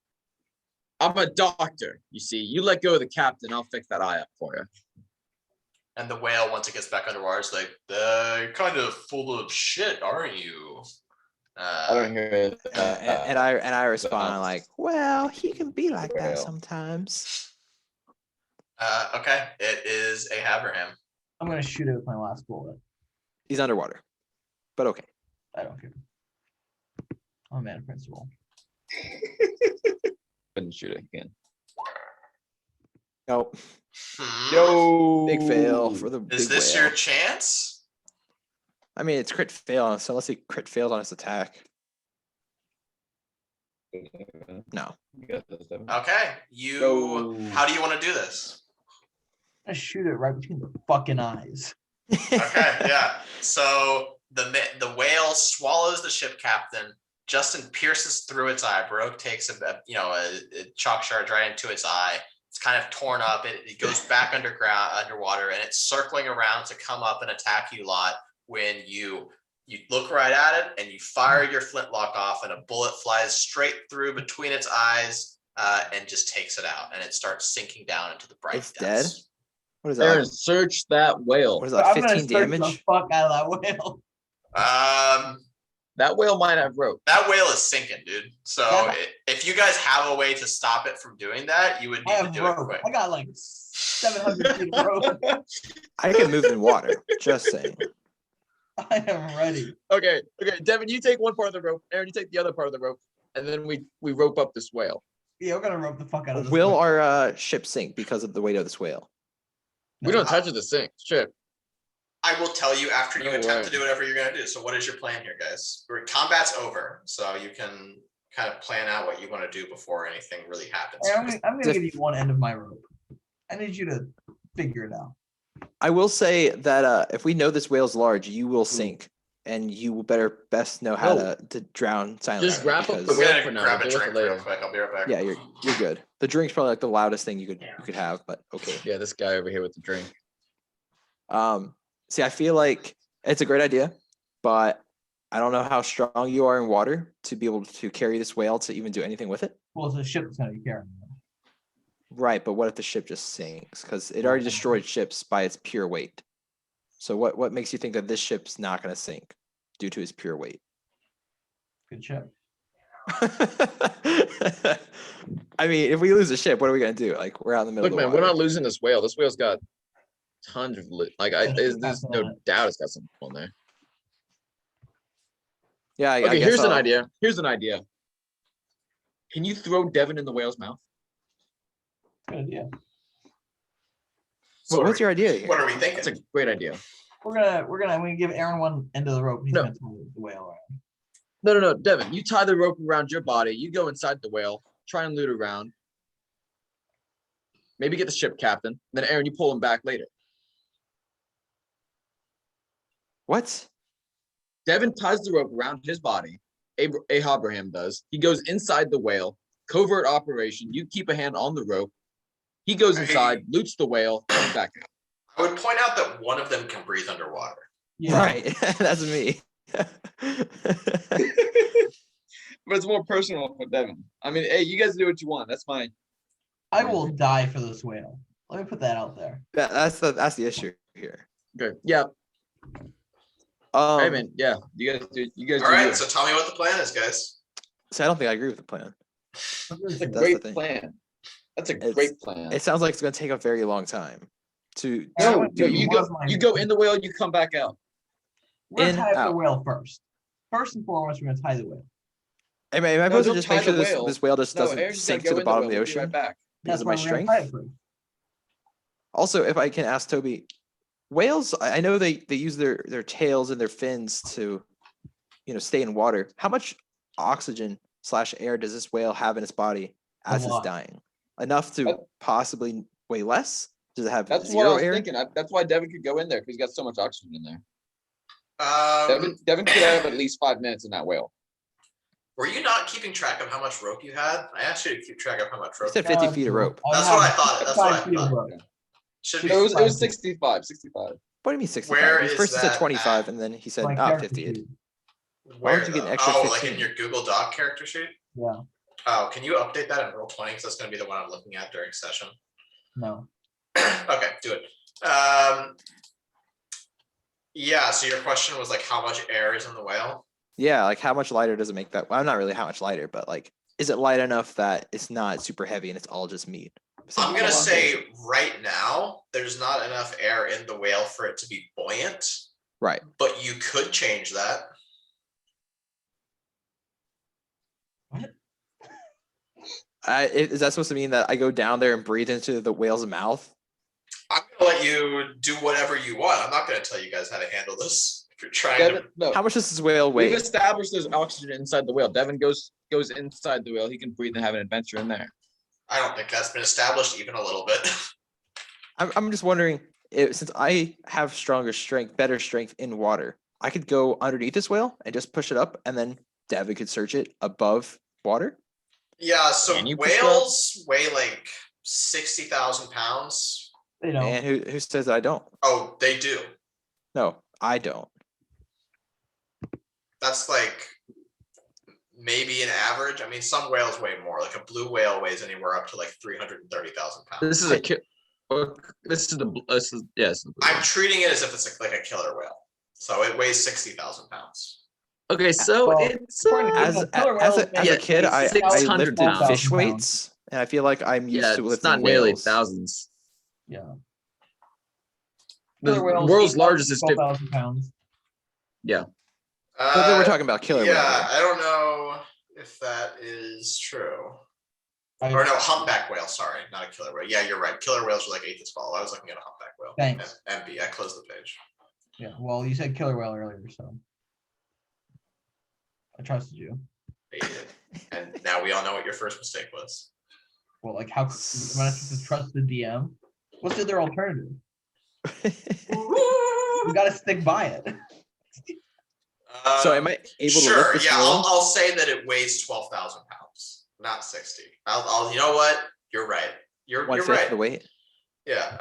I'm a doctor. You see, you let go of the captain, I'll fix that eye up for you. And the whale, once it gets back underwater, is like, you're kind of full of shit, aren't you? I don't hear it. And I respond like, well, he can be like that Whale. sometimes. Okay, it is a Haverham. I'm gonna shoot it with my last bullet. He's underwater, but okay. I don't care. I'm a man of principle. Couldn't shoot it again. Nope. Yo, Big fail for the big Is this whale. your chance? I mean, it's crit fail, so unless he crit fails on his attack. No. Okay, Go. how do you want to do this? I shoot it right between the fucking eyes. Okay, yeah. So the whale swallows the ship captain. Justin pierces through its eye. Baroque takes a chalk shard right into its eye. It's kind of torn up. It goes back underwater, and it's circling around to come up and attack you lot. When you look right at it and you fire your flintlock off, and a bullet flies straight through between its eyes and just takes it out, and it starts sinking down into the bright It's depths. dead? What is that? Aaron, Like, search that whale. what is that? I'm gonna 15 search the damage? fuck out of that whale. That whale might have rope. That whale is sinking, dude. So Yeah. if you guys have a way to stop it from doing that, you would I need to have do it rope. quick. I got like 700 feet of rope. I can move in water. Just saying. I am ready. Okay, Devin, you take one part of the rope. Aaron, you take the other part of the rope, and then we rope up this whale. Yeah, we're gonna rope the fuck out of this. Will whale. our ship sink because of the weight of this whale? We don't touch it to sink. Shit. I will tell you after you No attempt way. to do whatever you're gonna do. So what is your plan here, guys? Combat's over, so you can kind of plan out what you want to do before anything really happens. Hey, I'm gonna give you one end of my rope. I need you to figure it out. I will say that if we know this whale's large, you will sink, and you will best know how No. to drown silently. Just wrap up the I'm whale gonna for now. grab a We'll deal with drink it real later. quick. I'll be right back. Yeah, you're good. The drink's probably like the loudest thing you could have, but okay. Yeah, this guy over here with the drink. See, I feel like it's a great idea, but I don't know how strong you are in water to be able to carry this whale to even do anything with it. Well, it's a ship that's gonna be carrying them. Right, but what if the ship just sinks? Because it already destroyed ships by its pure weight. So what makes you think that this ship's not going to sink due to its pure weight? Good ship. I mean, if we lose the ship, what are we gonna do? Like, we're out in the middle Look, of the man, water. we're not losing this whale. This whale's got tons of there's no doubt it's got something on there. Yeah, I Okay, guess here's an I'll- idea. Here's an idea. Can you throw Devin in the whale's mouth? Good idea. So Well, what's your idea here? What are we That's a thinking? great idea. I'm gonna give Aaron one end of the rope. He's No. gonna pull the whale around. No, Devin, you tie the rope around your body. You go inside the whale, try and loot around. Maybe get the ship captain. Then Aaron, you pull him back later. What? Devin ties the rope around his body. Abraham does. He goes inside the whale. Covert operation. You keep a hand on the rope. He goes inside, loots the whale, comes back out. I would point out that one of them can breathe underwater. Yeah. Right. That's me. But it's more personal for Devin. I mean, hey, you guys do what you want. That's fine. I will die for this whale. Let me put that out there. That's the issue here. Okay. Yeah. Hey man. Yeah. You guys do. You guys All do. right, you. so tell me what the plan is, guys. So I don't think I agree with the plan. It's a That's the great thing. plan. That's a It's- great plan. It sounds like it's gonna take a very long time to No, No, do. you one go. of my- You go in the whale. You come back out. We're In, gonna tie up the out. whale first. First and foremost, we're gonna tie the whale. Am I No, supposed to don't just tie make sure the whale. this whale just No, doesn't Aaron's sink gotta to go the in bottom of whale. the We'll be right ocean back. because That's of why my we're gonna strength? tie it first. Also, if I can ask Toby, whales, I know they use their tails and their fins to, stay in water. How much oxygen / air does this whale have in its body as it's lot. dying? Enough to That- possibly weigh less? Does it have That's what I zero was air? thinking. That's why Devin could go in there because he's got so much oxygen in there. Devin could have at least 5 minutes in that whale. Were you not keeping track of how much rope you had? I asked you to keep track of how much You rope. said 50 feet of rope. That's what I thought. That's what I 5 feet of thought. rope. Should It be. was 5 feet. 65. 65. What do you mean 65? Where He is first he said that 25 at? and then he said, My 50. character sheet. Why would you get an extra like 15? in your Google Doc character sheet? Yeah, Oh, can you update that in Roll20? Because that's going to be the one I'm looking at during session. no. Okay, do it. Yeah, so your question was like how much air is in the whale? Yeah, like how much lighter does it make that? Well, not really how much lighter, but like, is it light enough that it's not super heavy and it's all just meat? I'm going to say right now, there's not enough air in the whale for it to be buoyant, Right. but you could change that. Is that supposed to mean that I go down there and breathe into the whale's mouth? I'm gonna let you do whatever you want. I'm not gonna tell you guys how to handle this. If you're trying Devin, to, no. How much does this whale We've weigh? established there's oxygen inside the whale. Devin goes inside the whale. He can breathe and have an adventure in there. I don't think that's been established even a little bit. I'm just wondering, since I have better strength in water, I could go underneath this whale and just push it up, and then David could search it above water. Yeah, so Can you push up? whales weigh like 60,000 pounds. They don't. And who says that I don't? Oh, they do. No, I don't. That's like maybe an average. I mean, some whales weigh more. Like a blue whale weighs anywhere up to like 330,000 pounds. This is a ki- This is the this is yes. I'm treating it as if it's like a killer whale. So it weighs 60,000 pounds. Okay, so Well, it's according to As Google, as killer a, whales as make a kid, I 600 lifted pounds. fish weights, and I feel like I'm used yeah, to it's lifting not nearly whales. thousands. Yeah. The Killer whales, world's 8,000, largest is 12,000 pounds. But then we're talking about killer Yeah, whale. I don't know if that is true. I- Or no, humpback whale, sorry, not a killer whale. Yeah, you're right. Killer whales are like 8 to 12. I was looking at a humpback whale. Thanks. MB, I closed the page. Yeah, well, you said killer whale earlier, so I trusted you. Yeah, you did. And now we all know what your first mistake was. Well, like how am I supposed to trust the DM? What's the other alternative? You gotta stick by it. So am I able to lift Sure, this yeah, whale? I'll say that it weighs 12,000 pounds, not 60. I'll you know what? You're right. You're 1/5 right. the weight. Yeah.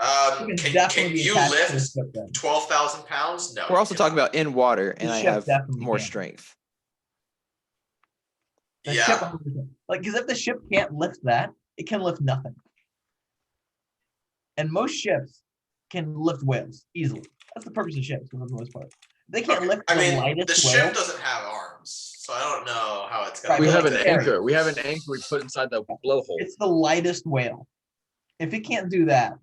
You Can definitely be you attached to the lift ship then. 12,000 pounds? No. We're you also talking cannot. about in water, and The I ship have definitely more can. strength. The Yeah. ship 100%. Like, because if the ship can't lift that, it can lift nothing. And most ships can lift whales easily. That's the purpose of ships for the most part. They can't Okay, lift I the mean, lightest the whale. ship doesn't have arms, So I don't know how it's gonna. Right, We but have like an carry. anchor. We have an anchor we put inside the blowhole. It's the lightest whale. If it can't do that,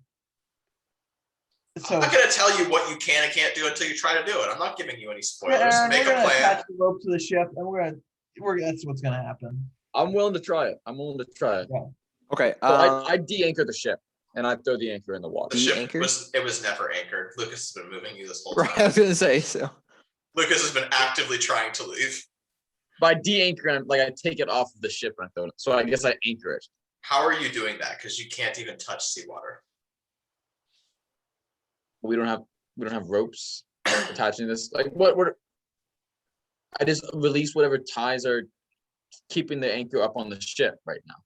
so I'm not gonna tell you what you can and can't do until you try to do it. I'm not giving you any spoilers. Aaron, Make we're a gonna plan. attach the rope to the ship, and that's what's gonna happen. I'm willing to try it. I'm willing to try it. Okay. So I de-anchor the ship and I throw the anchor in the water. The ship anchor? was never anchored. Lucas has been moving you this whole right, I time. was gonna say so. Lucas has been actively trying to leave. By de-anchoring, like I take it off of the ship and I throw it. So I guess I anchor it. How are you doing that? Because you can't even touch seawater. We don't have ropes attaching this. Like what I just release whatever ties are keeping the anchor up on the ship right now.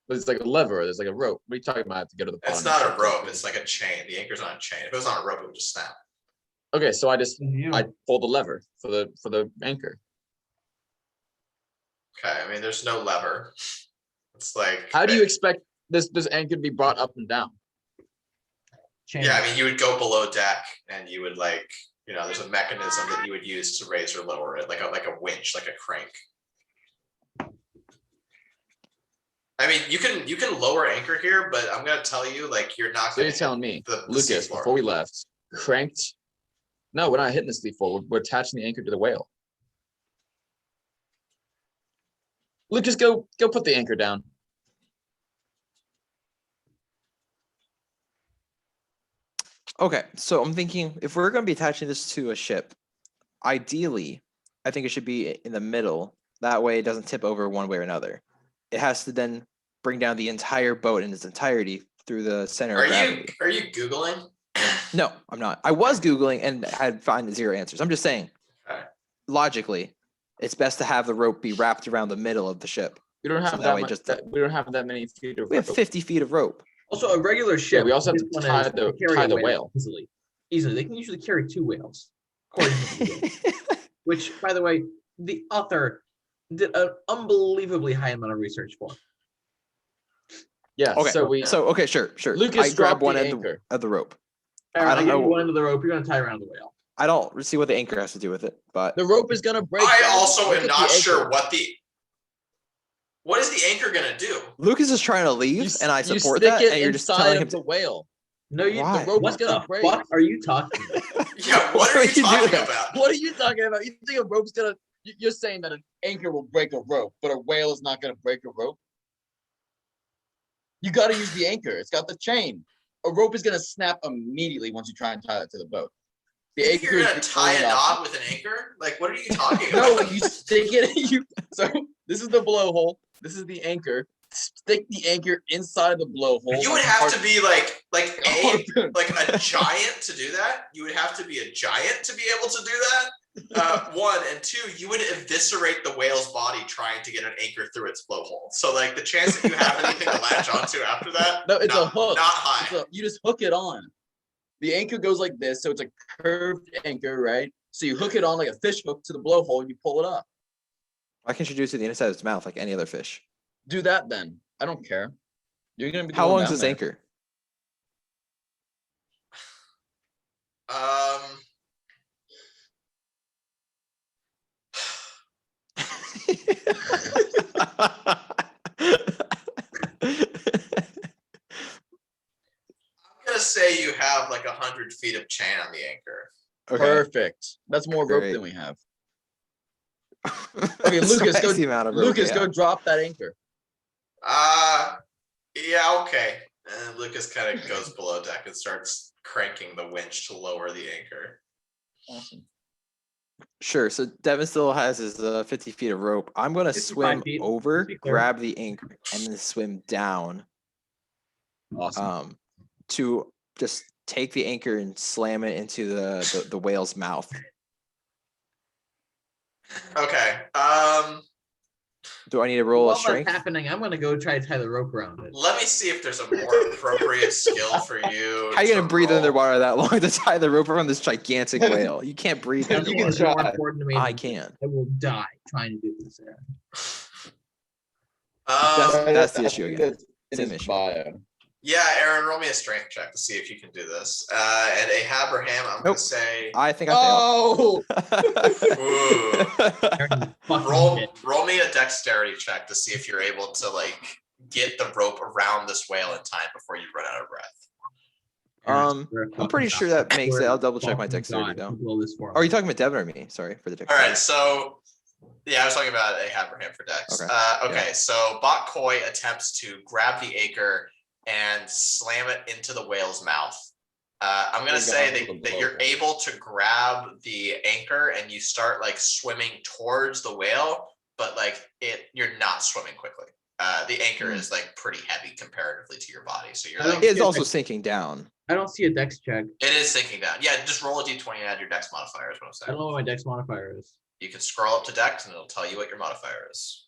But it's like a lever, there's like a rope. What are you talking about to get to the bottom? It's not a rope. It's like a chain. The anchor's on a chain. If it was on a rope, it would just snap. Okay, so I You- pull the lever for the anchor. Okay, I mean, there's no lever. It's like. How do you expect this anchor to be brought up and down? chain. Yeah, I mean, you would go below deck and you would like, there's a mechanism that you would use to raise or lower it, like a winch, like a crank. I mean, you can lower anchor here, but I'm gonna tell you, like, you're not So gonna you're hit telling me, the Lucas, seafloor. before we left, cranked. No, we're not hitting the seafloor. We're attaching the anchor to the whale. Lucas, go put the anchor down. Okay, so I'm thinking if we're going to be attaching this to a ship, ideally, I think it should be in the middle. That way it doesn't tip over one way or another. It has to then bring down the entire boat in its entirety through the center of gravity. Are you Googling? No, I'm not. I was Googling and had found 0 answers. I'm just saying, Okay. logically, it's best to have the rope be wrapped around the middle of the ship. We don't So have that way that much. just We don't have that many feet of We have rope. 50 feet of rope. Also, a regular ship. we also have to this one tie is- the- can carry tie a the whale. easily. Easily, they can usually carry 2 whales. According to the book. Which, by the way, the author did an unbelievably high amount of research for. Yeah. Okay, So okay, sure. Lucas I grab dropped one the end anchor. of the rope. Aaron, I I don't give you know. one end of the rope. You're gonna tie around the whale. I don't see what the anchor has to do with it, but the rope is gonna break. I guys. also Look am at the not sure anchor. what is the anchor gonna do? Lucas is trying to leave, You and I you support stick that, it and you're just inside telling of him the whale. No, you. Why? The rope What is gonna the break. fuck are you talking about? Yeah, what Why are would you you do talking that? about? What are you talking about? You think a rope's gonna? You're saying that an anchor will break a rope, but a whale is not gonna break a rope. You got to use the anchor. It's got the chain. A rope is gonna snap immediately once you try and tie it to the boat. The You're anchor is gonna the tie only a option. knot with an anchor? Like, what are you talking No, about? you stick it. So this is the blowhole. This is the anchor. Stick the anchor inside of the blowhole. You would like a have to harp- be like harpoon. a giant to do that. You would have to be a giant to be able to do that. 1 and 2, you would eviscerate the whale's body trying to get an anchor through its blowhole. So like the chance that you have anything to latch onto after that, No, it's a not, hook. not high. You just hook it on. The anchor goes like this, so it's a curved anchor, right? So you hook it on like a fish hook to the blowhole and you pull it up. why can't you do it to the inside of its mouth like any other fish? Do that then. I don't care. You're gonna be. How going long is down this there. anchor? I'm gonna say you have like 100 feet of chain on the anchor. Okay. Perfect. That's more rope Great. than we have. Okay, Lucas, Twice go. the amount of rope Lucas, we go have. drop that anchor. Yeah, okay. And Lucas kind of goes below deck and starts cranking the winch to lower the anchor. Awesome. Sure. So Devin still has his 50 feet of rope. I'm gonna 55 swim feet, over, to be clear. grab the anchor, and then swim down Awesome. to just take the anchor and slam it into the whale's mouth. Okay. Do I need to roll While a that's strength? happening, I'm gonna go try to tie the rope around it. Let me see if there's a more appropriate skill for you. How are you gonna to breathe roll. underwater that long to tie the rope around this gigantic whale? You can't breathe That's You can underwater. more try. important to me. I than- can. I will die trying to do this, Aaron. That's the issue again. In Same his issue. bio. Yeah, Aaron, roll me a strength check to see if you can do this. And a Haberham, I'm gonna Nope. say. I think I failed. Oh, Ooh. Aaron, you fucking Roll bitch. dexterity check to see if you're able to like get the rope around this whale in time before you run out of breath. I'm pretty sure that makes it. I'll double check my dexterity though. Or are you talking about Devin or me? Sorry for the All dexterity. right, so yeah, I was talking about Abraham for dex. Okay. Okay, so Bak-Koi attempts to grab the anchor and slam it into the whale's mouth. I'm gonna say that you're able to grab the anchor and you start like swimming towards the whale, but like you're not swimming quickly. The anchor is like pretty heavy comparatively to your body, so you're like It's also sinking down. I don't see a dex check. it is sinking down. Yeah, just roll a d20 and add your dex modifier is what I'm I saying. don't know what my dex modifier is. You can scroll up to dex and it'll tell you what your modifier is.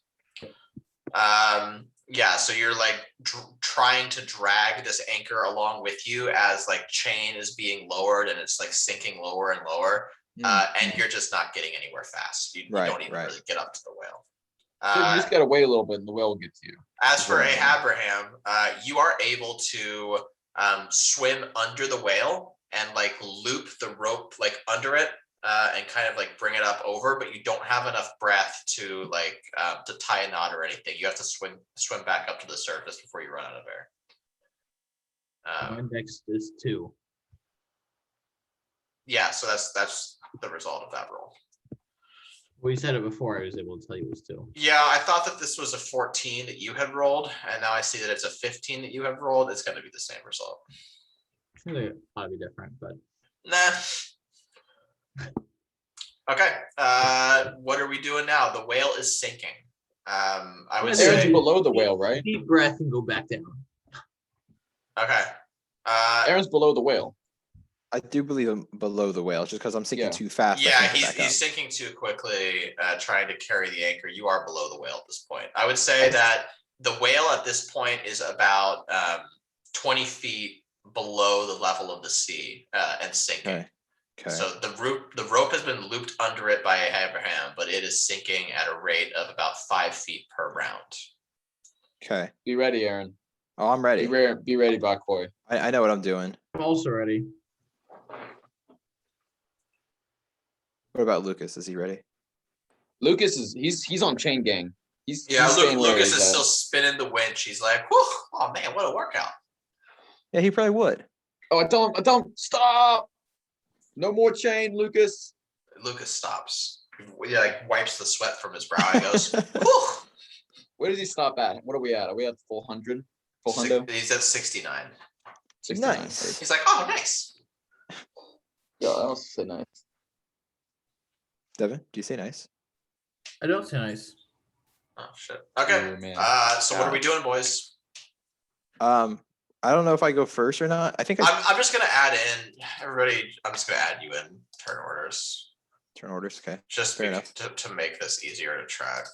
Yeah, so you're like trying to drag this anchor along with you as like chain is being lowered and it's like sinking lower and lower. And you're just not getting anywhere fast. You don't even really get up to the whale. So you just gotta wait a little bit and the whale will get to you. As for Abraham, you are able to swim under the whale and like loop the rope like under it and kind of like bring it up over, but you don't have enough breath to like to tie a knot or anything. You have to swim back up to the surface before you run out of air. My dex is 2. Yeah, so that's the result of that roll. Well, you said it before. I was able to tell you it was 2. Yeah, I thought that this was a 14 that you had rolled, and now I see that it's a 15 that you have rolled. It's going to be the same result. I think it ought to be different, but Nah. Okay. What are we doing now? The whale is sinking. I would Aaron's say. below the whale, right? deep breath and go back down. Okay. Aaron's below the whale. I do believe I'm below the whale, just because I'm sinking Yeah. too fast. I Yeah, can't get back up. he's sinking too quickly, trying to carry the anchor. You are below the whale at this point. I would say that the whale at this point is about 20 feet below the level of the sea and sinking. Okay. So the rope has been looped under it by Abraham, but it is sinking at a rate of about 5 feet per round. Okay. Be ready, Aaron. Oh, I'm ready. Be ready, Bak-Koi. I know what I'm doing. I'm also ready. What about Lucas? Is he ready? Lucas he's on chain gang. He's Yeah, staying where Lucas he's is at. still spinning the winch. He's like, whew, oh man, what a workout. Yeah, he probably would. Oh, I tell him, stop. No more chain, Lucas. Lucas stops. He like wipes the sweat from his brow and goes, whew. Where does he stop at? What are we at? Are we at full 100? Full 100? He's at 69. 69. Nice. He's like, oh, nice. Yeah, that was so nice. Devin, do you say nice? I don't say nice. Oh shit. Okay. Oh, man. So what are we doing, boys? I don't know if I go first or not. I think I'm just gonna add in everybody. I'm just gonna add you in turn orders. turn orders. Okay. Just Fair enough. to make this easier to track.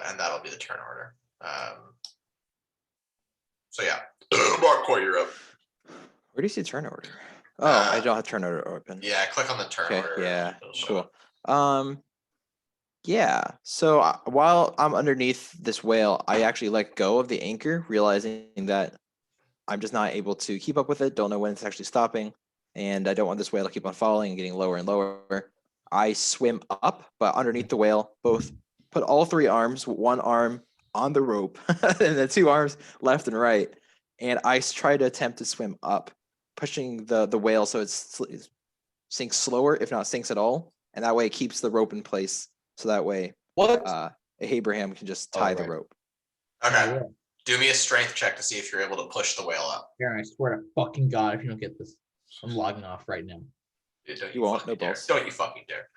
And that'll be the turn order. So yeah, Bak-Koi, you're up. Where do you see turn order? Oh, I don't have turn order open. Yeah, click on the turn Okay. order. Yeah. It'll show Cool. up. Yeah. So while I'm underneath this whale, I actually let go of the anchor, realizing that I'm just not able to keep up with it. Don't know when it's actually stopping, and I don't want this whale to keep on falling and getting lower and lower. I swim up, but underneath the whale, both put all 3 arms, one arm on the rope, and the 2 arms left and right, and I try to attempt to swim up, pushing the whale so it sinks slower, if not sinks at all, and that way it keeps the rope in place. So that way, What? Abraham can just tie the right. rope. Okay. Do me a strength check to see if you're able to push the whale up. Aaron, I swear to fucking God, if you don't get this, I'm logging off right now. Yeah, don't You won't, fucking no dare. balls. Don't you fucking dare.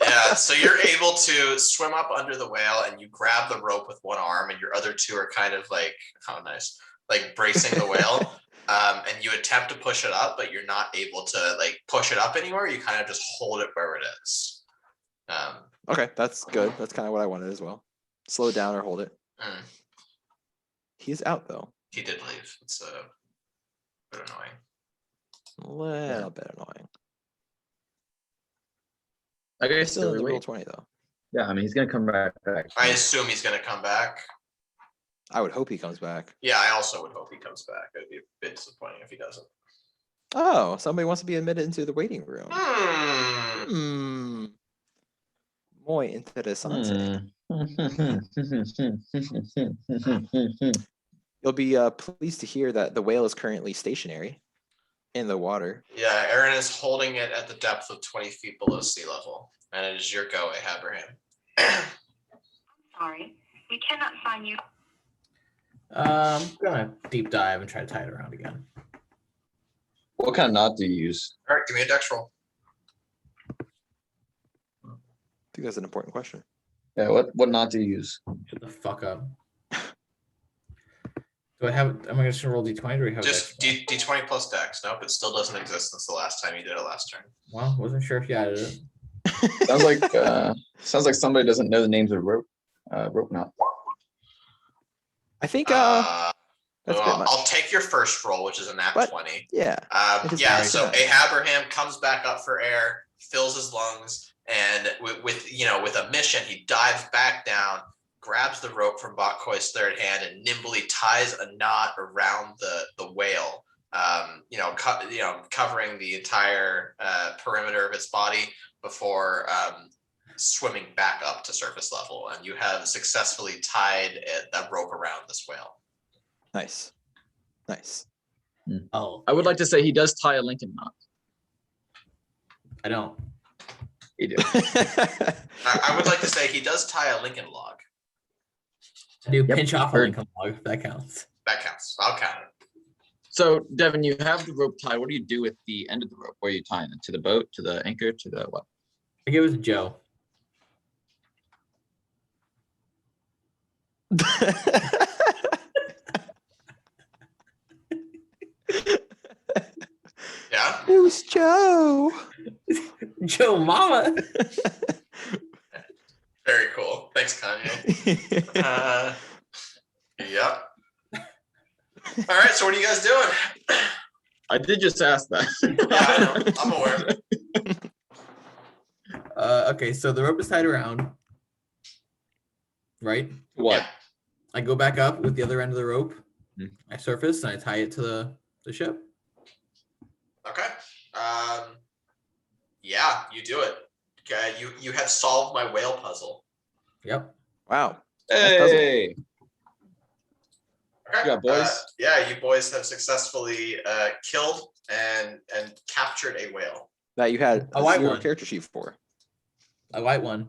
Yeah, so you're able to swim up under the whale and you grab the rope with one arm and your other 2 are kind of like, oh nice, like bracing the whale. And you attempt to push it up, but you're not able to like push it up anywhere. You kind of just hold it where it is. Okay, that's good. That's kind of what I wanted as well. Slow it down or hold it. He's out though. He did leave. It's a bit annoying. A little bit annoying. I He's guess still in the roll wait. 20 though. Yeah, I mean he's gonna come back. I assume he's going to come back. I would hope he comes back. Yeah, I also would hope he comes back. It'd be a bit disappointing if he doesn't. Oh, somebody wants to be admitted into the waiting room. Hmm. Muy interesante. You'll be pleased to hear that the whale is currently stationary in the water. Yeah, Aaron is holding it at the depth of 20 feet below sea level. And it is your go, Abraham. Sorry, we cannot find you. I'm gonna deep dive and try to tie it around again. What kind of knot do you use? All right, give me a dex roll. I think that's an important question. Yeah, what knot do you use? Shut the fuck up. Do I have? Am I just gonna roll d20 or do we have? Just a dex D20 plus dex. Nope, it still doesn't exist since the last time you did it last turn. roll? Well, wasn't sure if you added it. Sounds like somebody doesn't know the names of rope knot. I think that's a bit much. I'll take your first roll, which is a nat But- 20. Yeah. It is Yeah, very so good. Abraham comes back up for air, fills his lungs, and with a mission, he dives back down, grabs the rope from Bak-Koi's third hand, and nimbly ties a knot around the whale. Covering the entire perimeter of its body before swimming back up to surface level, and you have successfully tied that rope around this whale. Nice. Oh, I would like to say he does tie a Lincoln knot. I don't. He did. I would like to say he does tie a Lincoln log. I do Yep, pinch off a heard. Lincoln log if that counts. That counts. I'll count it. So, Devin, you have the rope tied. What do you do with the end of the rope? Where are you tying it? To the boat, to the anchor, to the what? I give it to Joe. Yeah. Who's Joe? Joe Mama. Very cool. Thanks, Kanye. Yep. All right. So what are you guys doing? I did just ask that. Yeah, I know. I'm aware. Okay, so the rope is tied around, right? What? Yeah. I go back up with the other end of the rope. Hmm. I surface and I tie it to the ship. Okay. Yeah, you do it. Okay. You have solved my whale puzzle. Yep. Wow. Hey, Okay. Yeah, boys. Yeah, you boys have successfully killed and captured a whale. That you had A white zero one. character sheet for. A white one.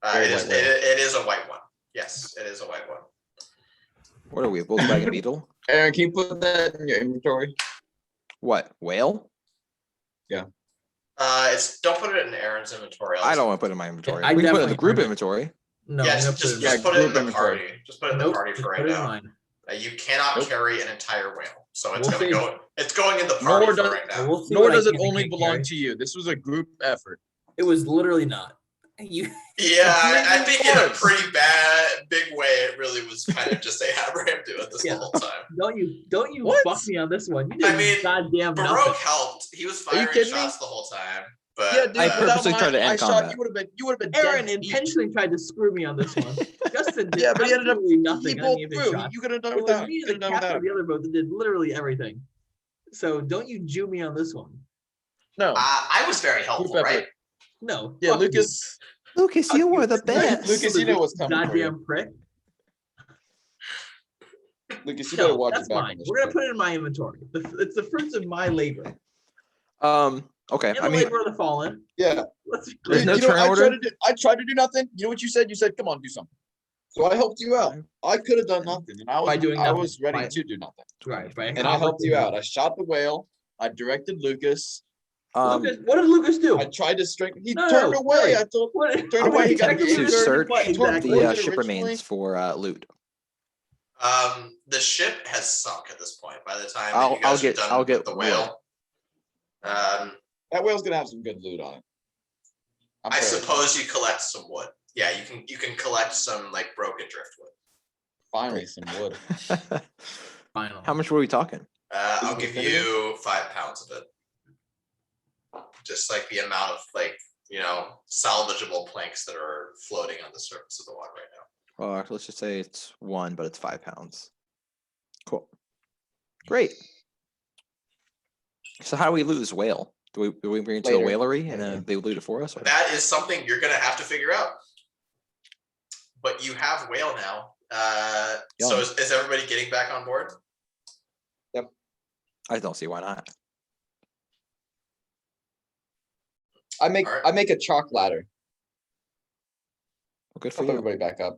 Very It is white whale. it is a white one. Yes, it is a white one. What are we, a Volkswagen Beetle? Aaron, can you put that in your inventory? What, whale? Don't put it in Aaron's inventory. I don't want to put it in my inventory. I we can put it in the definitely group put it- inventory. No, Yeah, I'm gonna just yeah, put it in group the inventory. party. Just put it in the Nope, party just for put right it in now. mine. You cannot Nope. carry an entire whale, so it's We'll gonna see. go. It's going in the party Nor for does- right now. We'll see Nor what I does it can and only can't belong carry. to you. This was a group effort. It was literally not. You. Yeah, I think in a was. pretty big way, it really was kind of just Abraham doing this Yeah. the whole time. Don't you What? fuck me on this one. You I did mean, goddamn nothing. Baroque helped. He was Are you firing kidding me? shots the whole time. But Yeah, dude. I without purposely tried to my end shot, combat. you would have been Aaron dead beat. intentionally tried to screw me on this one. Justin did Yeah, but he ended up. absolutely He nothing on pulled any of his through. shots. You could have done It it was without. me Could and have the done captain of without. the other boat that did literally everything. So don't you Jew me on this one. No. I was very helpful, Group right? effort. No. Yeah, fuck you. Lucas. Lucas, you were the best. Lucas, you know what's coming for you. Goddamn prick. Lucas, you better No, watch that's your back mine. on this We're gonna shit. put it in my inventory. It's the fruits of my labor. Okay. And I the mean, labor of the fallen. Yeah. Let's There's no You know, turn order? I tried to do nothing. You know what you said? You said, "Come on, do something." So I helped you out. I could have done nothing, and I By was doing I nothing. was ready By- to do nothing, right, right. and I helped you out. I shot the whale. I directed Lucas. Lucas, what did Lucas do? I tried to strengthen. He No, turned no, away. really. I told. What? Turned I'm away. going He to got attempt to to Lucas. search What He tore exactly? the it ship originally. remains for loot. The ship has sunk at this point. By the time that I'll you guys are get- done I'll with get the whale. That whale's gonna have some good loot on it. I'm I fairly suppose you collect some wood. Yeah, you can collect some like broken driftwood. Finally, some wood. Final. How much were we talking? I'll it give definitive? you 5 pounds of it. Just like the amount of salvageable planks that are floating on the surface of the water right now. let's just say it's 1, but it's 5 pounds. Cool. Great. So how do we lose whale? Do we bring it to a Later. whalery and then they loot it for us? Or? That is something you're gonna have to figure out. But you have whale now. So Yum. is everybody getting back on board? I don't see why not. I make Alright. I make a chalk ladder. Well, good for Help you. everybody back up.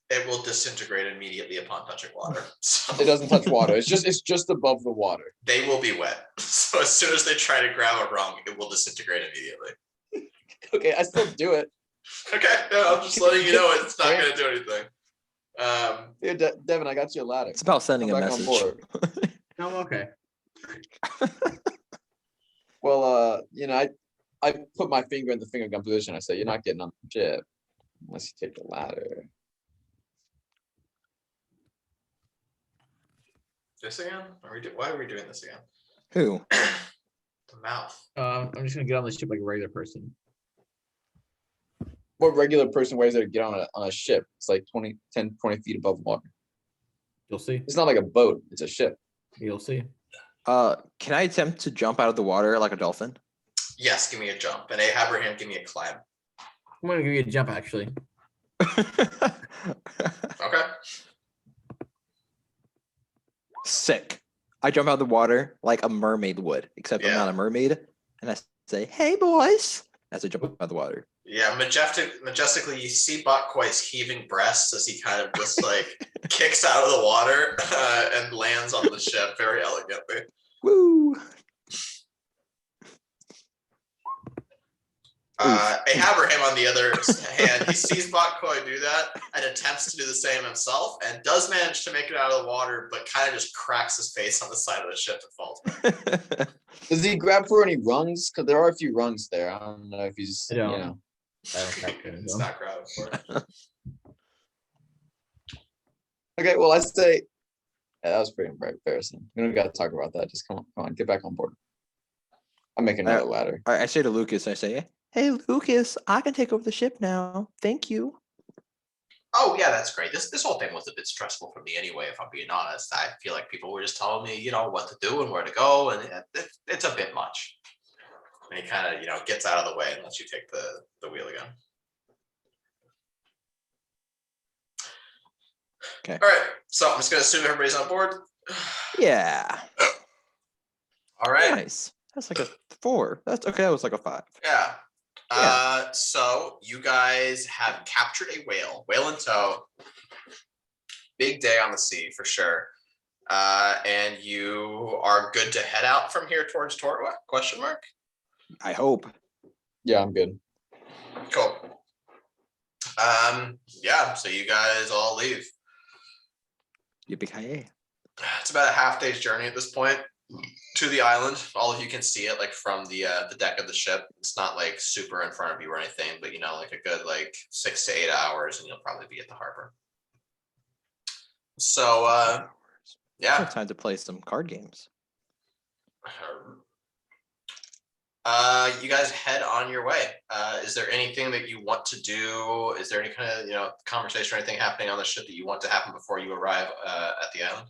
It will disintegrate immediately upon touching water. So It doesn't touch water. It's just above the water. they will be wet. So as soon as they try to grab a rung, it will disintegrate immediately. Okay, I still do it. Okay, no, I'm just letting you know it's not gonna do anything. Here, Devin, I got you a ladder. It's about sending Come a back on message. board. No, I'm okay. Well, I put my finger in the finger gun position. I say, you're not getting on the ship unless you take the ladder. This again? Why are we doing this again? Who? The mouth. I'm just gonna get on the ship like a regular person. What regular person wears it to get on a ship? It's like 20 feet above water. You'll see. It's not like a boat, it's a ship. You'll see. Can I attempt to jump out of the water like a dolphin? Yes, give me a jump. And Abraham, give me a climb. I'm gonna give you a jump actually. Okay. Sick. I jump out of the water like a mermaid would, except I'm Yeah. not a mermaid. And I say, "Hey, boys," as I jump out of the water. Yeah, majestically, you see Bak-Koi's heaving breasts as he kind of just like kicks out of the water and lands on the ship very elegantly. Woo! Abraham, on the other hand, he sees Bak-Koi do that and attempts to do the same himself and does manage to make it out of the water, but kind of just cracks his face on the side of the ship and falls back. Does he grab for any rungs? Because there are a few rungs there. I don't know if he's, I don't. I don't factor in It's them. not grabbing for it. Okay, well, I say, yeah, that was pretty embarrassing. We don't got to talk about that. Just come on, get back on board. I'm making another ladder. I say to Lucas, I say, "Hey, Lucas, I can take over the ship now. Thank you." Oh yeah, that's great. This whole thing was a bit stressful for me anyway, if I'm being honest. I feel like people were just telling me, what to do and where to go, and it's a bit much. And he kind of, gets out of the way and lets you take the wheel again. Okay. All right, so I'm just gonna assume everybody's on board. Yeah. All right. Nice. That's like a 4. That's okay. That was like a 5. Yeah. Yeah. So you guys have captured a whale in tow. Big day on the sea for sure. And you are good to head out from here towards Torwa? Question mark. I hope. Yeah, I'm good. Cool. Yeah. So you guys all leave. Yippee-ki-yay. It's about a half day's journey at this point to the island. All of you can see it like from the deck of the ship. It's not like super in front of you or anything, but like a good like 6 to 8 hours, and you'll probably be at the harbor. So I yeah. have time to play some card games. You guys head on your way. Is there anything that you want to do? Is there any kind of conversation or anything happening on the ship that you want to happen before you arrive at the island?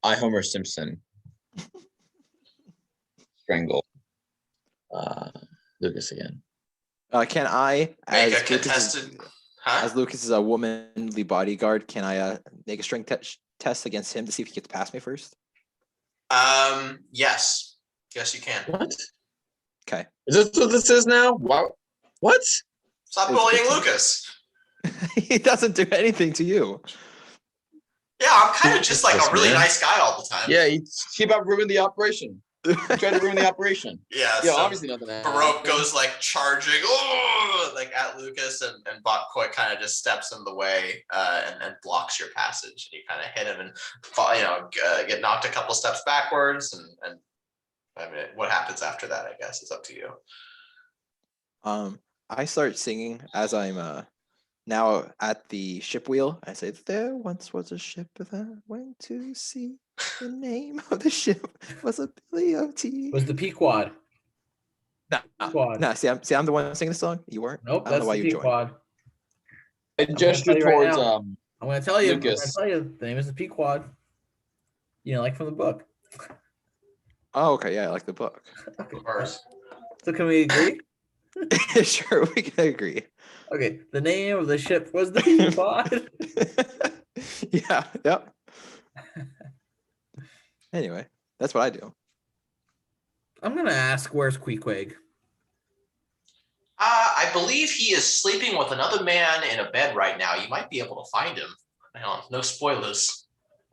I Homer Simpson strangle Lucas again. Can I, Make as a contested. Huh? as Lucas is a womanly bodyguard, can I make a strength test against him to see if he gets past me first? Yes. Yes, you can. What? Okay. Is this what this is now? Wow. What? Stop It's bullying 15. Lucas. He doesn't do anything to you. Yeah, I'm kind of just like This a really man. nice guy all the time. Yeah, he about ruined the operation. He tried to ruin the operation. Yeah. Yeah, So obviously nothing happened. Baroque goes like charging, like at Lucas, and Bak-Koi kind of just steps in the way and blocks your passage. And you kind of hit him and fall, get knocked a couple steps backwards. And I mean, what happens after that, I guess, is up to you. I start singing as I'm now at the ship wheel. I say, "There once was a ship that went to sea. The name of the ship was a Billy of Tea." Was the Pequod? No, Pequod. no. See, I'm the one singing the song. You weren't. Nope, I don't that's know why the you joined. Pequod. I gesture tell you right towards now. I'm gonna tell you. Lucas. The name is the Pequod. You know, like from the book. Oh, okay. Yeah, I like the book. Okay. Of course. So can we agree? Sure, we can agree. Okay. The name of the ship was the Pequod. Yeah. Yep. Anyway, that's what I do. I'm gonna ask, where's Queequeg? I believe he is sleeping with another man in a bed right now. You might be able to find him. Hang on, no spoilers.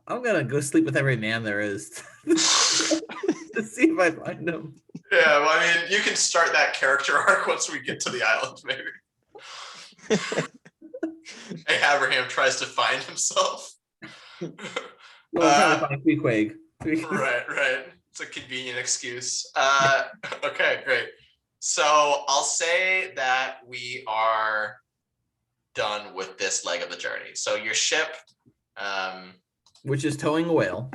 I'm gonna go sleep with every man there is to see if I find him. Yeah, well, I mean, you can start that character arc once we get to the island, maybe. Hey, Abraham tries to find himself. Well, I'm trying to find Queequeg. Right. It's a convenient excuse. Okay, great. So I'll say that we are done with this leg of the journey. So your ship, Which is towing a whale.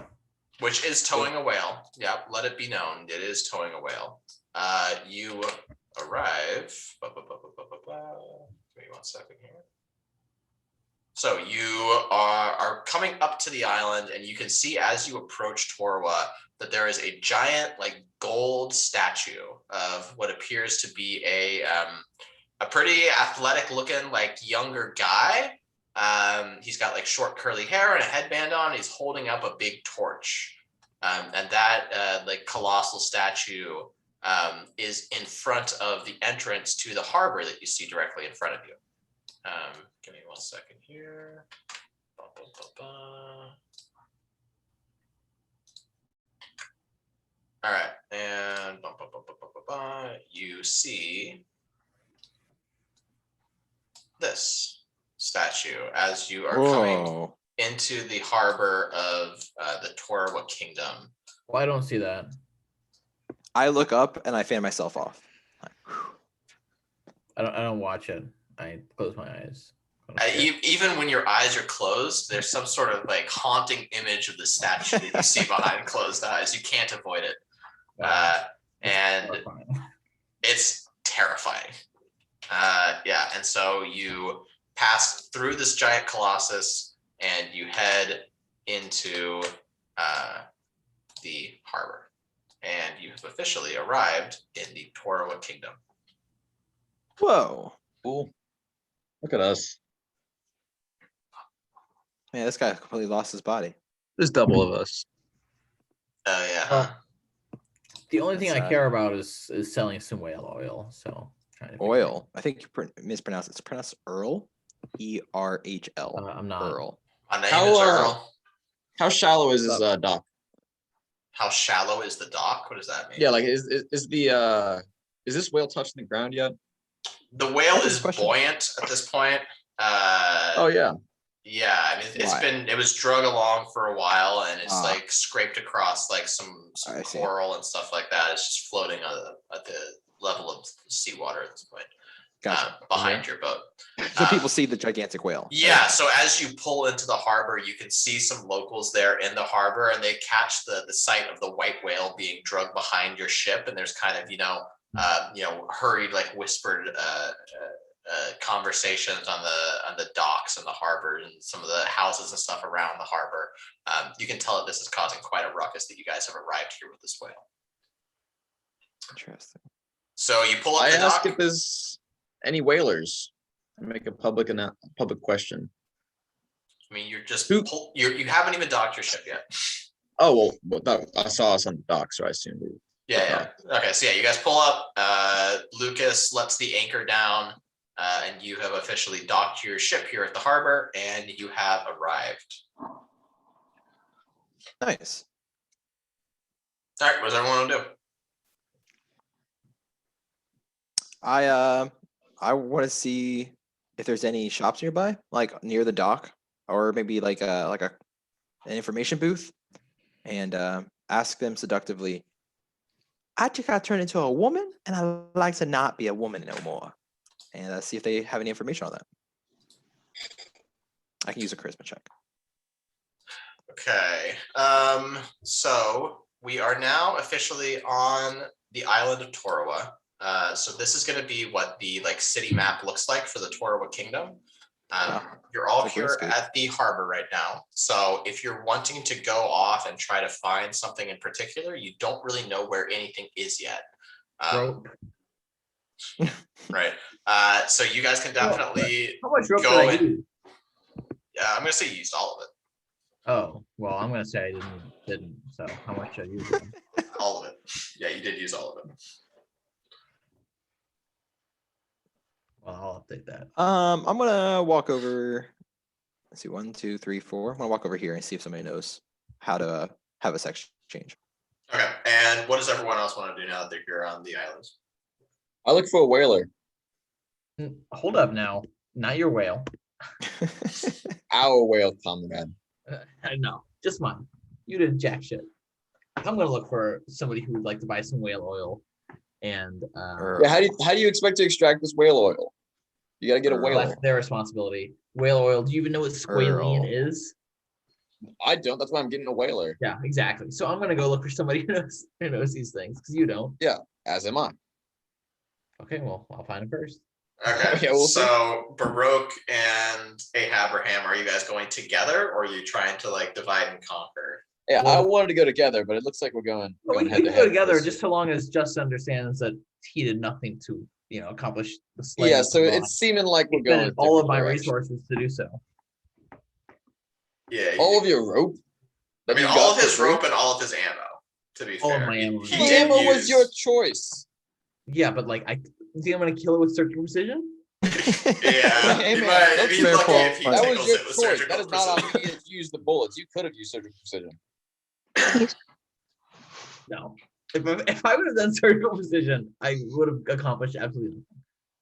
which is towing a whale. Yep, let it be known, it is towing a whale. You arrive. Give me 1 second here. So you are coming up to the island, and you can see as you approach Torwa that there is a giant, like, gold statue of what appears to be a pretty athletic-looking, like, younger guy. He's got like short curly hair and a headband on. He's holding up a big torch, and that like colossal statue is in front of the entrance to the harbor that you see directly in front of you. Give me 1 second here. All right, and you see this statue as you are coming Whoa. into the harbor of the Torwa Kingdom. Well, I don't see that. I look up and I fan myself off. I don't watch it. I close my eyes. Even when your eyes are closed, there's some sort of like haunting image of the statue that you see behind closed eyes. You can't avoid it. And it's terrifying. Yeah, and so you pass through this giant colossus and you head into the harbor. And you have officially arrived in the Torwa Kingdom. Whoa. Cool. Look at us. Man, this guy completely lost his body. There's double of us. Oh yeah. Well, the only thing That's I care about is selling some whale oil. So trying to figure Oil. I think you mispronounced it. It's pronounced Earl. ERHL. I'm not. Earl. My name How, is Earl. How shallow is this dock? How shallow is the dock? What does that mean? Yeah, like is this whale touching the ground yet? The whale That's a is question. buoyant at this point. Oh yeah. Yeah, I mean Why? it was drug along for a while, and it's Ah. like scraped across like some I see. coral and stuff like that. It's just floating at the level of seawater at this point, Gotcha. behind your boat. So people see the gigantic whale. Yeah, so as you pull into the harbor, you can see some locals there in the harbor, and they catch the sight of the white whale being drugged behind your ship, and there's kind of hurried, like whispered conversations on the docks and the harbor and some of the houses and stuff around the harbor. You can tell that this is causing quite a ruckus that you guys have arrived here with this whale. Interesting. So you pull up I the ask dock. if there's any whalers. I make a public question. I mean, you're just Who- you haven't even docked your ship yet. Oh well, I saw us on the dock, so I assumed we. Yeah. Okay, so yeah, you guys pull up. Lucas lets the anchor down, and you have officially docked your ship here at the harbor, and you have arrived. Nice. All right, what does everyone want to do? I want to see if there's any shops nearby, like near the dock, or maybe like an information booth, and ask them seductively. I just got turned into a woman, and I like to not be a woman no more. And see if they have any information on that. I can use a charisma check. Okay. So we are now officially on the island of Torwa. So this is going to be what the like city map looks like for the Torwa Kingdom. You're all It's like here risky. at the harbor right now. So if you're wanting to go off and try to find something in particular, you don't really know where anything is yet. Rope. Right. So you guys can definitely How much rope did go I in. use? I'm gonna say you used all of it. Oh, well, I'm gonna say I didn't. So how much did I use? Then? All of it. Yeah, you did use all of it. Well, I'll update that. I'm gonna walk over. Let's see, 1, 2, 3, 4. I'm gonna walk over here and see if somebody knows how to have a sex change. Okay. And what does everyone else want to do now that you're on the islands? I look for a whaler. Hold up now. Not your whale. Our whale, comrade. No, just mine. You did jack shit. I'm gonna look for somebody who would like to buy some whale oil, and Yeah, how do you expect to extract this whale oil? You gotta get a whale. that's their responsibility. Whale oil. Do you even know what squalene Earl. is? I don't. That's why I'm getting a whaler. Yeah, exactly. So I'm gonna go look for somebody who knows these things because you don't. As am I. Okay, well, I'll find him first. Okay. Yeah, we'll see. So Baroque and Abraham, are you guys going together, or are you trying to like divide and conquer? Yeah, I Well- wanted to go together, but it looks like we're going Well, we head can to go head. together just so long as Just understands that he did nothing to, accomplish the slaying. Yeah, of so Iran. it's seeming like we're He going expended all of different my directions. resources to do so. Yeah. All of your rope. I that mean, you all got of for his free? rope and all of his ammo. To be All of fair, my ammo. he The did ammo was use- your choice. Yeah, but like, I think I'm gonna kill it with surgical precision. Yeah, Hey, you man, might. that's If he's fair lucky, if he point. That tickles was your it with choice. surgical That is not on precision. me to use the bullets. You could have used surgical precision. No. If I would have done surgical precision, I would have accomplished absolutely nothing.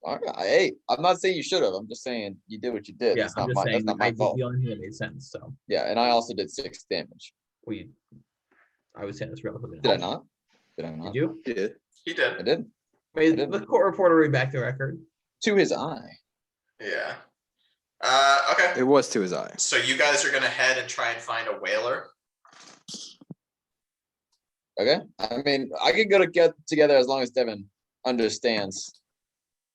All right. Hey, I'm not saying you should have. I'm just saying you did what you did. Yeah, That's I'm not just my. saying That's not I my did fault. the only thing that made sense. So Yeah, and I also did 6 damage. I would say that's relatively. Did I normal. not? Did I not? Did you? Yeah. He I did. did. May I didn't. the court reporter read back the record. To his eye. Yeah. Okay. It was to his eye. So you guys are gonna head and try and find a whaler. Okay. I mean, I could go to get together as long as Devin understands.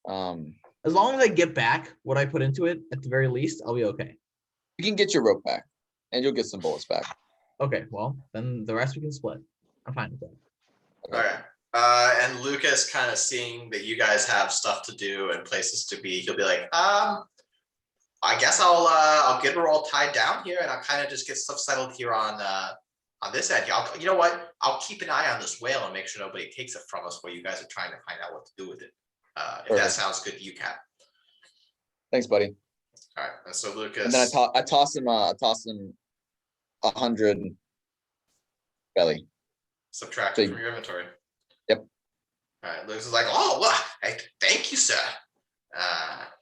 As long as I get back what I put into it, at the very least, I'll be okay. You can get your rope back, and you'll get some bullets back. Okay, well, then the rest we can split. I'm fine with that. Okay. And Lucas, kind of seeing that you guys have stuff to do and places to be, he'll be like, I guess I'll get her all tied down here, and I'll kind of just get stuff settled here on this end. You know what? I'll keep an eye on this whale and make sure nobody takes it from us while you guys are trying to find out what to do with it. If that Perfect. sounds good to you, Cap. Thanks, buddy. All right. And so Lucas. And then I toss him 100 belly. Subtract So it from your inventory. Yep. All right. Lucas is like, oh, well, hey, thank you, sir.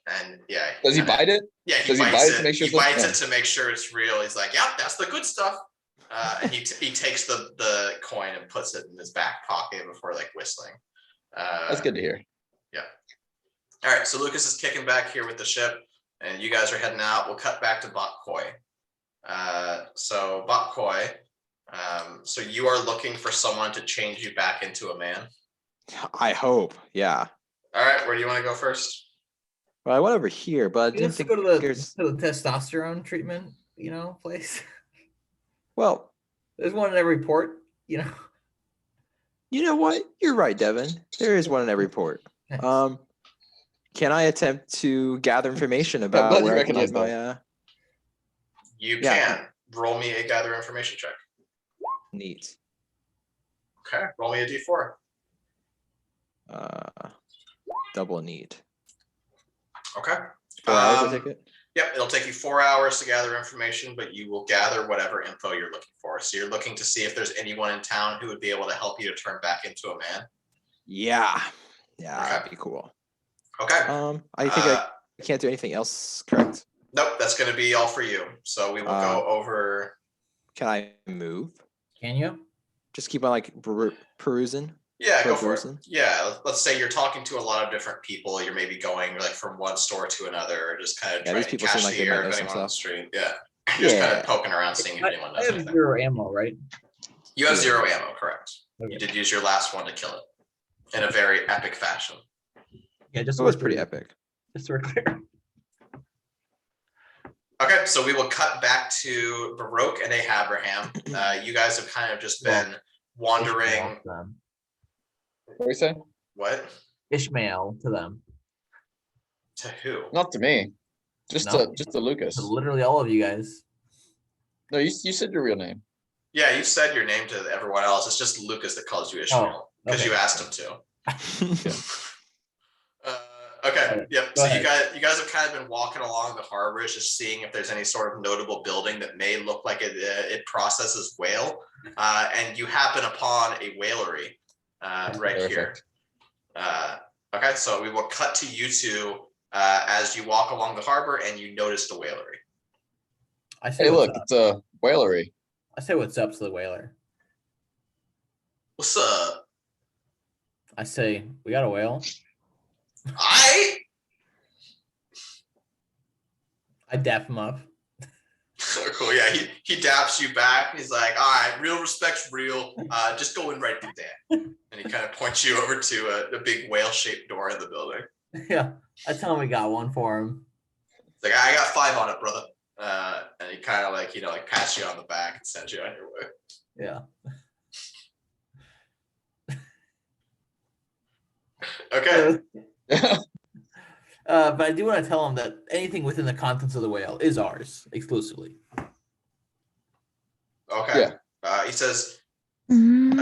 And yeah. Does he kinda- bite it? Yeah, he Does he bites bite it it. to make sure He it's- bites yeah. it to make sure it's real. He's like, "Yep, that's the good stuff." And he takes the coin and puts it in his back pocket before like whistling. That's good to hear. All right, so Lucas is kicking back here with the ship, and you guys are heading out. We'll cut back to Bak-Koi. So Bak-Koi, so you are looking for someone to change you back into a man. I hope. Yeah. All right, where do you want to go first? Well, I went over here, but I You didn't just think go to the there's. testosterone treatment, place. Well, There's one in every port, you know what? You're right, Devin. There is one in every port. Thanks. Can I attempt to gather information about glad you where I can recognize get my You Yeah. can roll me a gather information check. neat? Okay, roll me a d4. Double neat. Okay. 4 hours, I take it. Yep, it'll take you 4 hours to gather information, but you will gather whatever info you're looking for. So you're looking to see if there's anyone in town who would be able to help you to turn back into a man. Yeah. Yeah, Okay. that'd be cool. Okay. I think I can't do anything else, correct? Nope, that's going to be all for you. So we will go over. Can I move? Can you? Just keep on like perusing. Yeah, go for it. person? Yeah, let's say you're talking to a lot of different people. You're maybe going like from one store to another, or just kind of Yeah, trying these to people catch seem like the they might air know of some anyone on the stuff. street. Yeah, just kind Yeah. of poking around, seeing if I anyone knows have anything. 0 ammo, right? You have Yeah. 0 ammo, correct? Okay. You did use your last one to kill it in a very epic fashion. Yeah, just It was pretty epic. Just so we're clear. Okay, so we will cut back to Baroque and Abraham. You guys have kind of just been wandering. Ishmael to them. What do you say? What? Ishmael to them. To who? Not to me. Just No. to Lucas. To literally all of you guys. No, you said your real name. Yeah, you said your name to everyone else. It's just Lucas that calls you Ishmael because okay. you asked him to. Okay. Right, Yep. go So ahead. you guys have kind of been walking along the harbor, just seeing if there's any sort of notable building that may look like it processes whale, and you happen upon a whalery right here. Okay, so we will cut to you two as you walk along the harbor and you notice the whalery. I say Hey, what's look, up. it's a whalery. I say what's up to the whaler. What's up? I say, we got a whale. I dap him up. Cool. Yeah, he daps you back. He's like, all right, real respect's real. Just go in right through there. And he kind of points you over to a big whale-shaped door in the building. Yeah, I tell him we got one for him. It's like, I got 5 on it, brother. And he kind of like pats you on the back and sends you on your way. Yeah. Okay. But I do want to tell him that anything within the contents of the whale is ours exclusively. Okay. He says, Mhm.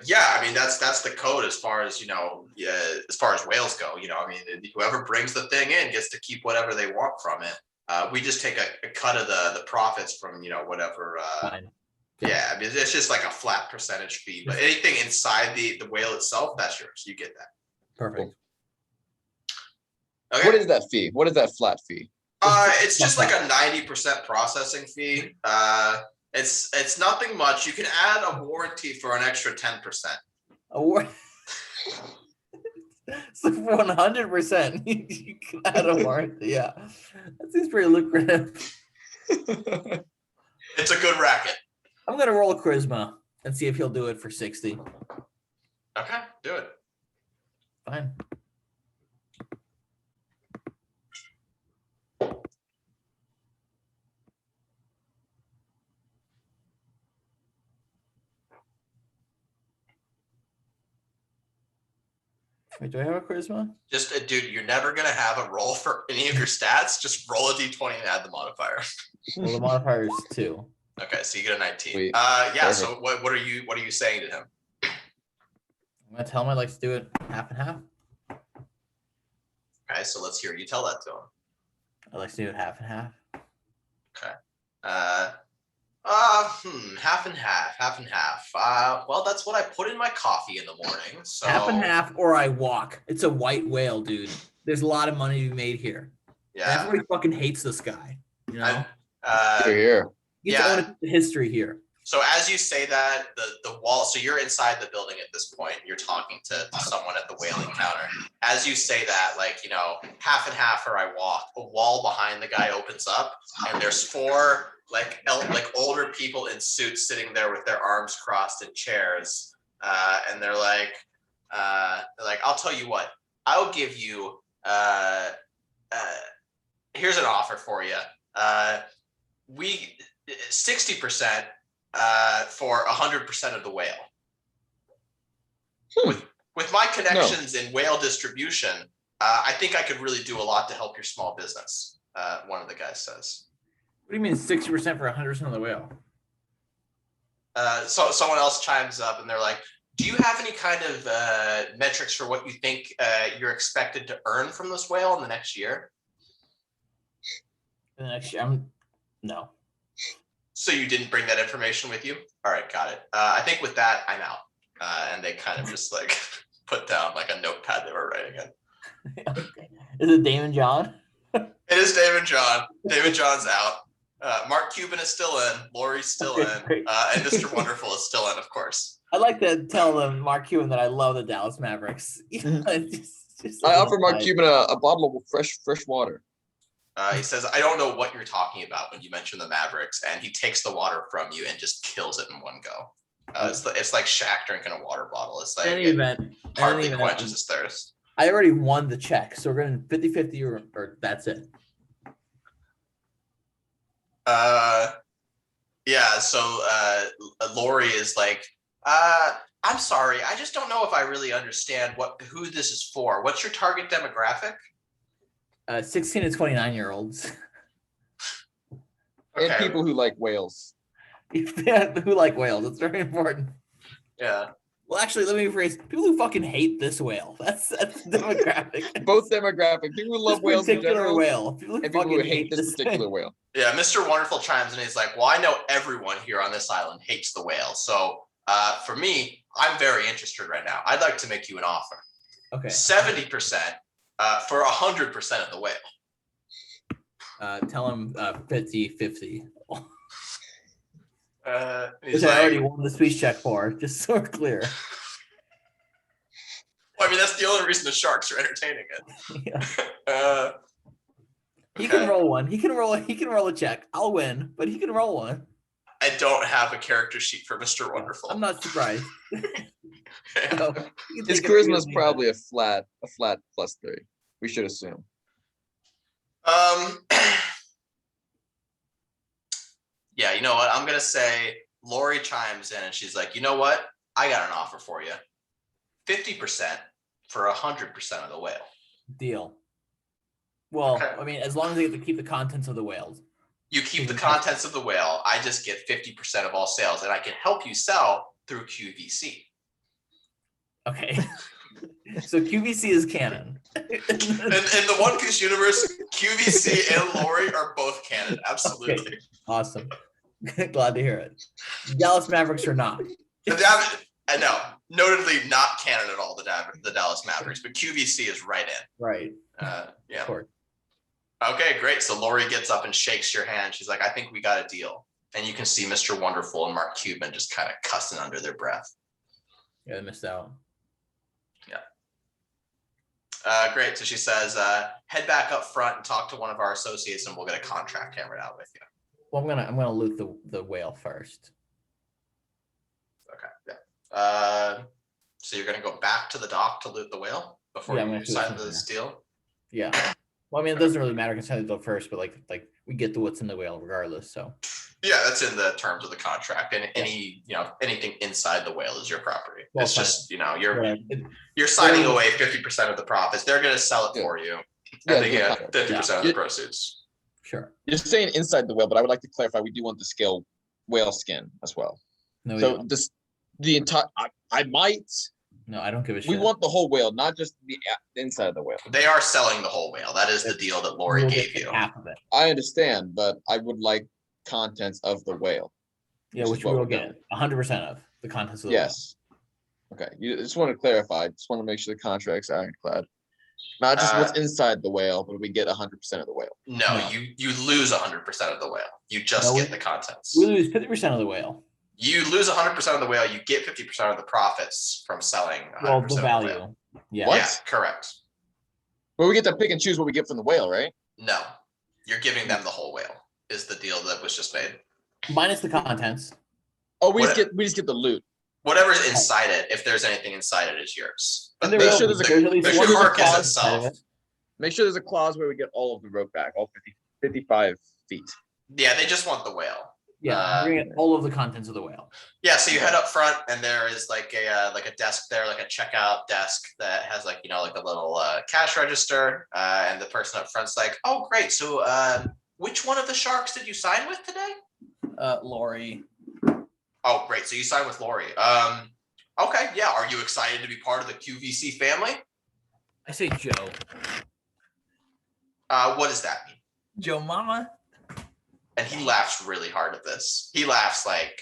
yeah, I mean that's the code as far as as far as whales go. I mean, whoever brings the thing in gets to keep whatever they want from it. We just take a cut of the profits from whatever. Fine. Yeah, I mean it's just like a flat percentage fee. But anything inside the whale itself, that's yours. You get that. Perfect. Okay. What is that fee? What is that flat fee? It's just like a 90% processing fee. It's nothing much. You can add a warranty for an extra 10%. A war- so for 100%, you can add a warranty. Yeah, that seems pretty lucrative. It's a good racket. I'm gonna roll a charisma and see if he'll do it for 60. Okay, do it. Fine. Wait, do I have a charisma? Just, dude, you're never gonna have a roll for any of your stats. Just roll a d20 and add the modifier. Well, the modifier is 2. Okay, so you get a 19. Sweet. Yeah. Perfect. So what are you saying to him? I'm gonna tell him I'd like to do it half and half. Okay, so let's hear you tell that to him. I'd like to do it half and half. Half and half. Well, that's what I put in my coffee in the morning. So Half and half, or I walk. It's a white whale, dude. There's a lot of money to be made here. And Yeah. everybody fucking hates this guy. You know, You're here. he gets to own the history here. So as you say that, the wall, so you're inside the building at this point, and you're talking to someone at the whaling counter. As you say that, half and half or I walk, a wall behind the guy opens up, and there's 4 older people in suits sitting there with their arms crossed in chairs. And they're like, I'll tell you what, I'll give you, here's an offer for you. 60%, for 100% of the whale. With my connections in whale distribution, I think I could really do a lot to help your small business. One of the guys says. What do you mean 60% for 100% of the whale? So someone else chimes up and they're like, do you have any kind of metrics for what you think you're expected to earn from this whale in the next year? The next year, no. So you didn't bring that information with you? All right, got it. I think with that, I'm out. And they kind of just put down a notepad they were writing in. Okay. Is it Damon John? It is David John. David John's out. Mark Cuban is still in. Lori's still in. Great. And Mr. Wonderful is still in, of course. I'd like to tell them, Mark Cuban, that I love the Dallas Mavericks. Just I offer Mark aside. Cuban a bottle of fresh water. He says, I don't know what you're talking about when you mention the Mavericks. And he takes the water from you and just kills it in one go. It's like Shaq drinking a water bottle. It's like In any it event, hardly quenches his thirst. I already won the check, so we're going 50-50 or that's it. Yeah, so Lori is like, I'm sorry, I just don't know if I really understand who this is for. What's your target demographic? 16 to 29-year-olds. And people who like whales. Who like whales. It's very important. Yeah. Well, actually, let me rephrase. People who fucking hate this whale. That's demographic. Both demographic. People who love whales in particular general, whale. People who and people who fucking hate this particular thing. whale. Yeah, Mr. Wonderful chimes in. He's like, well, I know everyone here on this island hates the whale. So for me, I'm very interested right now. I'd like to make you an offer. Okay. 70% for 100% of the whale. Tell him 50-50. He's Which I already like, won the speech check for, just so we're clear. well, I mean, that's the only reason the sharks are entertaining it. Yeah. He Okay. can roll one. He can roll a check. I'll win, but he can roll one. I don't have a character sheet for Mr. Wonderful. I'm not surprised. So, you can His take it charisma is really probably a flat +3. We should assume. Yeah, you know what? I'm gonna say Lori chimes in and she's like, you know what? I got an offer for you. 50% for 100% of the whale. deal. Well, Okay. I mean, as long as they get to keep the contents of the whales. You keep the contents of the whale. I just get 50% of all sales, and I can help you sell through QVC. Okay. So QVC is canon. In the One Piece universe, QVC and Lori are both canon. Absolutely. Okay. Awesome. Glad to hear it. Dallas Mavericks are not. I know, notedly not canon at all. The Dallas Mavericks, but QVC is right in. Right. Yeah. Of course. Okay, great. So Lori gets up and shakes your hand. She's like, I think we got a deal. And you can see Mr. Wonderful and Mark Cuban just kind of cussing under their breath. Yeah, I missed out. Great. So she says, head back up front and talk to one of our associates and we'll get a contract hammered out with you. Well, I'm gonna loot the whale first. Okay. Yeah. So you're gonna go back to the dock to loot the whale before Yeah, I'm you gonna do sign something this deal? Yeah. Well, I mean, it doesn't really matter because I go first, but like we get to what's in the whale regardless. So. Yeah, that's in the terms of the contract. And anything inside the whale is your property. Well, it's just, Right. you're signing away 50% of the profits. They're gonna sell it for you. And they get 50% of the proceeds. Sure. You're saying inside the whale, but I would like to clarify. We do want the scale whale skin as well. No, we So don't. the entire. I might. No, I don't give a shit. We want the whole whale, not just the inside of the whale. They are selling the whole whale. That is the deal that Lori We'll gave get you. half of it. I understand, but I would like contents of the whale. Yeah, Which which is we what will we're get 100% of the contents of the Yes. Okay. You just want to clarify. Just want to make sure the contract's ironclad. Not just what's inside the whale, but we get 100% of the whale. No, No. you lose 100% of the whale. You just No, get the contents. We lose 50% of the whale. You lose 100% of the whale. You get 50% of the profits from selling 100% Well, of the the value. whale. Yeah. What? Yeah, correct. But we get to pick and choose what we get from the whale, right? No, you're giving them the whole whale. Is the deal that was just made. Minus the contents. Oh, we What- just get the loot. Whatever's inside it, if there's anything inside it, is yours. But And make sure there's at least the one carcass clause itself. inside of it. Make sure there's a clause where we get all of the rope back, all 55 feet. Yeah, they just want the whale. Yeah, we're gonna get all of the contents of the whale. Yeah, so you head up front, and there is like a desk there, like a checkout desk that has like a little cash register, and the person up front's like, "Oh, great! So, which one of the sharks did you sign with today?" Lori. Oh, great! So you signed with Lori. Okay, yeah. Are you excited to be part of the QVC family? I say Joe. What does that mean? Joe Mama. And he laughs really hard at this. He laughs like,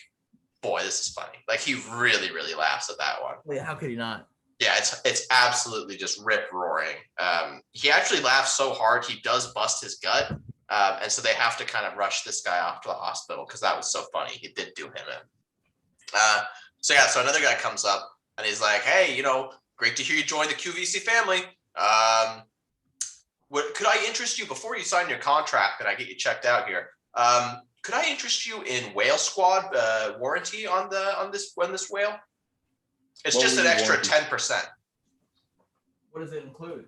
boy, this is funny. Like he really, really laughs at that one. Wait, how could he not? Yeah, it's absolutely just rip roaring. He actually laughs so hard he does bust his gut, and so they have to kind of rush this guy off to the hospital because that was so funny. He did do him in. So another guy comes up and he's like, "Hey, great to hear you join the QVC family. Could I interest you before you sign your contract and I get you checked out here? Could I interest you in whale squad warranty on this whale? It's What just would an you extra warranty? 10%. What does it include?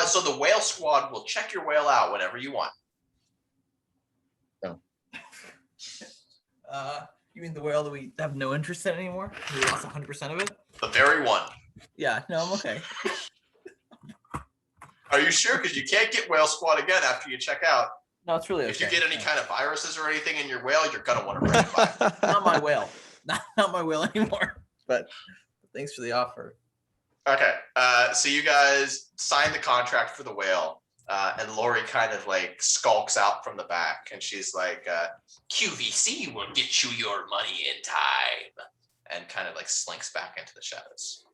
So the whale squad will check your whale out whenever you want. You mean the whale that we have no interest in anymore? We lost 100% of it? The very one. Yeah, no, I'm okay. Are you sure? Because you can't get whale squat again after you check out. No, it's really okay. If you get any kind of viruses or anything in your whale, you're gonna want to bring it back. Not my whale. Not my whale anymore. But thanks for the offer. Okay, so you guys signed the contract for the whale, and Lori kind of like skulks out from the back, and she's like, "QVC will get you your money in time," and kind of like slinks back into the shadows.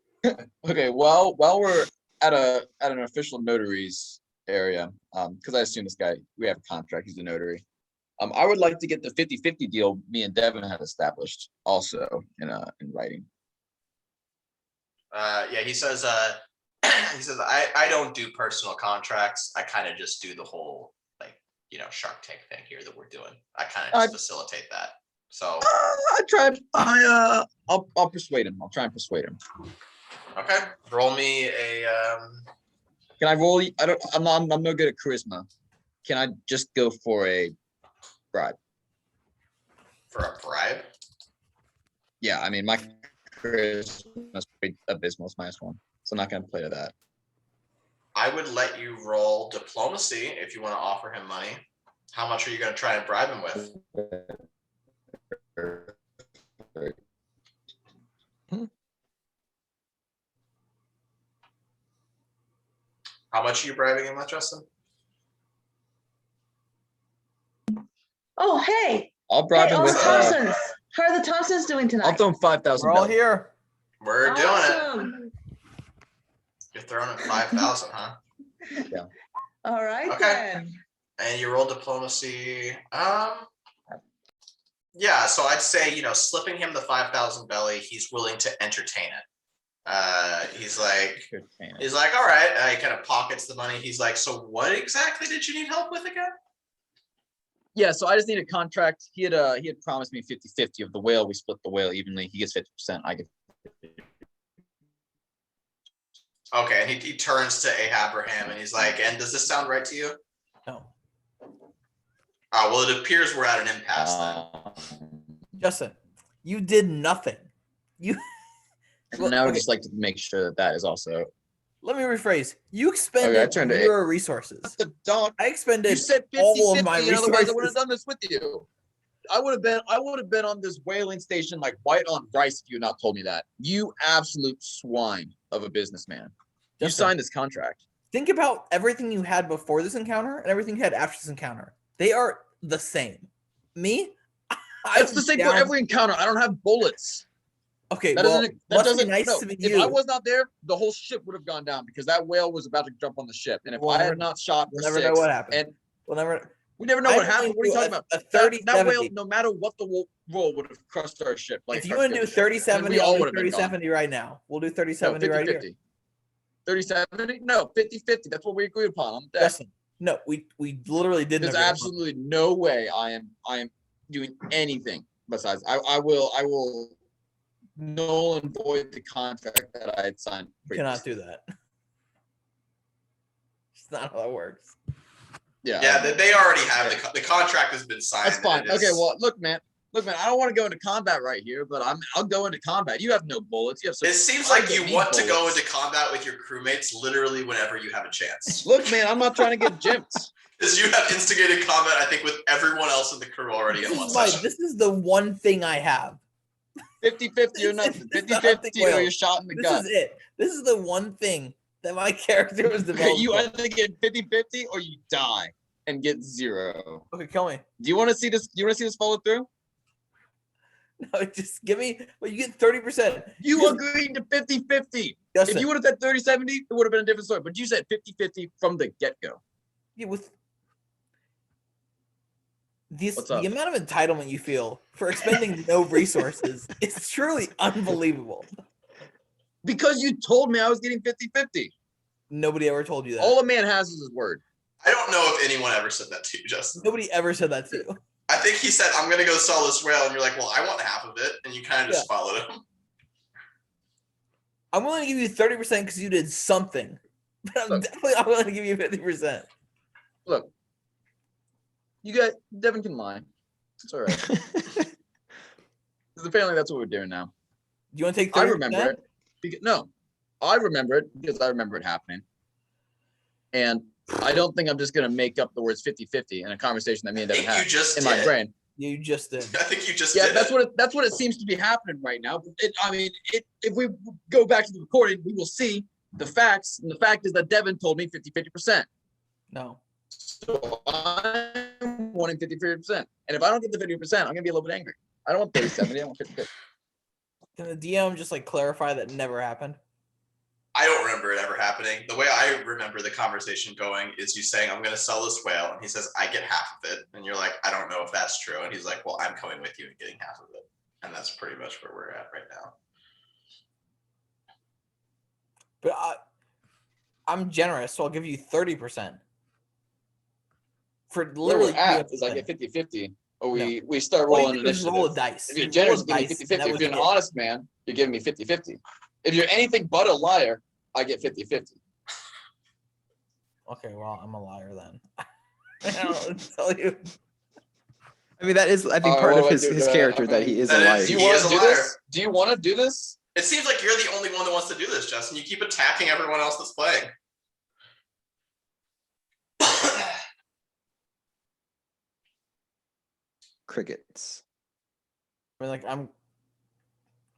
Okay, well, while we're at an official notary's area, because I assume this guy, we have a contract, he's a notary. I would like to get the 50-50 deal me and Devin had established also in writing. Yeah, he says, I don't do personal contracts. I kind of just do the whole, like, Shark Tank thing here that we're doing. I kind of just facilitate that. So I tried. I'll persuade him. I'll try and persuade him. okay, roll me a. Can I roll? I'm no good at charisma. Can I just go for a bribe? For a bribe? Yeah, I mean my charisma is pretty abysmal. It's -1, so I'm not gonna play to that. I would let you roll diplomacy if you want to offer him money. How much are you going to try and bribe him with? How much are you bribing him with, Justin? Oh, hey. I'll bribe Hey, him all the with. Thompsons. How are the Thompsons doing I'll tonight? throw him 5,000. We're all here. We're doing it. Awesome. You're throwing it 5,000, huh? All right, Okay. then. And you roll diplomacy. Yeah, so I'd say, slipping him the 5,000 belly, he's willing to entertain it. He's like, all right. He kind of pockets the money. He's like, so what exactly did you need help with again? Yeah, so I just need a contract. He had promised me 50-50 of the whale. We split the whale evenly. He gets 50%. I get 50%. Okay, and he turns to Abraham and he's like, and does this sound right to you? No. Well, it appears we're at an impasse then. Justin, you did nothing. And I would just like to make sure that is also. Let me rephrase. You expended Okay, your resources. The dog. I expended You said 50-50, all of my otherwise I resources. would have done this with you. I would have been on this whaling station like white on rice if you had not told me that. You absolute swine of a businessman. You Justin, signed this contract. think about everything you had before this encounter and everything you had after this encounter. They are the same. Me? It's the same for every encounter. I don't have bullets. Okay, That well, doesn't be nice no, to meet if you. I was not there, the whole ship would have gone down because that whale was about to jump on the ship. And if I had not shot we'll for never know six, what happened. and we never know what happened. What are you talking about? A That whale, 30-70. no matter what the roll, would have crushed our ship. Like If you want to do 30-70, we all I'll would do have been 30-70 right now. We'll do 30-70 no, right here. 30-70? No, 50-50. That's what we agreed upon. I'm dead. Justin, no, we literally didn't. There's agree upon absolutely no way I am doing anything besides I will null and void the contract that I had signed. You cannot do that. It's not how that works. Yeah. Yeah, they already have the contract has been signed. That's fine. It is- Okay, well, look, man, I don't want to go into combat right here, but I'll go into combat. You have no bullets. You have It seems like you want to go into combat with your crewmates literally whenever you have a chance. Look, man, I'm not trying to get gypped. Because you have instigated combat, I think, with everyone else in the crew already in one session. This is the one thing I have. 50-50 or nothing. This is the hunting 50-50 or whale. you're shot in the This gut. is it. This is the one thing that my character was Okay, developed. you for. either get 50-50 or you die and get 0. Okay, kill me. Do you want to see this? Do you want to see this follow through? No, just give me. Well, you get 30%. You agreed to 50-50. Justin, If you would have said 30-70, it would have been a different story. But you said 50-50 from the get-go. yeah, with this, What's up? the amount of entitlement you feel for expending no resources is truly unbelievable. Because you told me I was getting 50-50. Nobody ever told you that. All a man has is his word. I don't know if anyone ever said that to you, Justin. Nobody ever said that to you. I think he said, I'm going to go sell this whale. And you're like, well, I want half of it. And you kind of just followed him. I'm willing to give you 30% because you did something. But I'm definitely not willing to give you 50%. Look, you got Devin can lie. It's all right. Because apparently that's what we're doing now. Do you want to take 30%? I remember it. No, I remember it because I remember it happening. And I don't think I'm just going to make up the words 50-50 in a conversation that me and Devin had in my brain. You just did. I think you just Yeah, did that's what it seems to be happening right now. But if we go back to the recording, we will see the facts. And the fact is that Devin told me 50-50%. No. So I'm wanting 50-50%. And if I don't get the 50%, I'm going to be a little bit angry. I don't want 30-70. I want 50-50. Can the DM just like clarify that never happened? I don't remember it ever happening. The way I remember the conversation going is you saying, I'm going to sell this whale. And he says, I get half of it. And you're like, I don't know if that's true. And he's like, well, I'm coming with you and getting half of it. And that's pretty much where we're at right now. But I'm generous, so I'll give you 30%. For literally, is I get 50-50. Or we start rolling initiative. Roll a dice. If you're generous, give me 50-50. If you're an honest man, you're giving me 50-50. If you're anything but a liar, I get 50-50. Okay, well, I'm a liar then. I don't tell you. I mean, that is, I think, part of his character that he is a liar. Do you want to do this? Do you want to do this? It seems like you're the only one that wants to do this, Justin. You keep attacking everyone else that's playing. Crickets. I mean, like,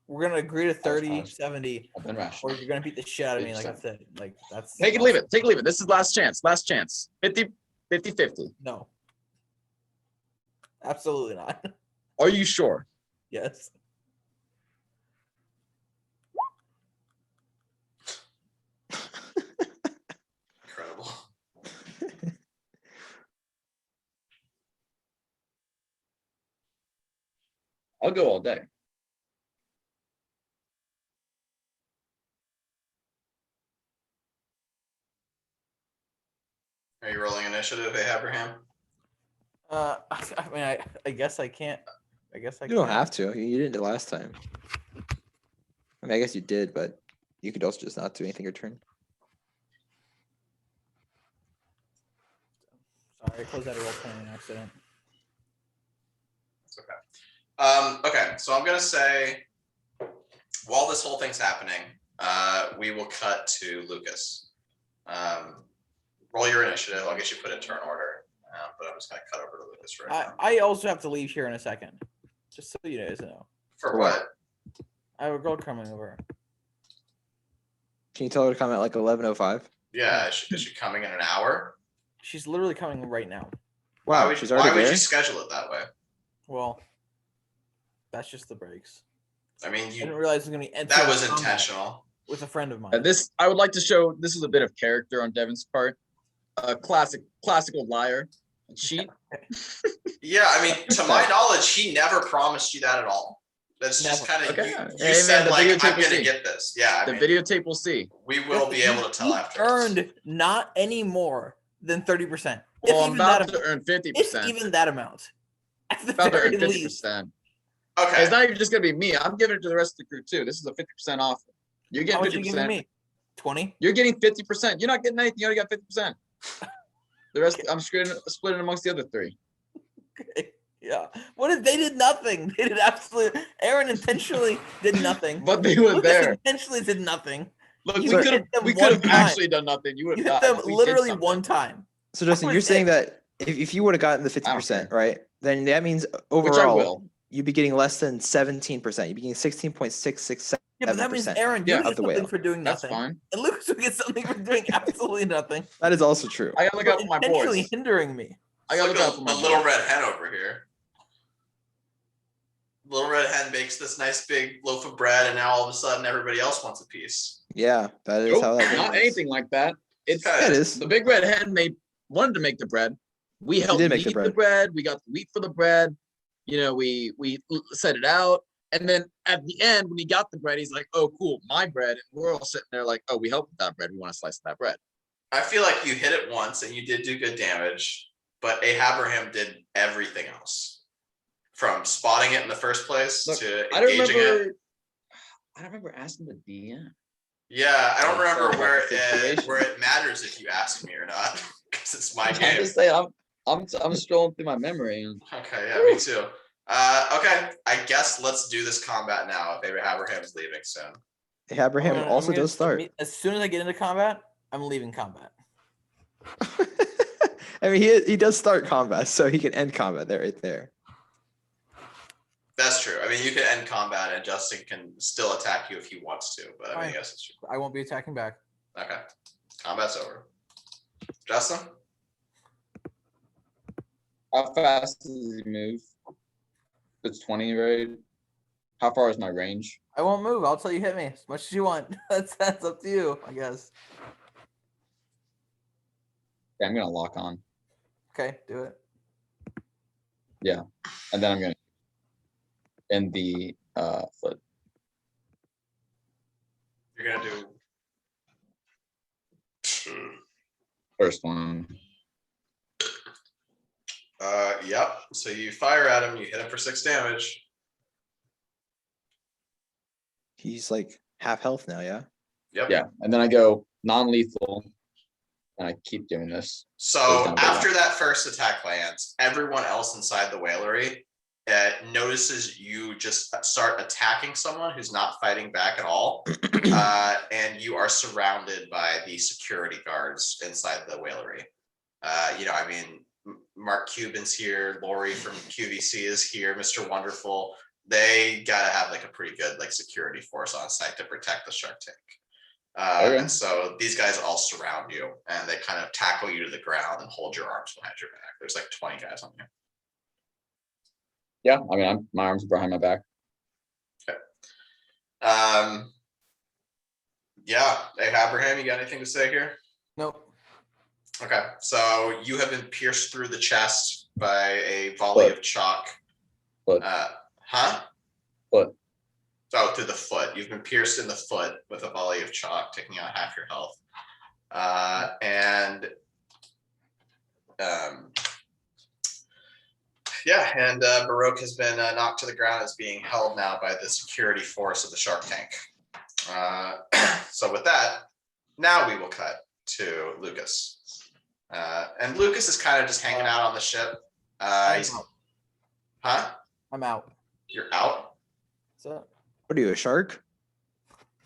we're gonna agree to 30-70, or you're gonna beat the shit out of me. Like that's it. Like that's take it, leave it. Take it, leave it. This is last chance. Last chance. 50-50. No. Absolutely not. Are you sure? Yes. Incredible. I'll go all day. Are you rolling initiative, Abraham? I mean, I guess I can't. I guess I. You don't have to. You didn't do last time. I mean, I guess you did, but you could also just not do anything your turn. Sorry, I closed out a roll 20 on accident. It's okay. Okay, so I'm gonna say, while this whole thing's happening, we will cut to Lucas. Roll your initiative. I'll get you put in turn order, but I'm just gonna cut over to Lucas right now. I also have to leave here in a second, just so you guys know. For what? I have a girl coming over. Can you tell her to come at like 11:05? Yeah, is she coming in an hour? She's literally coming right now. Wow, she's already there. Why would you schedule it that way? Well, that's just the breaks. I mean, I didn't realize it was gonna be. That was intentional. With a friend of mine. I would like to show. This is a bit of character on Devin's part. A classical liar, cheat. Yeah, I mean, to my knowledge, he never promised you that at all. That's just kind of you said like, I'm gonna get this. Yeah, the videotape will see. We will be able to tell after. Earned not any more than 30%. Well, I'm about to earn 50%. It's even that amount. At the about to very earn 50%. least. Okay. It's not even just gonna be me. I'm giving it to the rest of the crew too. This is a 50% offer. You're getting 50%. How much are you giving me? 20? You're getting 50%. You're not getting anything. You already got 50%. The rest, I'm splitting amongst the other three. Okay. Yeah. They did nothing. They did absolutely. Aaron intentionally did nothing. But they were there. Intentionally did nothing. Look, we could have actually done nothing. You would have hit them literally one time. So Justin, you're saying that if you would have gotten the 50%, right, then that means overall you'd be getting less than 17%. You'd be getting 16.667%. Yeah, but that means Aaron, you get something for doing nothing. That's fine. And Lucas will get something for doing absolutely nothing. That is also true. I gotta look out for my boys. Intentionally hindering me. I gotta look out for my little red hen over here. Little red hen makes this nice big loaf of bread, and now all of a sudden everybody else wants a piece. Yeah, that is how that works. Not anything like that. It is. The big red hen wanted to make the bread. We helped eat the bread. We got the wheat for the bread. You know, we set it out. And then at the end, when he got the bread, he's like, oh, cool, my bread. And we're all sitting there like, oh, we helped with that bread. We want a slice of that bread. I feel like you hit it once and you did do good damage, but Abraham did everything else. From spotting it in the first place to engaging it. I don't remember asking the DM. Yeah, I don't remember where it matters if you ask me or not, because it's my game. I'm just saying, I'm scrolling through my memory. Okay, yeah, me too. Okay, I guess let's do this combat now if Abraham's leaving soon. Abraham I'm also gonna does start. as soon as I get into combat, I'm leaving combat. I mean, he does start combat, so he can end combat right there. That's true. I mean, you can end combat and Justin can still attack you if he wants to, but I mean, Fine. yes, it's true. I won't be attacking back. Okay, combat's over. Justin? How fast does he move? It's 20, right? How far is my range? I won't move. I'll tell you hit me as much as you want. That's up to you, I guess. Okay, I'm gonna lock on. Okay, do it. Yeah, and then I'm gonna end the foot. You're gonna do First one. yep. So you fire at him, you hit him for 6 damage. He's like half health now, yeah? Yep. Yeah, and then I go non-lethal, and I keep doing this. So after that first attack lands, everyone else inside the whalery notices you just start attacking someone who's not fighting back at all, and you are surrounded by the security guards inside the whalery. I mean, Mark Cuban's here, Lori from QVC is here, Mr. Wonderful. They gotta have like a pretty good like security force on site to protect the shark tank. Okay. And so these guys all surround you and they kind of tackle you to the ground and hold your arms behind your back. There's like 20 guys on you. Yeah, I mean, my arms are behind my back. Okay. Yeah, hey Abraham, you got anything to say here? Nope. Okay, so you have been pierced through the chest by a volley of chalk. Foot. Huh? Foot. Oh, through the foot. You've been pierced in the foot with a volley of chalk, taking out half your health. Baroque has been knocked to the ground, is being held now by the security force of the shark tank. So with that, now we will cut to Lucas. And Lucas is kind of just hanging out on the ship. Huh? I'm out. You're out? So What are you, a shark?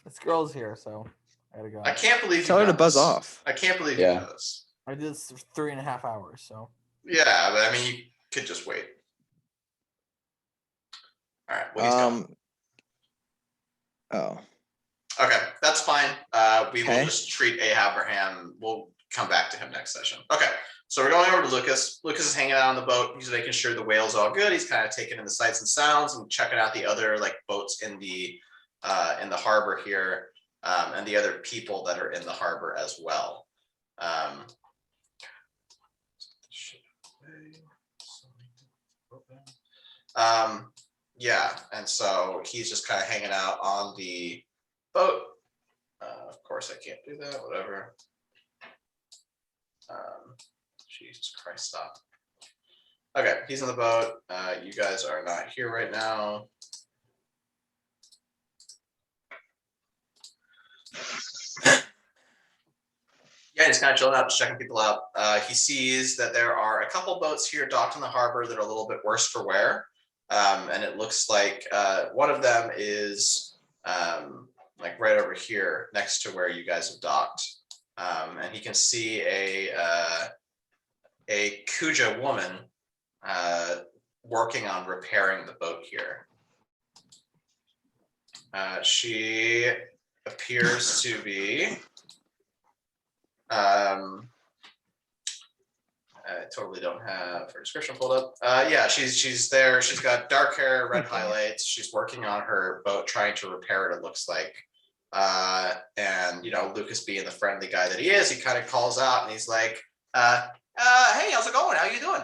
this girl's here, so I gotta go. I can't believe Tell her to buzz off. I can't believe you know this. I did this for 3.5 hours, so. Yeah, but I mean, you could just wait. All right, well, he's gone. Oh. Okay, that's fine. We will just treat Abraham. We'll come back to him next session. Okay, so we're going over to Lucas. Lucas is hanging out on the boat. He's making sure the whale's all good. He's kind of taking in the sights and sounds and checking out the other like boats in the harbor here, and the other people that are in the harbor as well. Yeah, and so he's just kind of hanging out on the boat. Of course, I can't do that. Whatever. Jesus Christ, stop. Okay, he's in the boat. You guys are not here right now. Yeah, he's kind of chilling out, just checking people out. He sees that there are a couple boats here docked in the harbor that are a little bit worse for wear. And it looks like one of them is like right over here next to where you guys have docked. And he can see a Kuja woman working on repairing the boat here. She appears to be I totally don't have her description pulled up. Yeah, she's there. She's got dark hair, red highlights. She's working on her boat, trying to repair it, it looks like. And Lucas being the friendly guy that he is, he kind of calls out and he's like, hey, how's it going? How you doing?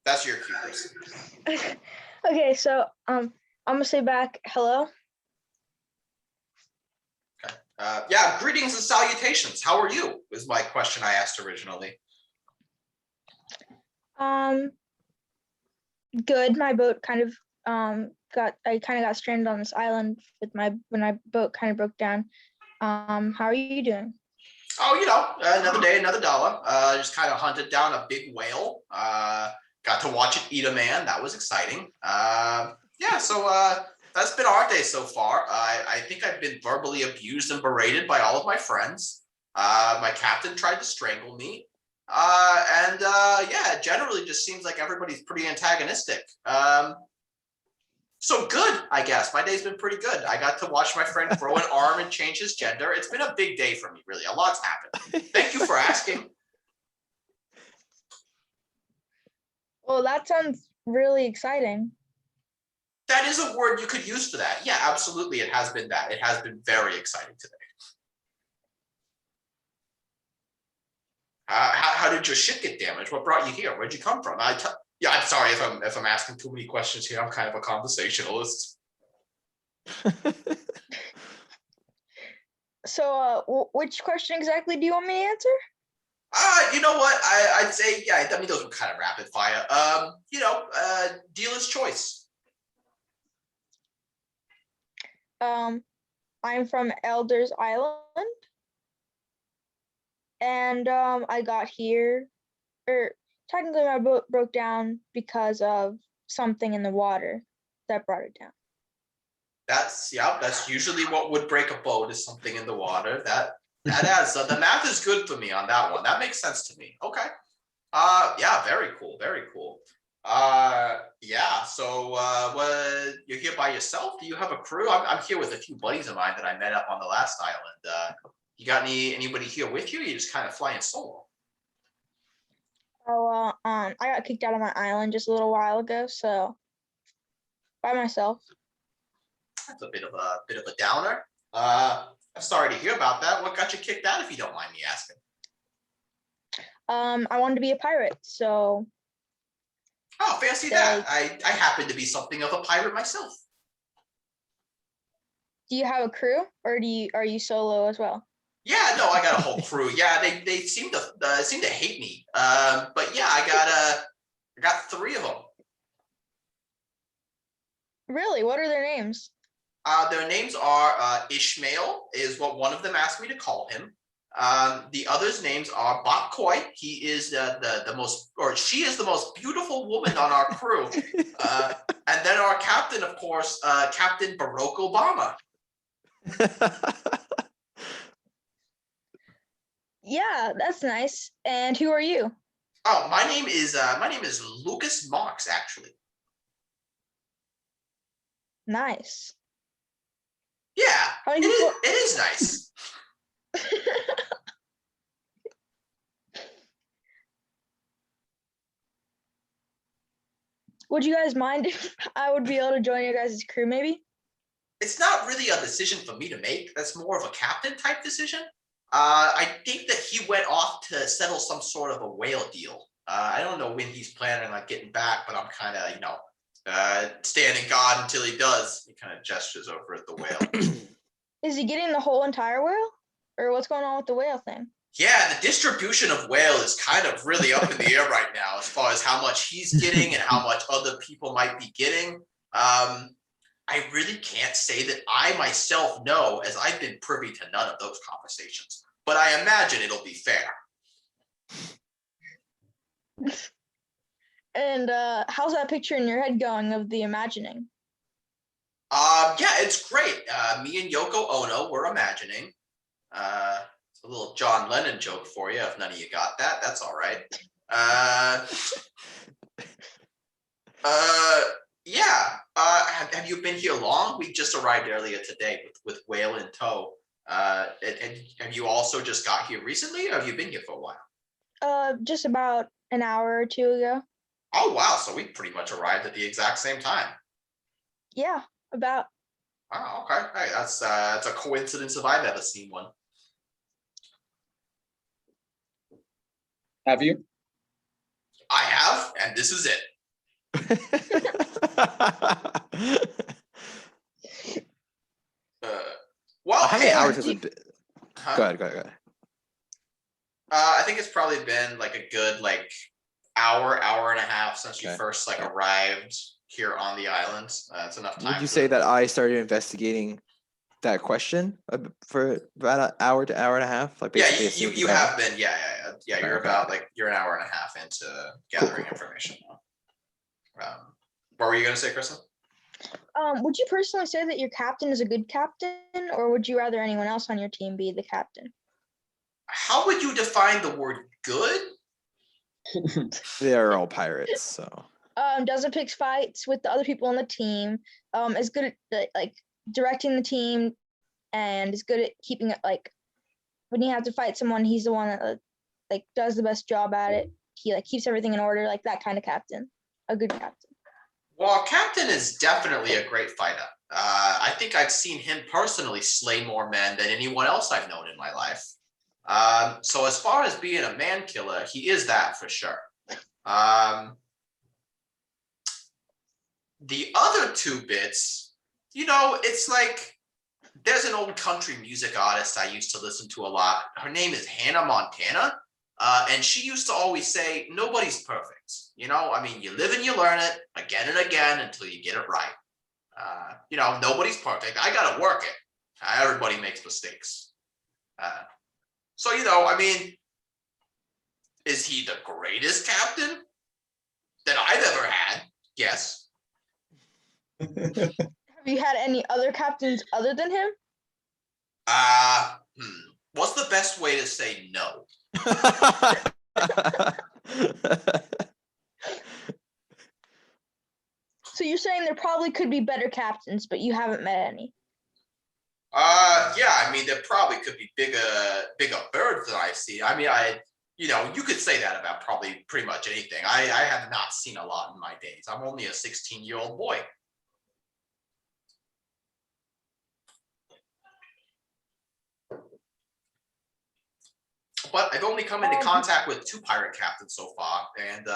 That's your cue, Chris. Okay, so I'm gonna say back hello. Okay. Yeah, greetings and salutations. How are you? Was my question I asked originally. Good. My boat kind of got stranded on this island with when my boat kind of broke down. How are you doing? Oh, another day, another dollar. Just kind of hunted down a big whale. Got to watch it eat a man. That was exciting. So that's been our day so far. I think I've been verbally abused and berated by all of my friends. My captain tried to strangle me. It generally just seems like everybody's pretty antagonistic. So good, I guess. My day's been pretty good. I got to watch my friend grow an arm and change his gender. It's been a big day for me, really. A lot's happened. Thank you for asking. Well, that sounds really exciting. That is a word you could use for that. Yeah, absolutely. It has been that. It has been very exciting today. How did your ship get damaged? What brought you here? Where'd you come from? I'm sorry if I'm asking too many questions here. I'm kind of a conversationalist. So, which question exactly do you want me to answer? You know what? I'd say, I mean, those were kind of rapid fire. Dealer's choice. I'm from Elders Island. And I got here, or technically my boat broke down because of something in the water that brought it down. That's usually what would break a boat, is something in the water. That adds the math is good for me on that one. That makes sense to me. Okay. Very cool. Very cool. So you're here by yourself? Do you have a crew? I'm here with a few buddies of mine that I met up on the last island. You got anybody here with you? Or you just kind of flying solo? Oh, I got kicked out of my island just a little while ago, so by myself. That's a bit of a downer. I'm sorry to hear about that. What got you kicked out, if you don't mind me asking? I wanted to be a pirate, so. Oh, fancy that. I happen to be something of a pirate myself. Do you have a crew, or are you solo as well? Yeah, no, I got a whole crew. Yeah, they seem to hate me. But yeah, I got 3 of them. Really? What are their names? Their names are Ishmael, is what one of them asked me to call him. The others' names are Bak-Koi. He is the most, or she is the most beautiful woman on our crew. And then our captain, of course, Captain Barack Obama. Yeah, that's nice. And who are you? Oh, my name is Lucas Marks, actually. Nice. Yeah, How many it people? is nice. Would you guys mind if I would be able to join your guys' crew, maybe? It's not really a decision for me to make. That's more of a captain type decision. I think that he went off to settle some sort of a whale deal. I don't know when he's planning on getting back, but I'm kind of, standing guard until he does. He kind of gestures over at the whale. Is he getting the whole entire whale? Or what's going on with the whale thing? Yeah, the distribution of whale is kind of really up in the air right now as far as how much he's getting and how much other people might be getting. I really can't say that I myself know, as I've been privy to none of those conversations. But I imagine it'll be fair. And how's that picture in your head going of the imagining? It's great. Me and Yoko Ono were imagining. It's a little John Lennon joke for you. If none of you got that, that's all right. Have you been here long? We just arrived earlier today with whale in tow. And have you also just got here recently, or have you been here for a while? Just about an hour or 2 ago. Oh wow! So we pretty much arrived at the exact same time. Yeah, about. Oh, okay. Hey, that's a coincidence if I've ever seen one. Have you? I have, and this is it. How many hours has it been? Huh? Go ahead. I think it's probably been like a good hour and a half since you first arrived here on the island. It's enough time. Would you say that I started investigating that question for about an hour to hour and a half? Like Yeah, basically as soon as you got it? have been. Yeah. You're Okay. about like you're an hour and a half into gathering information. What were you gonna say, Kristen? Would you personally say that your captain is a good captain, or would you rather anyone else on your team be the captain? How would you define the word good? They are all pirates, so. Doesn't pick fights with the other people on the team. Is good at like directing the team, and is good at keeping it like when you have to fight someone, he's the one that like does the best job at it. He like keeps everything in order, like that kind of captain, a good captain. Well, Captain is definitely a great fighter. I think I've seen him personally slay more men than anyone else I've known in my life. So as far as being a man killer, he is that for sure. The other two bits, it's like there's an old country music artist I used to listen to a lot. Her name is Hannah Montana. And she used to always say, nobody's perfect. I mean, you live and you learn it again and again until you get it right. Nobody's perfect. I got to work it. Everybody makes mistakes. So, I mean, is he the greatest captain that I've ever had? Yes. Have you had any other captains other than him? What's the best way to say no? So you're saying there probably could be better captains, but you haven't met any. Yeah, I mean, there probably could be bigger birds than I've seen. I mean, you could say that about probably pretty much anything. I have not seen a lot in my days. I'm only a 16-year-old boy. But I've only come into contact with 2 pirate captains so far, and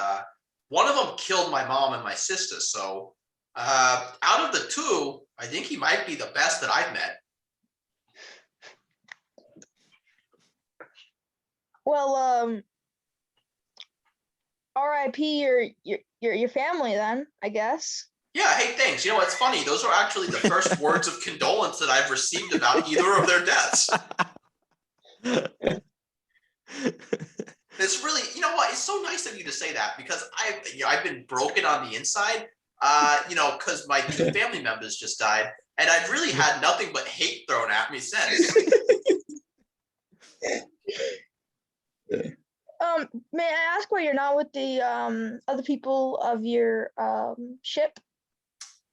one of them killed my mom and my sister. So out of the 2, I think he might be the best that I've met. Well, R.I.P. your family then, I guess. Yeah, hey, thanks. It's funny. Those are actually the first words of condolence that I've received about either of their deaths. It's really, what? It's so nice of you to say that because I've been broken on the inside, because my 2 family members just died, and I've really had nothing but hate thrown at me since. May I ask why you're not with the other people of your ship?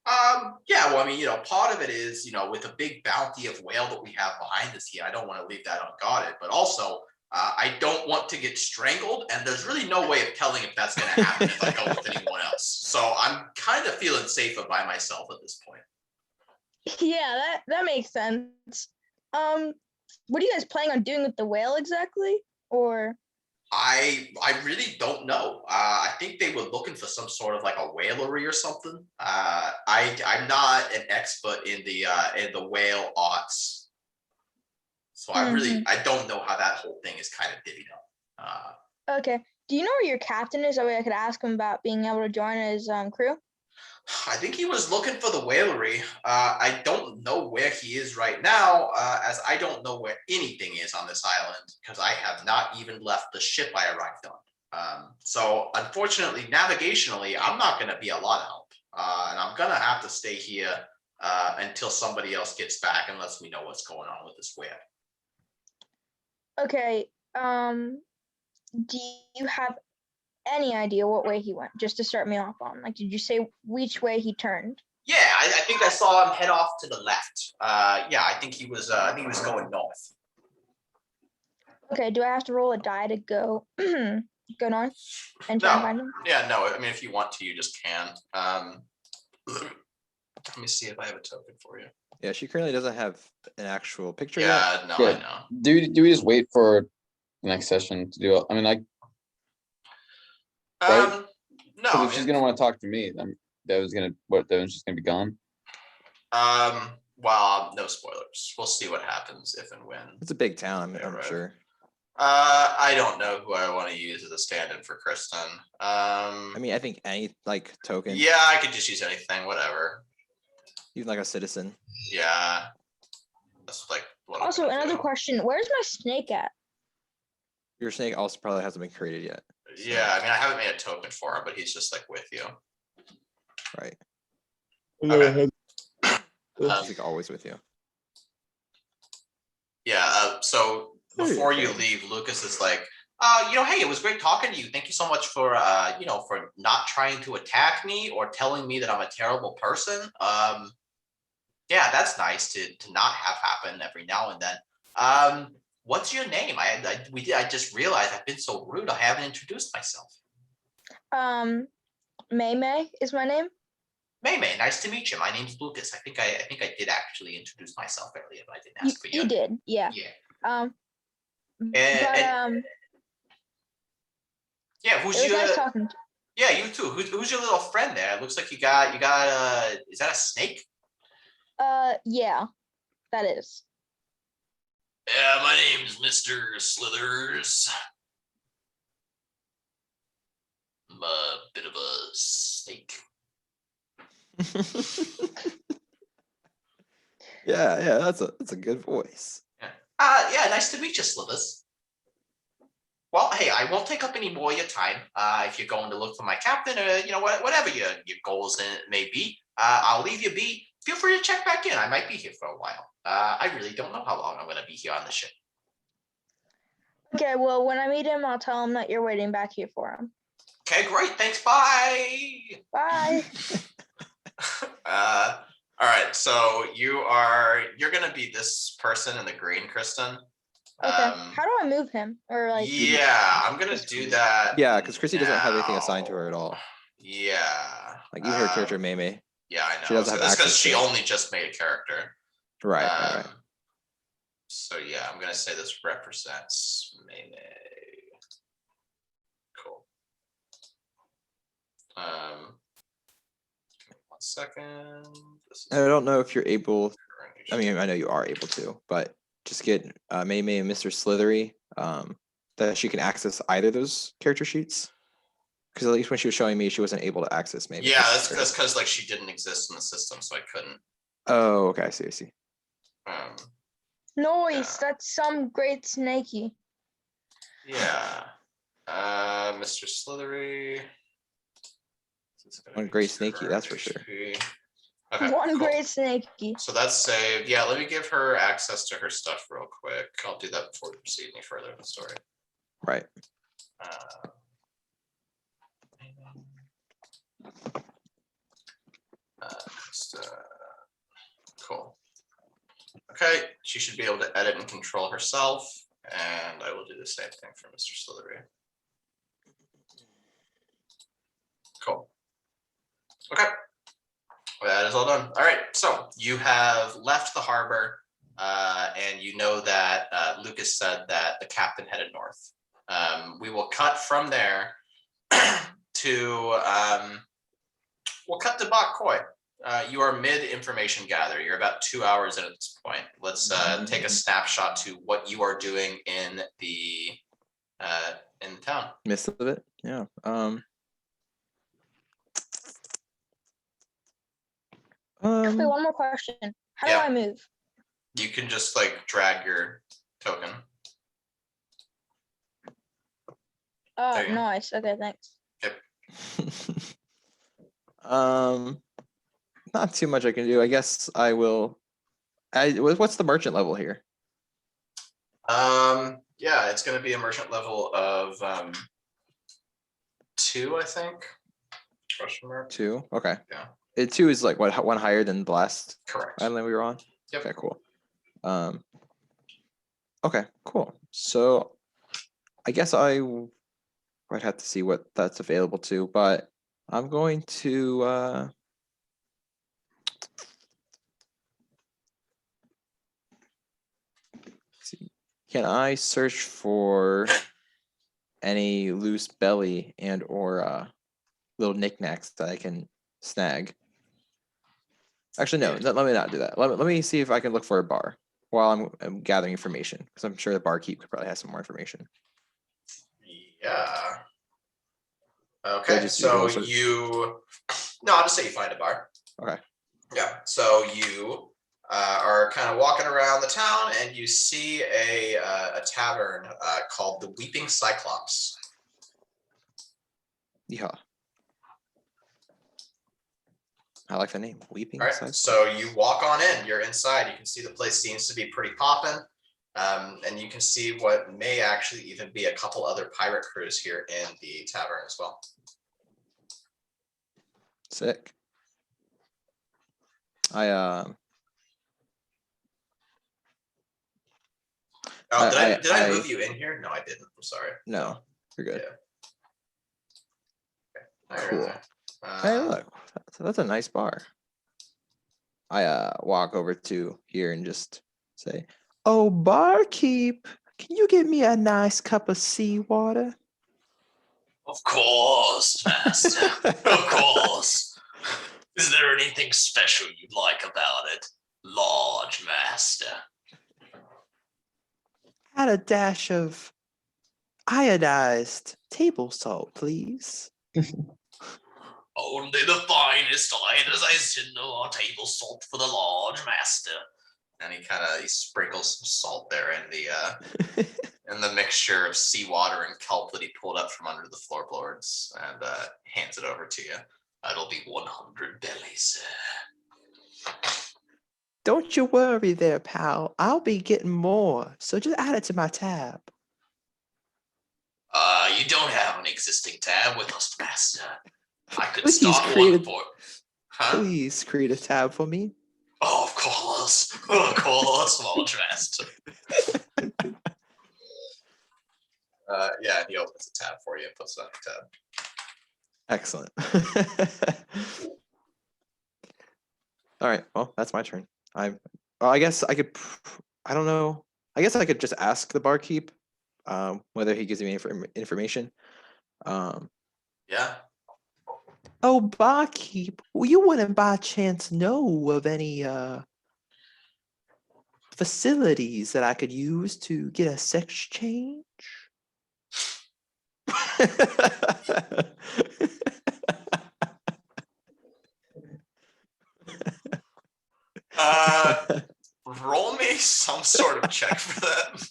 Yeah, well, I mean, part of it is, with the big bounty of whale that we have behind us here, I don't want to leave that unguarded, but also I don't want to get strangled, and there's really no way of telling if that's going to happen if I go with anyone else. So I'm kind of feeling safer by myself at this point. Yeah, that makes sense. What are you guys planning on doing with the whale exactly? Or I really don't know. I think they were looking for some sort of like a whalery or something. I'm not an expert in the whale arts, so I don't know how that whole thing is kind of divvied up. Okay. Do you know where your captain is? That way I could ask him about being able to join his crew. I think he was looking for the whalery. I don't know where he is right now, as I don't know where anything is on this island because I have not even left the ship I arrived on. So unfortunately, navigationally, I'm not going to be a lot of help, and I'm going to have to stay here until somebody else gets back and lets me know what's going on with this whale. Okay. Do you have any idea what way he went? Just to start me off on. Like, did you say which way he turned? Yeah, I think I saw him head off to the left. Yeah, I think he was going north. Okay. Do I have to roll a die to go go north and try and find him? Yeah, no. I mean, if you want to, you just can. Let me see if I have a token for you. Yeah, she currently doesn't have an actual picture yet. Yeah, no, I know. Do we just wait for the next session to do it? I mean, like, right? No. If she's gonna want to talk to me, then Devin's just gonna be gone. Well, no spoilers. We'll see what happens if and when. It's a big town, I'm right. sure. I don't know who I want to use as a stand-in for Kristen. I mean, I think any token. Yeah, I could just use anything, whatever. Even like a citizen. Yeah. That's like what I'm Also, gonna another do. question: where's my snake at? Your snake also probably hasn't been created yet. Yeah, I mean, I haven't made a token for him, but he's just like with you. Right. Okay. He's like always with you. Yeah. So before you leave, Lucas is like, hey, it was great talking to you. Thank you so much for, for not trying to attack me or telling me that I'm a terrible person. Yeah, that's nice to not have happen every now and then. What's your name? I just realized I've been so rude. I haven't introduced myself. May is my name. May, nice to meet you. My name's Lucas. I think I did actually introduce myself earlier, but I didn't ask for you. You did, yeah. Yeah. Yeah, who's It was your? nice talking to Yeah, you too. Who's your little friend there? It looks like you got is that a snake? Yeah, that is. Yeah, my name's Mr. Slithers. I'm a bit of a snake. Yeah, that's a good voice. Yeah, nice to meet you, Slithers. Well, hey, I won't take up any more of your time. If you're going to look for my captain, or whatever your goals may be, I'll leave you be. Feel free to check back in. I might be here for a while. I really don't know how long I'm going to be here on the ship. Okay, well, when I meet him, I'll tell him that you're waiting back here for him. Okay, great. Thanks. Bye. Bye. All right. So you're going to be this person in the green, Kristen. Okay. How do I move him? Or like? Yeah, I'm going to do that. Yeah, because Chrissy doesn't have anything assigned to her at all. Yeah. Like even her character May. Yeah, I know. She doesn't have That's because access she to it. only just made a character. Right. So yeah, I'm gonna say this represents May. Cool. Give me 1 second. I don't know if you're able. I mean, I know you are able to, but just get May and Mr. Slithery that she can access either of those character sheets. Because at least when she was showing me, she wasn't able to access May. Yeah, that's because like she didn't exist in the system, so I couldn't. Oh, okay. I see. Noise. That's some great snakey. Yeah. Mr. Slithery. One great snakey, that's for sure. Okay, One cool. great snakey. So that's saved. Yeah, let me give her access to her stuff real quick. I'll do that before we proceed any further in the story. Right. Cool. Okay, she should be able to edit and control herself, and I will do the same thing for Mr. Slithery. Cool. Okay. That is all done. All right, so you have left the harbor, and you know that Lucas said that the captain headed north. We will cut from there to we'll cut to Bak-Koi. You are mid information gather. You're about 2 hours in at this point. Let's take a snapshot to what you are doing in the town. Missed of it. Yeah. Wait, one more question. How do I move? You can just like drag your token. Oh, nice. Okay, thanks. Yep. Not too much I can do. I guess I will. What's the merchant level here? Yeah, it's going to be a merchant level of 2, I think. Question mark. 2. Okay. Yeah. 2 is like what, one higher than the last Correct. island we were on? Yep. Okay, cool. Okay, cool. So I guess I might have to see what that's available to, but I'm going to see. Can I search for any loose belly and or little knickknacks that I can snag? Actually, no, let me not do that. Let me see if I can look for a bar while I'm gathering information, because I'm sure the barkeep could probably have some more information. Yeah. Okay, so I'll just say you find a bar. Okay. Yeah, so you are kind of walking around the town, and you see a tavern called the Weeping Cyclops. Yeah. I like the name. Weeping All right, Cyclops. so you walk on in. You're inside. You can see the place seems to be pretty poppin', and you can see what may actually even be a couple other pirate crews here in the tavern as well. Sick. Oh, did I move you in here? No, I didn't. I'm sorry. No, you're good. Yeah. Okay. Cool. Hey, look, that's a nice bar. I walk over to here and just say, "Oh, barkeep, can you get me a nice cup of seawater?" Of course, master. Of course. Is there anything special you'd like about it, large master? Add a dash of iodized table salt, please. Only the finest ionization or table salt for the large master. And he sprinkles some salt there in the mixture of seawater and kelp that he pulled up from under the floorboards and hands it over to you. That'll be 100 bellies. Don't you worry there, pal. I'll be getting more, so just add it to my tab. You don't have an existing tab with us, master. I could Please start create one a- for. Huh? Please create a tab for me. Oh, of course, large master. Yeah, he opens a tab for you and puts it on the tab. Excellent. All right. Well, that's my turn. I guess I could. I don't know. I guess I could just ask the barkeep whether he gives me information. Yeah. Oh, barkeep, you wouldn't by chance know of any facilities that I could use to get a sex change? Roll me some sort of check for that.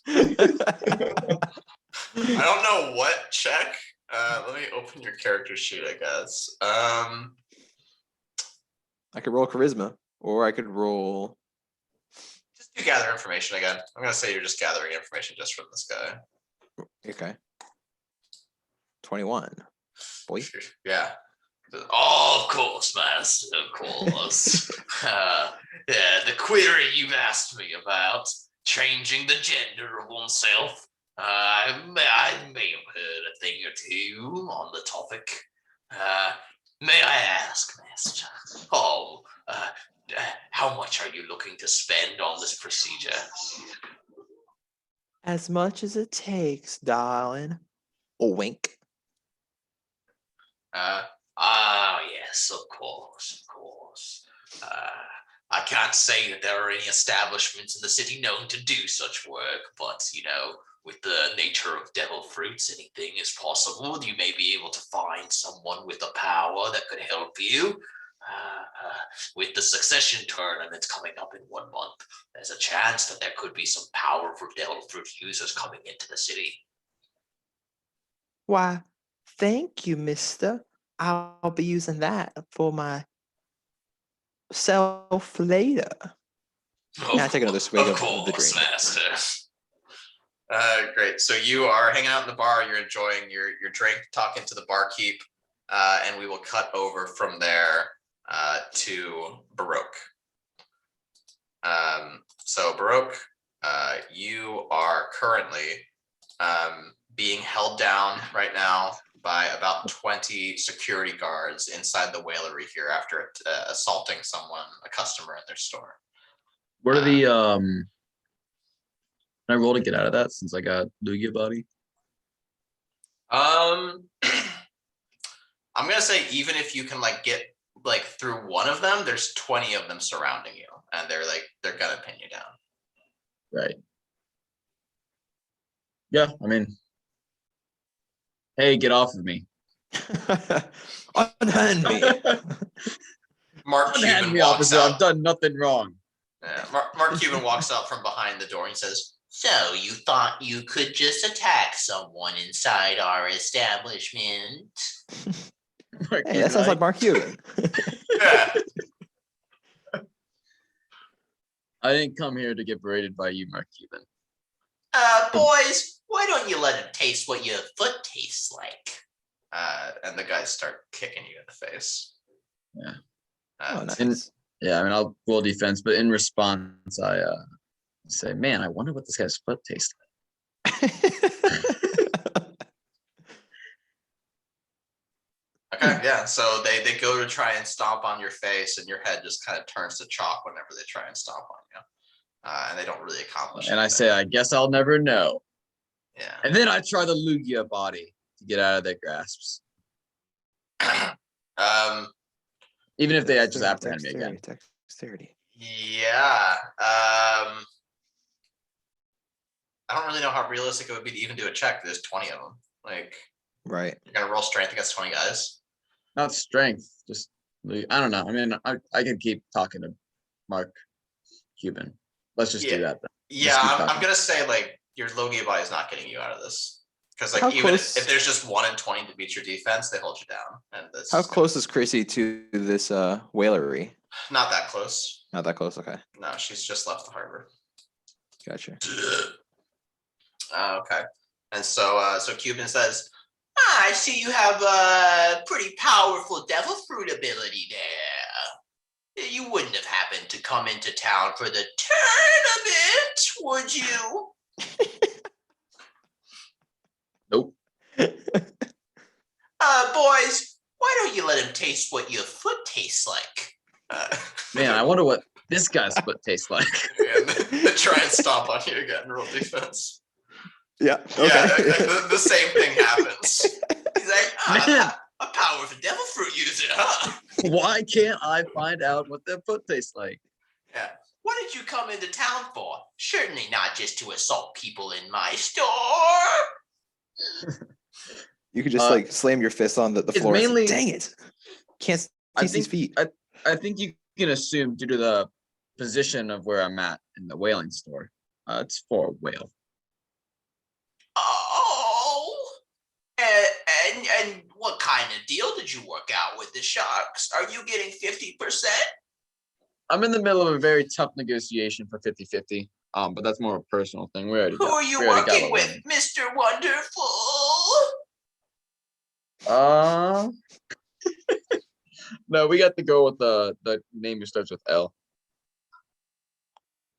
I don't know what check. Let me open your character sheet, I guess. I could roll charisma, or I could roll. Just do gather information again. I'm gonna say you're just gathering information just from this guy. Okay. 21. Boy. Yeah. Oh, of course, master. Of course. Yeah, the query you've asked me about, changing the gender of oneself. I may have heard a thing or two on the topic. May I ask, master? How much are you looking to spend on this procedure? As much as it takes, darling. A wink. Yes, of course. I can't say that there are any establishments in the city known to do such work, but, with the nature of devil fruits, anything is possible. You may be able to find someone with a power that could help you. With the succession tournament coming up in 1 month, there's a chance that there could be some powerful devil fruit users coming into the city. Why, thank you, mister. I'll be using that for myself later. And I take another swig of the drink. Master. Great. So you are hanging out in the bar. You're enjoying your drink, talking to the barkeep, and we will cut over from there to Baroque. So Baroque, you are currently being held down right now by about 20 security guards inside the whalery here after assaulting a customer in their store. What are the can I roll to get out of that since I got Lugia body? I'm gonna say even if you can get through one of them, there's 20 of them surrounding you, and they're gonna pin you down. Right. Yeah, I mean, hey, get off of me. Unhand me. Mark Unhand Cuban me, walks officer. out. I've done nothing wrong. Mark Cuban walks up from behind the door and says, "So you thought you could just attack someone inside our establishment?" Hey, that sounds like Mark Cuban. Yeah. I didn't come here to get berated by you, Mark Cuban. Boys, why don't you let him taste what your foot tastes like? And the guys start kicking you in the face. Yeah. Nice. Yeah, I mean, I'll roll defense, but in response, I say, "Man, I wonder what this guy's foot tastes like." Okay, yeah. So they go to try and stomp on your face, and your head just kind of turns to chalk whenever they try and stomp on you. And they don't really accomplish And I anything. say, "I guess I'll never know." Yeah. And then I try the Lugia body to get out of their grasps, even if they just apprehend me again. Dexterity. Yeah. I don't really know how realistic it would be to even do a check. There's 20 of them. Like, Right. you're gonna roll strength against 20 guys. Not strength, just I don't know. I mean, I can keep talking to Mark Cuban. Let's just do that then. Yeah, keep I'm talking. gonna say like your Logia body is not getting you out of this. Because like How even close- if there's just 1 in 20 to beat your defense, they hold you down. And that's How close is Chrissy to this whalery? not that close. Not that close. Okay, No, she's just left the harbor. gotcha. Okay. And so Cuban says, "I see you have a pretty powerful devil fruit ability there. You wouldn't have happened to come into town for the tournament, would you?" Nope. Boys, why don't you let him taste what your foot tastes like? Man, I wonder what this guy's foot tastes like. And they try and stomp on you again, roll defense. Yeah. Yeah, Okay. the same thing happens. He's like, Man. a powerful devil fruit user, huh? Why can't I find out what their foot tastes like? Yeah. What did you come into town for? Certainly not just to assault people in my store. You could just like slam your fist on the floor. mainly- And say, dang it! Can't taste these feet. I think you can assume due to the position of where I'm at in the whaling store, it's for a whale. Oh. And what kind of deal did you work out with the sharks? Are you getting 50%? I'm in the middle of a very tough negotiation for 50-50. But that's more of a personal thing. We already Who got- are you we already got working what we with, Mr. Wonderful? need. No, we got to go with the name that starts with L.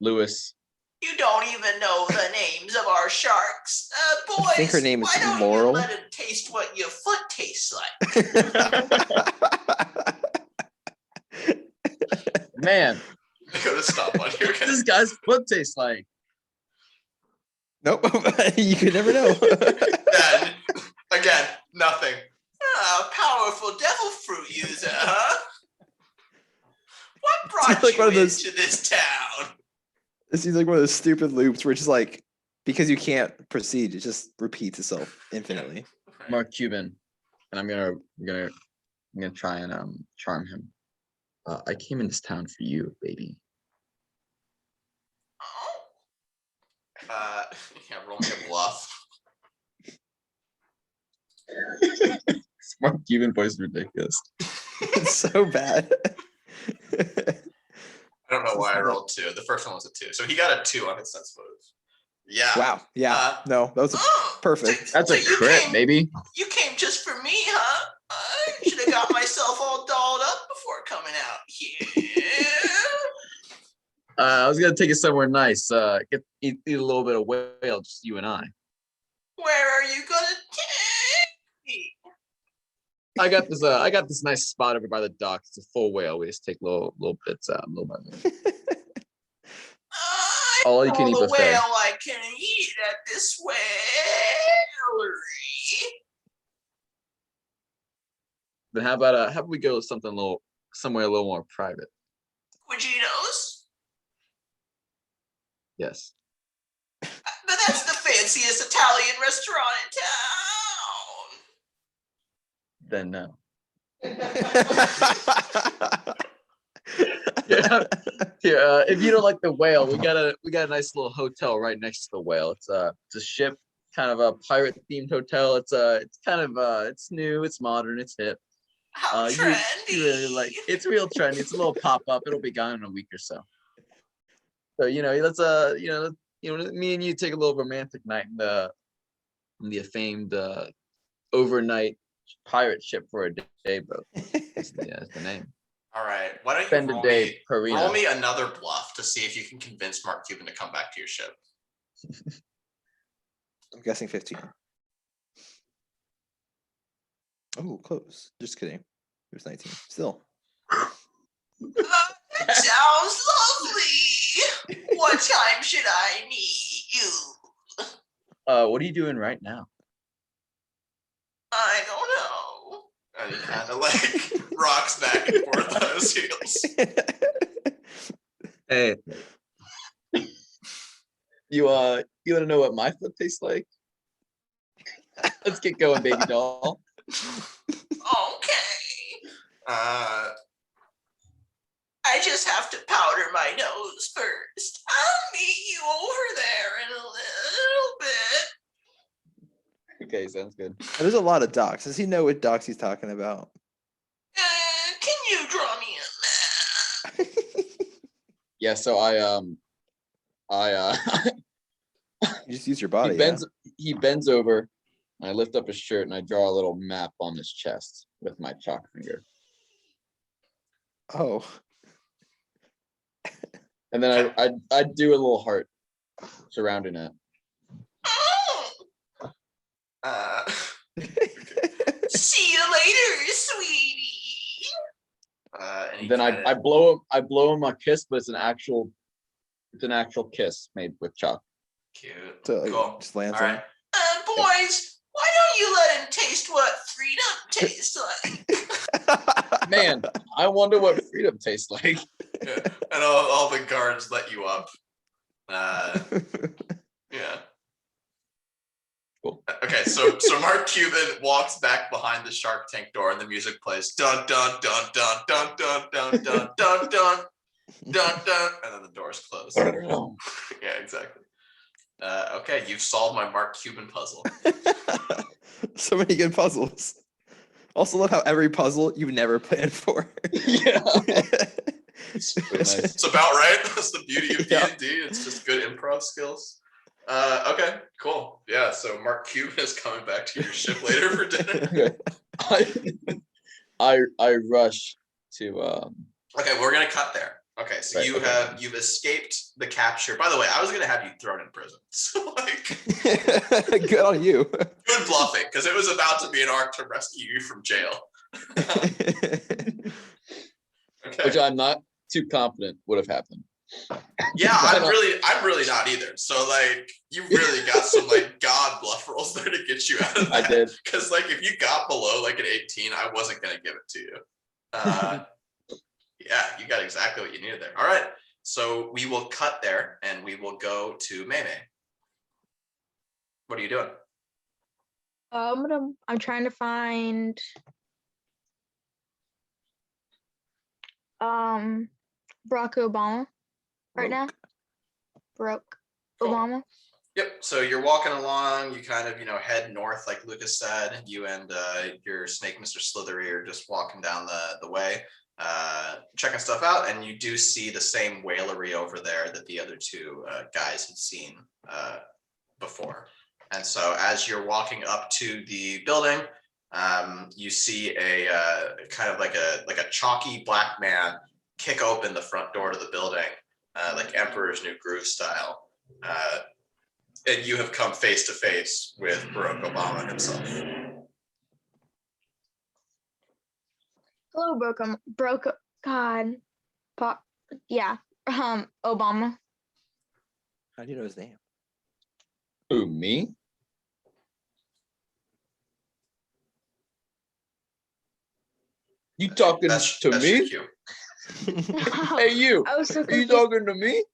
Lewis. You don't even know the names of our sharks. Boys, I think her name is why don't Laurel. you let him taste what your foot tastes like? Man, I gotta stop on you again. this guy's foot tastes like. Nope. You could never know. Then, again, nothing. Powerful devil fruit user, huh? What brought like you one of those- into this town? This seems like one of those stupid loops where it's just like, because you can't proceed, it just repeats itself infinitely. Mark Cuban, and I'm gonna try and charm him. I came in this town for you, baby. Yeah, roll me a bluff. Mark Cuban voice is ridiculous. It's so bad. I don't know why I rolled 2. The first one was a 2. So he got a 2 on his sense motive. Yeah. Wow. Yeah. No, that was perfect. That's a you crit, came- baby. You came just for me, huh? I should have got myself all dolled up before coming out here. I was gonna take it somewhere nice. Eat a little bit of whale, just you and I. Where are you gonna take me? I got this nice spot over by the dock. It's a full whale. We just take little bits out, little by little. All you can eat the buffet. whale I can eat at this whalery. Then how about we go somewhere a little more private? Cuginos? Yes. But that's the fanciest Italian restaurant in town. Then no. Yeah, Here, if you don't like the whale, we got a nice little hotel right next to the whale. It's a ship, kind of a pirate themed hotel. It's kind of it's new, it's modern, it's hip. How You trendy. really like it's real trendy. It's a little pop up. It'll be gone in a week or so. So let's me and you take a little romantic night in the famed overnight pirate ship for a day boat. That's the name. All right. Why don't you Spend a day per roll me another bluff to see if you can convince Mark Cuban to come back to your ship. I'm guessing 15. Oh, close. Just kidding. It was 19. Still. That sounds lovely. What time should I meet you? What are you doing right now? I don't know. And he kind of like rocks back and forth on his heels. Hey. You want to know what my foot tastes like? Let's get going, baby doll. Okay. I just have to powder my nose first. I'll meet you over there in a little bit. Okay, sounds good. There's a lot of docs. Does he know what docs he's talking about? Can you draw me a map? Yeah, so I You just use your body. he bends over, and I lift up his shirt and I draw a little map on his chest with my chalk finger. Oh. And then I do a little heart surrounding it. See you later, sweetie. And then I blow him a kiss, but it's an actual kiss made with chalk. Cute. So, like, Cool. just lands All on right. Boys, why don't you let him taste what freedom tastes like? Man, I wonder what freedom tastes like. Yeah. And all the guards let you up. Yeah. Cool. Okay, so Mark Cuban walks back behind the Shark Tank door and the music plays dun dun dun dun dun dun dun dun dun dun dun dun, and then the doors close. Yeah, exactly. Okay, you've solved my Mark Cuban puzzle. So many good puzzles. Also love how every puzzle you've never planned for. Yeah. It's about right. That's the beauty of Yeah. D&D. It's just good improv skills. Okay, cool. Yeah, so Mark Cuban is coming back to your ship later for dinner. I rush to Okay, we're gonna cut there. Okay, so Right, you've escaped the capture. By the way, I was gonna have you thrown in prison. So like Good on you. good bluffing, because it was about to be an arc to rescue you from jail. Okay. which I'm not too confident would have happened. Yeah, I'm really not either. So like you really got some like god bluff rolls there to get you out of that. I did. Because like if you got below like an 18, I wasn't gonna give it to you. Yeah, you got exactly what you needed there. All right. So we will cut there and we will go to Maymay. What are you doing? I'm trying to find Barack Obama right now. Barack Cool. Obama. Yep. So you're walking along, you kind of, head north, like Lucas said. You and your snake, Mr. Slithery, are just walking down the way, checking stuff out, and you do see the same whalery over there that the other two guys had seen before. And so as you're walking up to the building, you see a kind of like a chalky black man kick open the front door to the building, like Emperor's New Groove style. And you have come face to face with Barack Obama himself. Hello, Obama. How do you know his name? Who, me? You talking That's to your me? cue. Hey, you. I was so Are you confused. talking to me?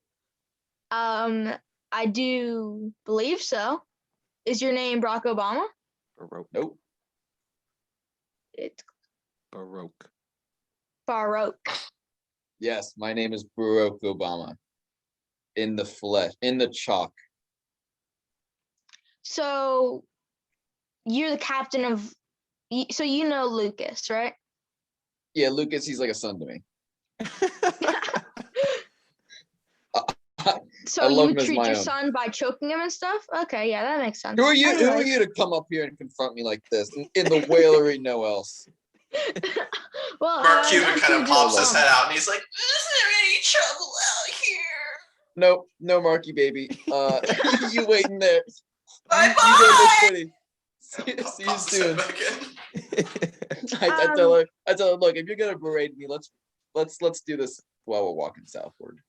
I do believe so. Is your name Barack Obama? Baroque. Nope. It's Baroque. Farouk. Yes, my name is Barack Obama. In the flesh, in the chalk. So you're the captain of. So you know Lucas, right? Yeah, Lucas, he's like a son to me. So I you love would him as treat my your own. son by choking him and stuff? Okay, yeah, that makes sense. Who are you? Who are Anyways. you to come up here and confront me like this in the whalery? No else. Well, Mark Cuban actually kind of just, pops his head out and he's like, "Is there any trouble out here?" Nope, no Marky baby. You waiting there. Bye You go to bye. city. See you Pops his head soon. back in. I tell her, look, if you're gonna berate me, let's do this while we're walking southward.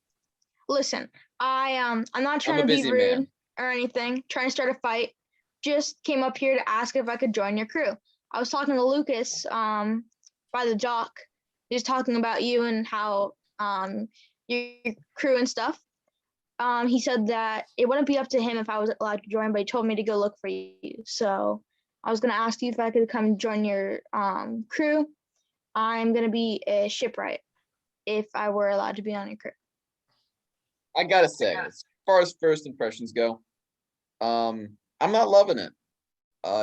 Listen, I'm not trying a to be busy rude man. or anything, trying to start a fight. Just came up here to ask if I could join your crew. I was talking to Lucas by the dock. He was talking about you and how your crew and stuff. He said that it wouldn't be up to him if I was allowed to join, but he told me to go look for you. So I was gonna ask you if I could come join your crew. I'm gonna be a shipwright if I were allowed to be on your crew. I gotta say, as far as first impressions go, I'm not loving it.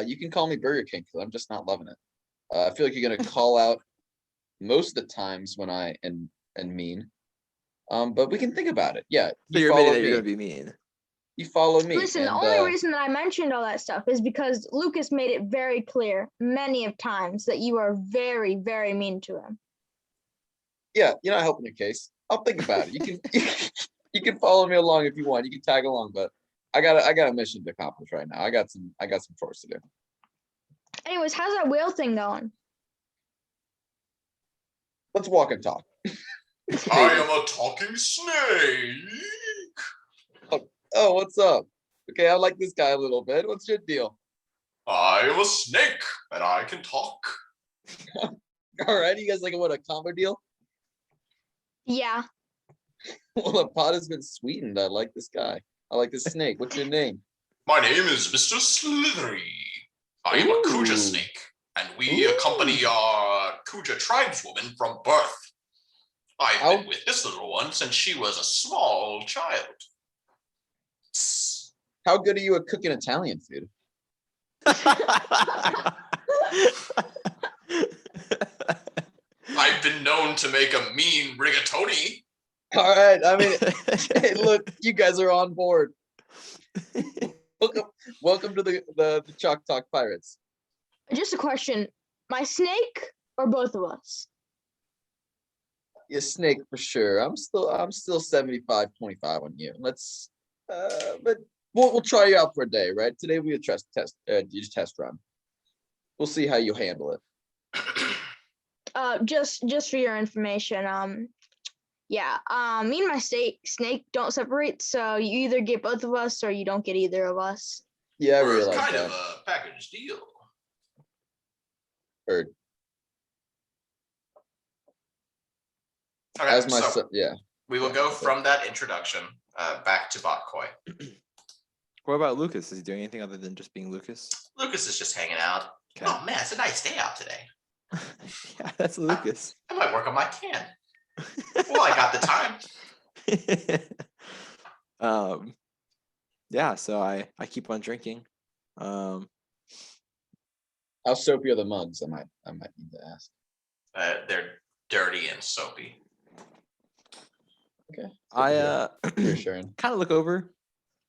You can call me Burger King because I'm just not loving it. I feel like you're gonna call out most of the times when I am mean. But we can think about it. Yeah, So you're admitting that you're gonna be mean. You follow me. Listen, the only reason that I mentioned all that stuff is because Lucas made it very clear many of times that you are very, very mean to him. Yeah, you're not helping your case. I'll think about it. You can follow me along if you want. You can tag along, but I got a mission to accomplish right now. I got some chores to do. Anyways, how's that whale thing going? Let's walk and talk. I am a talking snake. Oh, what's up? Okay, I like this guy a little bit. What's your deal? I am a snake and I can talk. All right, you guys like what, a combo deal? Yeah. Well, the pot has been sweetened. I like this guy. I like this snake. What's your name? My name is Mr. Slithery. I am a Kuja snake, and we accompany our Kuja tribeswoman from birth. I've been with this little one since she was a small child. How good are you at cooking Italian food? I've been known to make a mean rigatoni. All right, I mean, hey, look, you guys are on board. Welcome to the Chalk Talk Pirates. Just a question. My snake or both of us? Your snake for sure. I'm still 75-25 on you. Let's but we'll try you out for a day, right? Today we test run. We'll see how you handle it. Just for your information, yeah, me and my snake don't separate, so you either get both of us or you don't get either of us. Yeah, I Or it's realize kind that. of a package deal. Heard. Okay, As my so son, yeah. we will go from that introduction back to Bak-Koi. What about Lucas? Is he doing anything other than just being Lucas? Lucas is just hanging out. Okay. Oh man, it's a nice day out today. Yeah, that's Lucas. I might work on my can. Well, I got the time. Yeah, so I keep on drinking. How soapy are the mugs? I might need to ask. They're dirty and soapy. Okay. I Sharon. kind of look over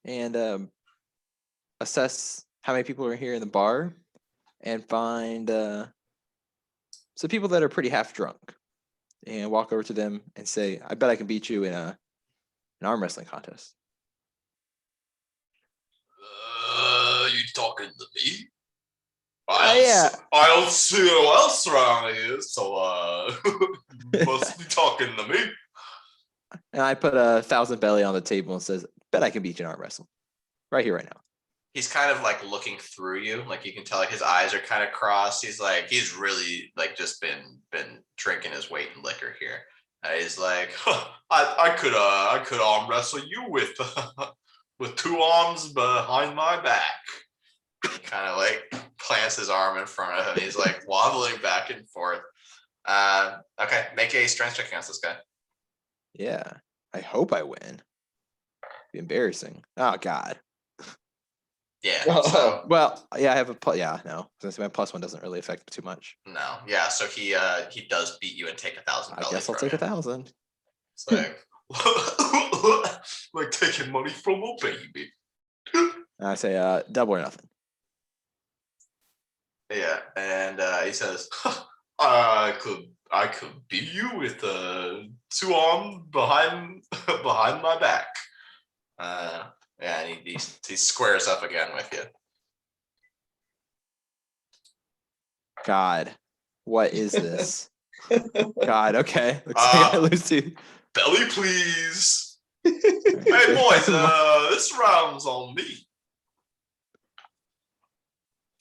and assess how many people are here in the bar and find some people that are pretty half drunk and walk over to them and say, I bet I can beat you in an arm wrestling contest. You talking to me? Yeah. I don't see who else around here, so must be talking to me. And I put 1,000 belly on the table and says, bet I can beat you in arm wrestling. Right here, right now. He's kind of like looking through you, like you can tell like his eyes are kind of crossed. He's really like just been drinking his weight in liquor here. He's like, I could arm wrestle you with with two arms behind my back. He kind of like plants his arm in front of him. He's like wobbling back and forth. Okay, make a strength check against this guy. Yeah. I hope I win. Be embarrassing. Oh God. Yeah. Oh. So Well, yeah, I have a no. Since my +1 doesn't really affect too much. no. Yeah. So he does beat you and take 1,000 I belly guess I'll from take you. 1,000. It's like like taking money from a baby. I say double or nothing. Yeah, and he says, I could beat you with 2 arms behind behind my back. Yeah, and he squares up again with you. God, what is this? God, okay. Looks like I lose too. Belly, please. Hey boys, this round's on me.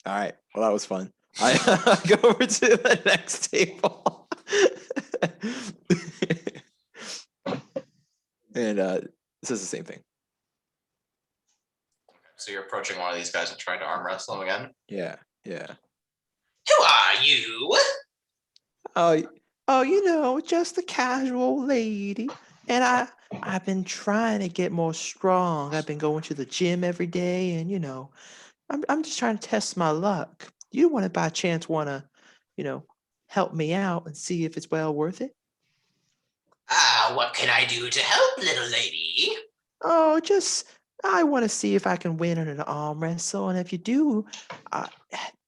All right. Well, that was fun. I go over to the next table. And this is the same thing. So you're approaching one of these guys and trying to arm wrestle him again? Yeah. Who are you? Oh, just a casual lady. And I've been trying to get more strong. I've been going to the gym every day, and I'm just trying to test my luck. You want to by chance help me out and see if it's well worth it? What can I do to help, little lady? Oh, I want to see if I can win in an arm wrestle, and if you do,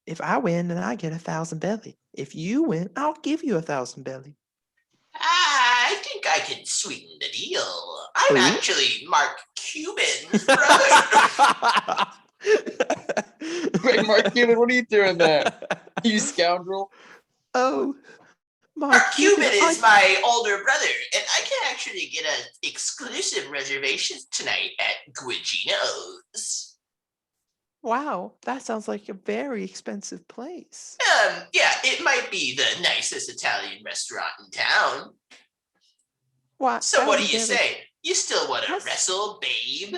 if I win, then I get 1,000 belly. If you win, I'll give you 1,000 belly. I think I can sweeten the deal. I'm Ooh. actually Mark Cuban's brother. Wait, Mark Cuban, what are you doing there? You scoundrel. Oh, Mark Cuban is my older brother, and I can actually get an exclusive reservation tonight at Guigino's. Wow, that sounds like a very expensive place. Yeah, it might be the nicest Italian restaurant in town. Why, So what do you say? You still want to That's- wrestle, babe?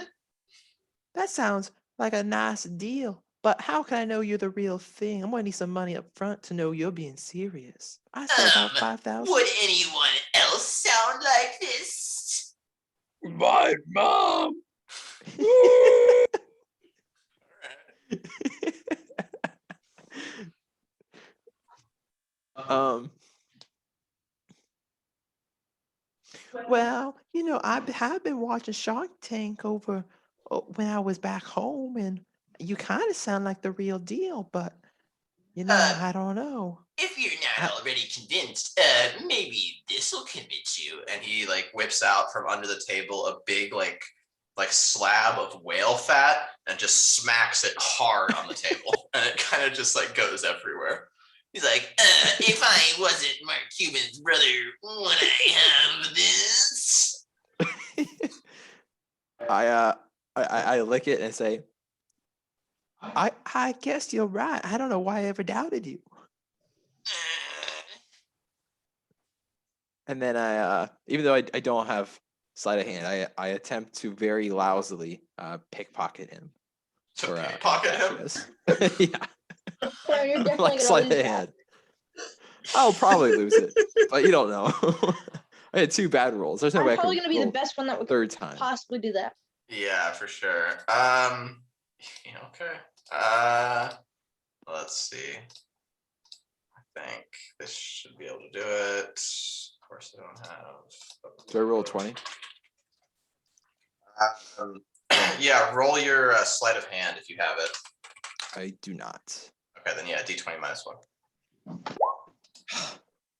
That sounds like a nice deal. But how can I know you're the real thing? I'm gonna need some money up front to know you're being serious. I say about 5,000. Would anyone else sound like this? My mom. Well, I have been watching Shark Tank over when I was back home, and you kind of sound like the real deal, but I don't know. If you're not already convinced, maybe this will convince you. And he like whips out from under the table a big like slab of whale fat and just smacks it hard on the table. And it kind of just like goes everywhere. He's like, if I wasn't Mark Cuban's brother, would I have this? I lick it and say, I guess you're right. I don't know why I ever doubted you. and then I even though I don't have sleight of hand, I attempt to very lousily pickpocket him. To pickpocket him? Yeah. Well, you're definitely Like gonna sleight lose of that. hand. I'll probably lose it, but you don't know. I had 2 bad rolls. There's no I'm way I probably could gonna be the roll best one that would third time. possibly do that. Yeah, for sure. Okay. Let's see. I think this should be able to do it. Of course, I don't have. Do I roll a 20? Yeah, roll your sleight of hand if you have it. I do not. Okay, then yeah, D20 -1.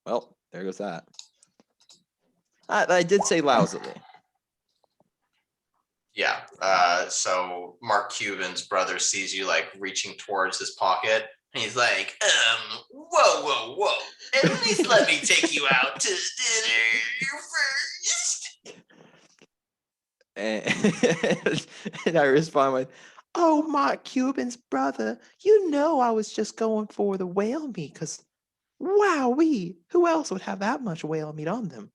Well, there goes that. I did say lousily. Yeah. So Mark Cuban's brother sees you like reaching towards his pocket. And he's like, whoa. At least let me take you out to dinner first. And I respond with, "Oh, Mark Cuban's brother, I was just going for the whale meat, because wowee, who else would have that much whale meat on them?"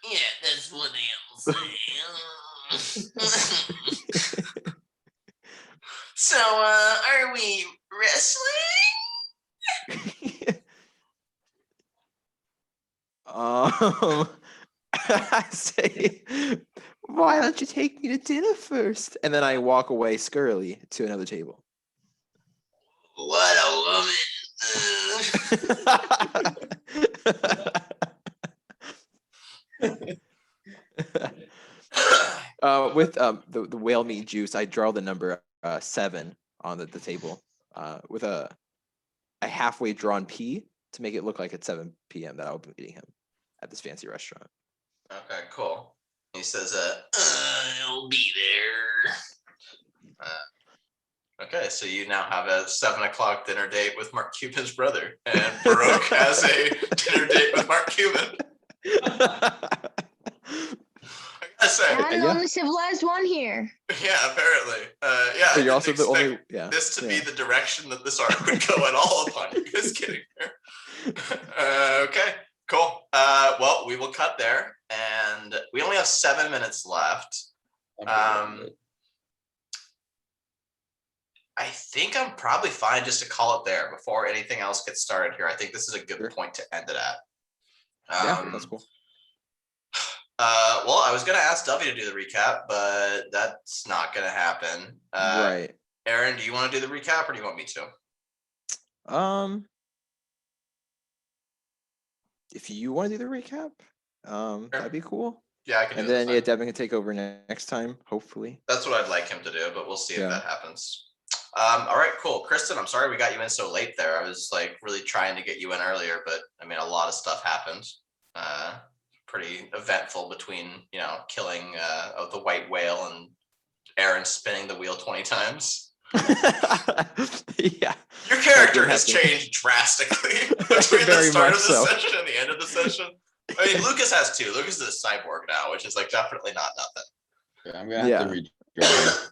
Yeah, that's what they'll say. So, are we wrestling? I say, why don't you take me to dinner first? And then I walk away scurrily to another table. What a woman. With the whale meat juice, I draw the number 7 on the table with a halfway drawn P to make it look like it's 7 p.m. that I'll be meeting him at this fancy restaurant. Okay, cool. He says, "I'll be there." Okay, so you now have a 7 o'clock dinner date with Mark Cuban's brother, and Baroque has a dinner date with Mark Cuban. I say, I'm the only civilized one here. yeah, apparently. Yeah, So I you're also didn't the only. expect Yeah. this to yeah. be the direction that this arc would go at all upon you. Just kidding. Okay, cool. Well, we will cut there, and we only have 7 minutes left. I think I'm probably fine just to call it there before anything else gets started here. I think this is a good point to end it at. Yeah, that's cool. Well, I was going to ask Dovey to do the recap, but that's not going to happen. Right. Aaron, do you want to do the recap, or do you want me to? If you want to do the recap, that'd be cool. Yeah, I can do And that. then Devin can take over next time, hopefully. That's what I'd like him to do, but we'll see if that happens. All right, cool. Kristen, I'm sorry we got you in so late there. I was like really trying to get you in earlier, but I mean, a lot of stuff happened. Pretty eventful between, killing the white whale and Aaron spinning the wheel 20 times. Yeah. Your character has changed drastically between the start of the session and the end of the session. I mean, Lucas has too. Lucas is a cyborg now, which is like definitely not nothing. Yeah, I'm gonna have to redraw him.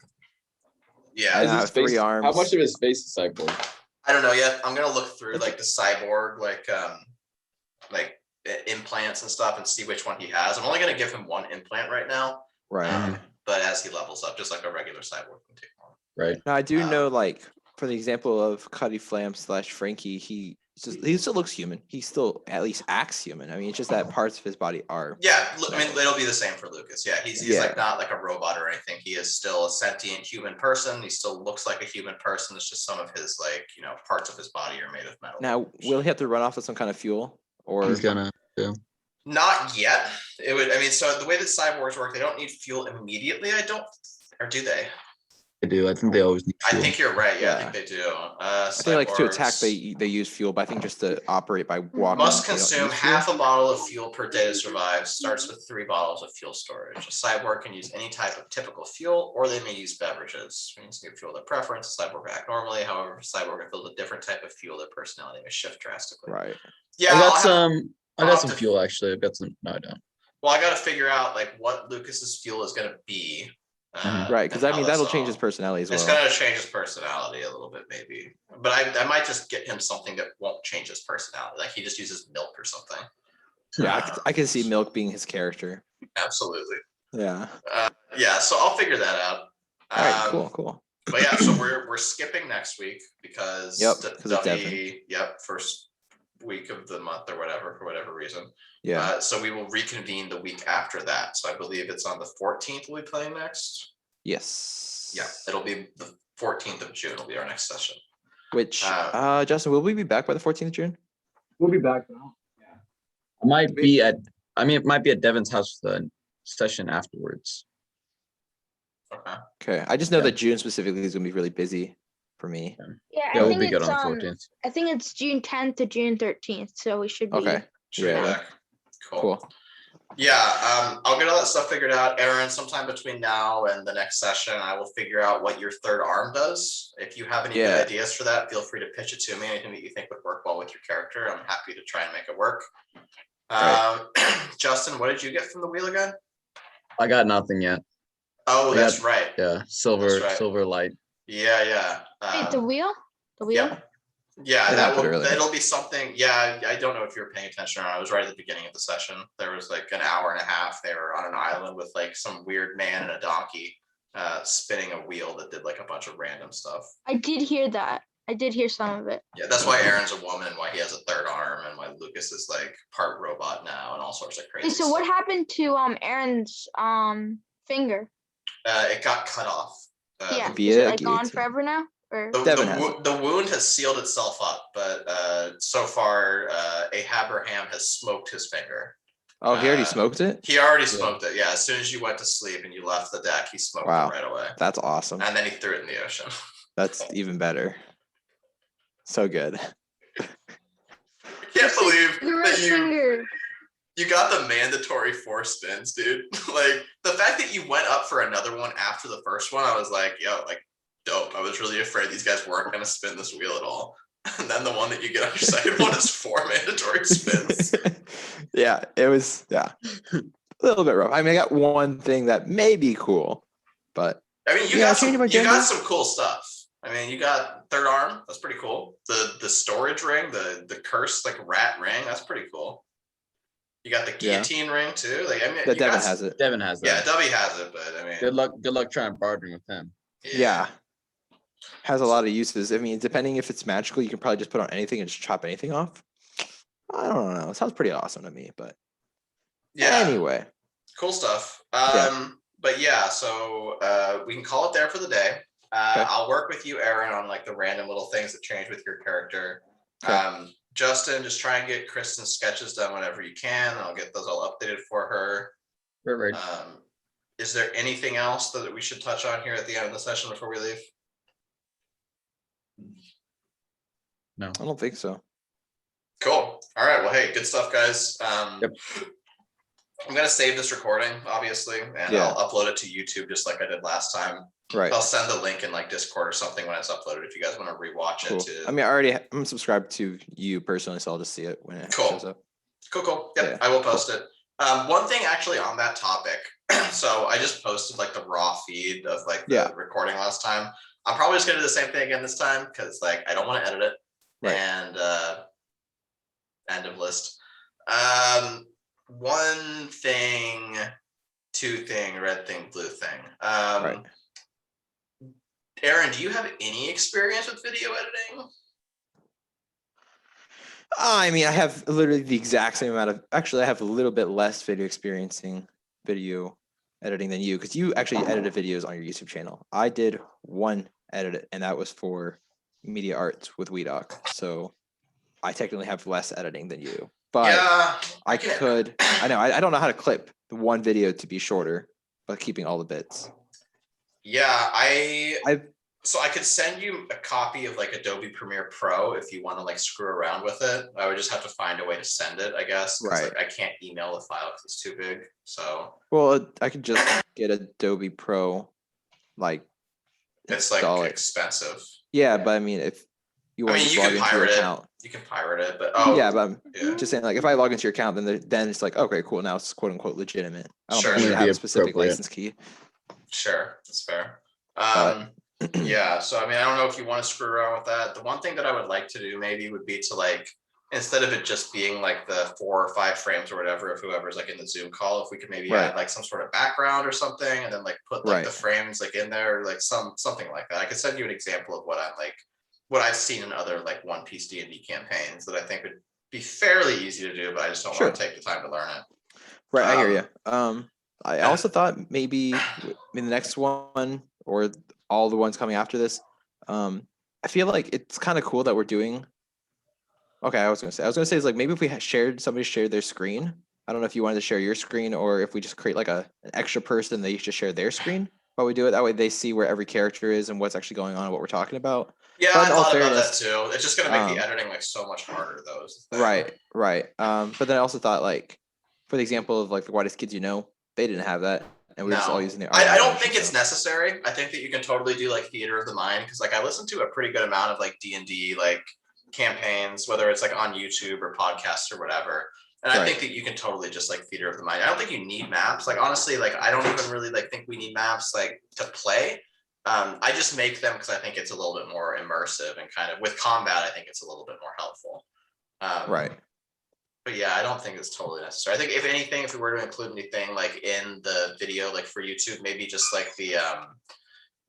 Yeah, Is his face, 3 arms. How much of his face is cyborg? I don't know yet. I'm gonna look through like the cyborg, like implants and stuff, and see which one he has. I'm only gonna give him 1 implant right now. Right. But as he levels up, just like a regular cyborg can take more. Right. Now I do know, like, for the example of Cuddy Flam / Frankie, he still looks human. He still at least acts human. I mean, it's just that parts of his body are. Yeah, I mean, it'll be the same for Lucas. Yeah, he's like not like a robot or anything. He is still a sentient human person. He still looks like a human person. It's just some of his parts of his body are made of metal. Now, will he have to run off with some kind of fuel, or he's gonna? Yeah. Not yet. It would. I mean, so the way that cyborgs work, they don't need fuel immediately. Or do they? They do. I think they always need fuel. I think you're right. Yeah, I think they do. I think like to attack they use fuel, but I think just to operate by walking. Must consume half a bottle of fuel per day to survive. Starts with 3 bottles of fuel storage. A cyborg can use any type of typical fuel, or they may use beverages. Means to give fuel their preference. A cyborg will act normally. However, if a cyborg can fill a different type of fuel, their personality may shift drastically. Right. Yeah, I got some fuel actually. I've got some. No, I don't. Well, I got to figure out like what Lucas's fuel is going to be. Right, because I mean that'll change his personality as well. It's going to change his personality a little bit, maybe. But I might just get him something that won't change his personality. Like he just uses milk or something. Yeah, I can see milk being his character. Absolutely. Yeah. Yeah. So I'll figure that out. All right. Cool. But yeah, so we're skipping next week because Duffy, first week of the month or whatever, for whatever reason. Yeah. So we will reconvene the week after that. So I believe it's on the 14th we'll be playing next. Yes. Yeah, it'll be the 14th of June will be our next session. Which Justin, will we be back by the 14th of June? We'll be back now. Yeah. It might be at Devin's house for the session afterwards. Okay. I just know that June specifically is gonna be really busy for me. Yeah, Yeah, we'll be good on the 14th. I think it's June 10th to June 13th, so we should be. Okay. Yeah. Cool. Yeah, I'll get all that stuff figured out. Aaron, sometime between now and the next session, I will figure out what your third arm does. If you have any good ideas for that, feel free to pitch it to me. Anything that you think would work well with your character, I'm happy to try and make it work. Justin, what did you get from the wheel again? I got nothing yet. Oh, that's right. Yeah, silver light. Yeah. Wait, the wheel? The wheel? Yeah, that'll be something. Yeah, I don't know if you were paying attention or not. I was right at the beginning of the session. There was like an hour and a half. They were on an island with like some weird man and a donkey spinning a wheel that did like a bunch of random stuff. I did hear that. I did hear some of it. Yeah, that's why Aaron's a woman and why he has a third arm and why Lucas is like part robot now and all sorts of crazy Hey, so what stuff. happened to Aaron's finger? It got cut off. Yeah, is via it like gone guillotine. forever now? Or Devin has it. The wound has sealed itself up, but so far, Abraham has smoked his finger. Oh, he already smoked it? He already smoked it. Yeah, as soon as you went to sleep and you left the deck, he smoked it right away. That's awesome. And then he threw it in the ocean. That's even better. So good. I can't believe your that finger. you got the mandatory 4 spins, dude. Like the fact that you went up for another one after the first one, I was like, yo, like dope. I was really afraid these guys weren't gonna spin this wheel at all. And then the one that you get on your second one is 4 mandatory spins. Yeah, it was a little bit rough. I mean, I got one thing that may be cool, but I mean, you got some cool stuff. I mean, you got third arm. That's pretty cool. The storage ring, the cursed like rat ring. That's pretty cool. You got the guillotine ring too. Like I mean, Devin has it. Devin has that. Yeah, Dubby has it, but I mean, Good luck trying bartering with him. Yeah. Has a lot of uses. I mean, depending if it's magical, you can probably just put on anything and just chop anything off. I don't know. It sounds pretty awesome to me, but yeah. Anyway. Cool stuff. But yeah, so we can call it there for the day. Okay. I'll work with you, Aaron, on like the random little things that change with your character. Okay. Justin, just try and get Kristen's sketches done whenever you can. I'll get those all updated for her. Perfect. Is there anything else that we should touch on here at the end of the session before we leave? No, I don't think so. Cool. All right. Well, hey, good stuff, guys. Yep. I'm gonna save this recording, obviously, and I'll upload it to YouTube just like I did last time. Right. I'll send the link in like Discord or something when it's uploaded if you guys want to rewatch it. I mean, I'm subscribed to you personally, so I'll just see it when it shows up. Cool. Yep, I will post it. One thing actually on that topic. So I just posted like the raw feed of like the recording last time. I'm probably just gonna do the same thing again this time because like I don't want to edit it. Right. And end of list. One thing, two thing, red thing, blue thing. Right. Aaron, do you have any experience with video editing? I mean, I have literally the exact same amount of. Actually, I have a little bit less video editing than you, because you actually edited videos on your YouTube channel. I did one edit, and that was for media arts with WeDoc. So I technically have less editing than you. But yeah, I could. I know. I don't know how to clip the one video to be shorter, but keeping all the bits. Yeah, so I could send you a copy of like Adobe Premiere Pro if you want to like screw around with it. I would just have to find a way to send it, I guess. Right. Like, I can't email the file because it's too big. So. Well, I could just get Adobe Pro, like. It's like expensive. Yeah, but I mean, if you want to log into your account. You can pirate it, but yeah, but I'm just saying, like, if I log into your account, then it's like, okay, cool, now it's quote unquote legitimate. I don't think you have a specific license key. Sure, that's fair. Yeah, so I mean, I don't know if you want to screw around with that. The one thing that I would like to do maybe would be to like, instead of it just being like the 4 or 5 frames or whatever, if whoever's like in the Zoom call, if we could maybe add like some sort of background or something, and then like put like the frames like in there, like something like that. I could send you an example of what I've seen in other like One Piece D&D campaigns that I think would be fairly easy to do, but I just don't want to take the time to learn it. Right, I hear you. I also thought maybe in the next one or all the ones coming after this, I feel like it's kind of cool that we're doing. Okay, I was gonna say is like maybe if we somebody shared their screen. I don't know if you wanted to share your screen or if we just create like an extra person, they just share their screen. But we do it that way, they see where every character is and what's actually going on and what we're talking about. Yeah, I thought about that too. It's just gonna make the editing like so much harder, though. Right. But then I also thought, like, for the example of like the Whitest Kids You Know, they didn't have that, and we were just all using the. I don't think it's necessary. I think that you can totally do like theater of the mind, because like I listened to a pretty good amount of like D&D like campaigns, whether it's like on YouTube or podcasts or whatever. And I think that you can totally just like theater of the mind. I don't think you need maps. Like honestly, like I don't even really like think we need maps like to play. I just make them because I think it's a little bit more immersive and kind of with combat. I think it's a little bit more helpful. Right. But yeah, I don't think it's totally necessary. I think if anything, if we were to include anything like in the video, like for YouTube, maybe just like the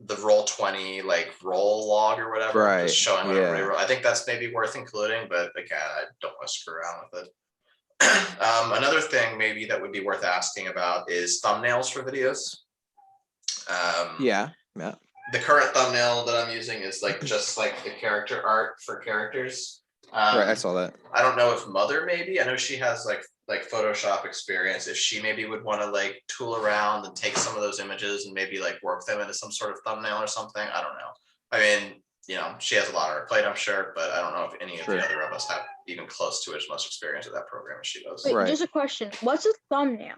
the Roll20 like roll log or whatever, Right, just showing what everybody yeah. roll. I think that's maybe worth including, but again, I don't want to screw around with it. Another thing maybe that would be worth asking about is thumbnails for videos. Yeah. The current thumbnail that I'm using is like just like the character art for characters. Right, I saw that. I don't know if Mother maybe. I know she has like Photoshop experience. If she maybe would want to like tool around and take some of those images and maybe like work them into some sort of thumbnail or something. I don't know. I mean, you know, she has a lot on her plate, I'm sure, but I don't know if any of Sure. the other of us have even close to as much experience with that program as she does. Wait, Right. just a question. What's a thumbnail?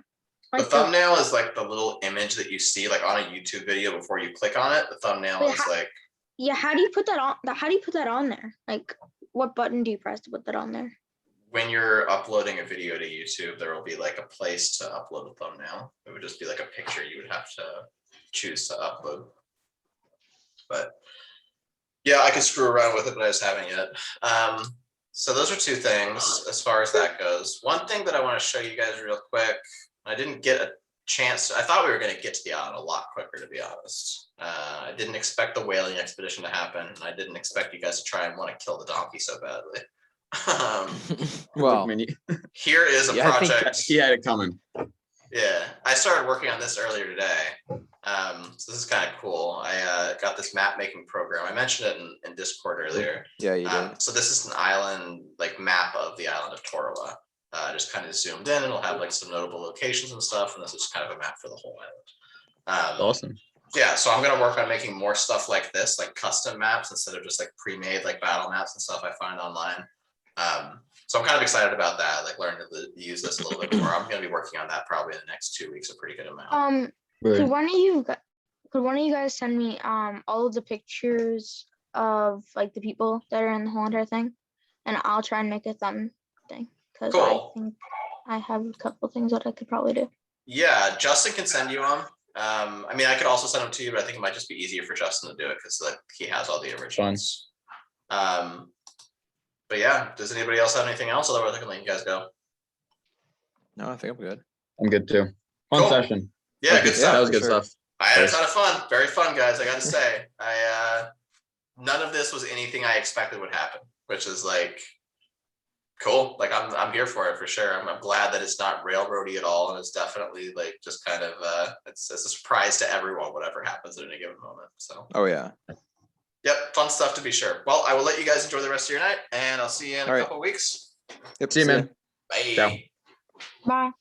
The Like thumbnail is like the little image that you see like on a YouTube video before you click on it. The thumbnail Wait, is like, yeah, how do you put that on? How do you put that on there? Like, what button do you press to put that on there? when you're uploading a video to YouTube, there will be like a place to upload a thumbnail. It would just be like a picture you would have to choose to upload. But yeah, I could screw around with it, but I just haven't yet. So those are two things as far as that goes. One thing that I want to show you guys real quick, I didn't get a chance. I thought we were going to get to the island a lot quicker, to be honest. I didn't expect the whaling expedition to happen, and I didn't expect you guys to try and want to kill the donkey so badly. Well, here is a yeah, I think project. He had it coming. Yeah, I started working on this earlier today. So this is kind of cool. I got this map making program. I mentioned it in Discord earlier. Yeah, you did. So this is an island, like map of the island of Torowa. Just kind of zoomed in. It'll have like some notable locations and stuff. And this is kind of a map for the whole island. Awesome. Yeah, so I'm going to work on making more stuff like this, like custom maps instead of just like pre-made like battle maps and stuff I find online. So I'm kind of excited about that, like learning to use this a little bit more. I'm going to be working on that probably in the next 2 weeks, a pretty good amount. Could one of you guys send me all of the pictures of like the people that are in the whole entire thing, and I'll try and make a thumb thing because Cool. I think I have a couple things that I could probably do. Yeah, Justin can send you them. I mean, I could also send them to you, but I think it might just be easier for Justin to do it because like he has all the originals. But yeah, does anybody else have anything else? Otherwise, I can let you guys go. No, I think I'm good. I'm good too. Fun Cool. session. Yeah, good stuff. That was for good sure. stuff. I had a ton of fun. Very fun, guys. I got to say, none of this was anything I expected would happen, which is like cool. Like I'm here for it for sure. I'm glad that it's not railroady at all, and it's definitely like just kind of it's a surprise to everyone whatever happens at any given moment. So Oh yeah. yep, fun stuff to be sure. Well, I will let you guys enjoy the rest of your night, and I'll see you in a All right. couple of weeks. Yep, See you, man. Bye. Ciao. Bye.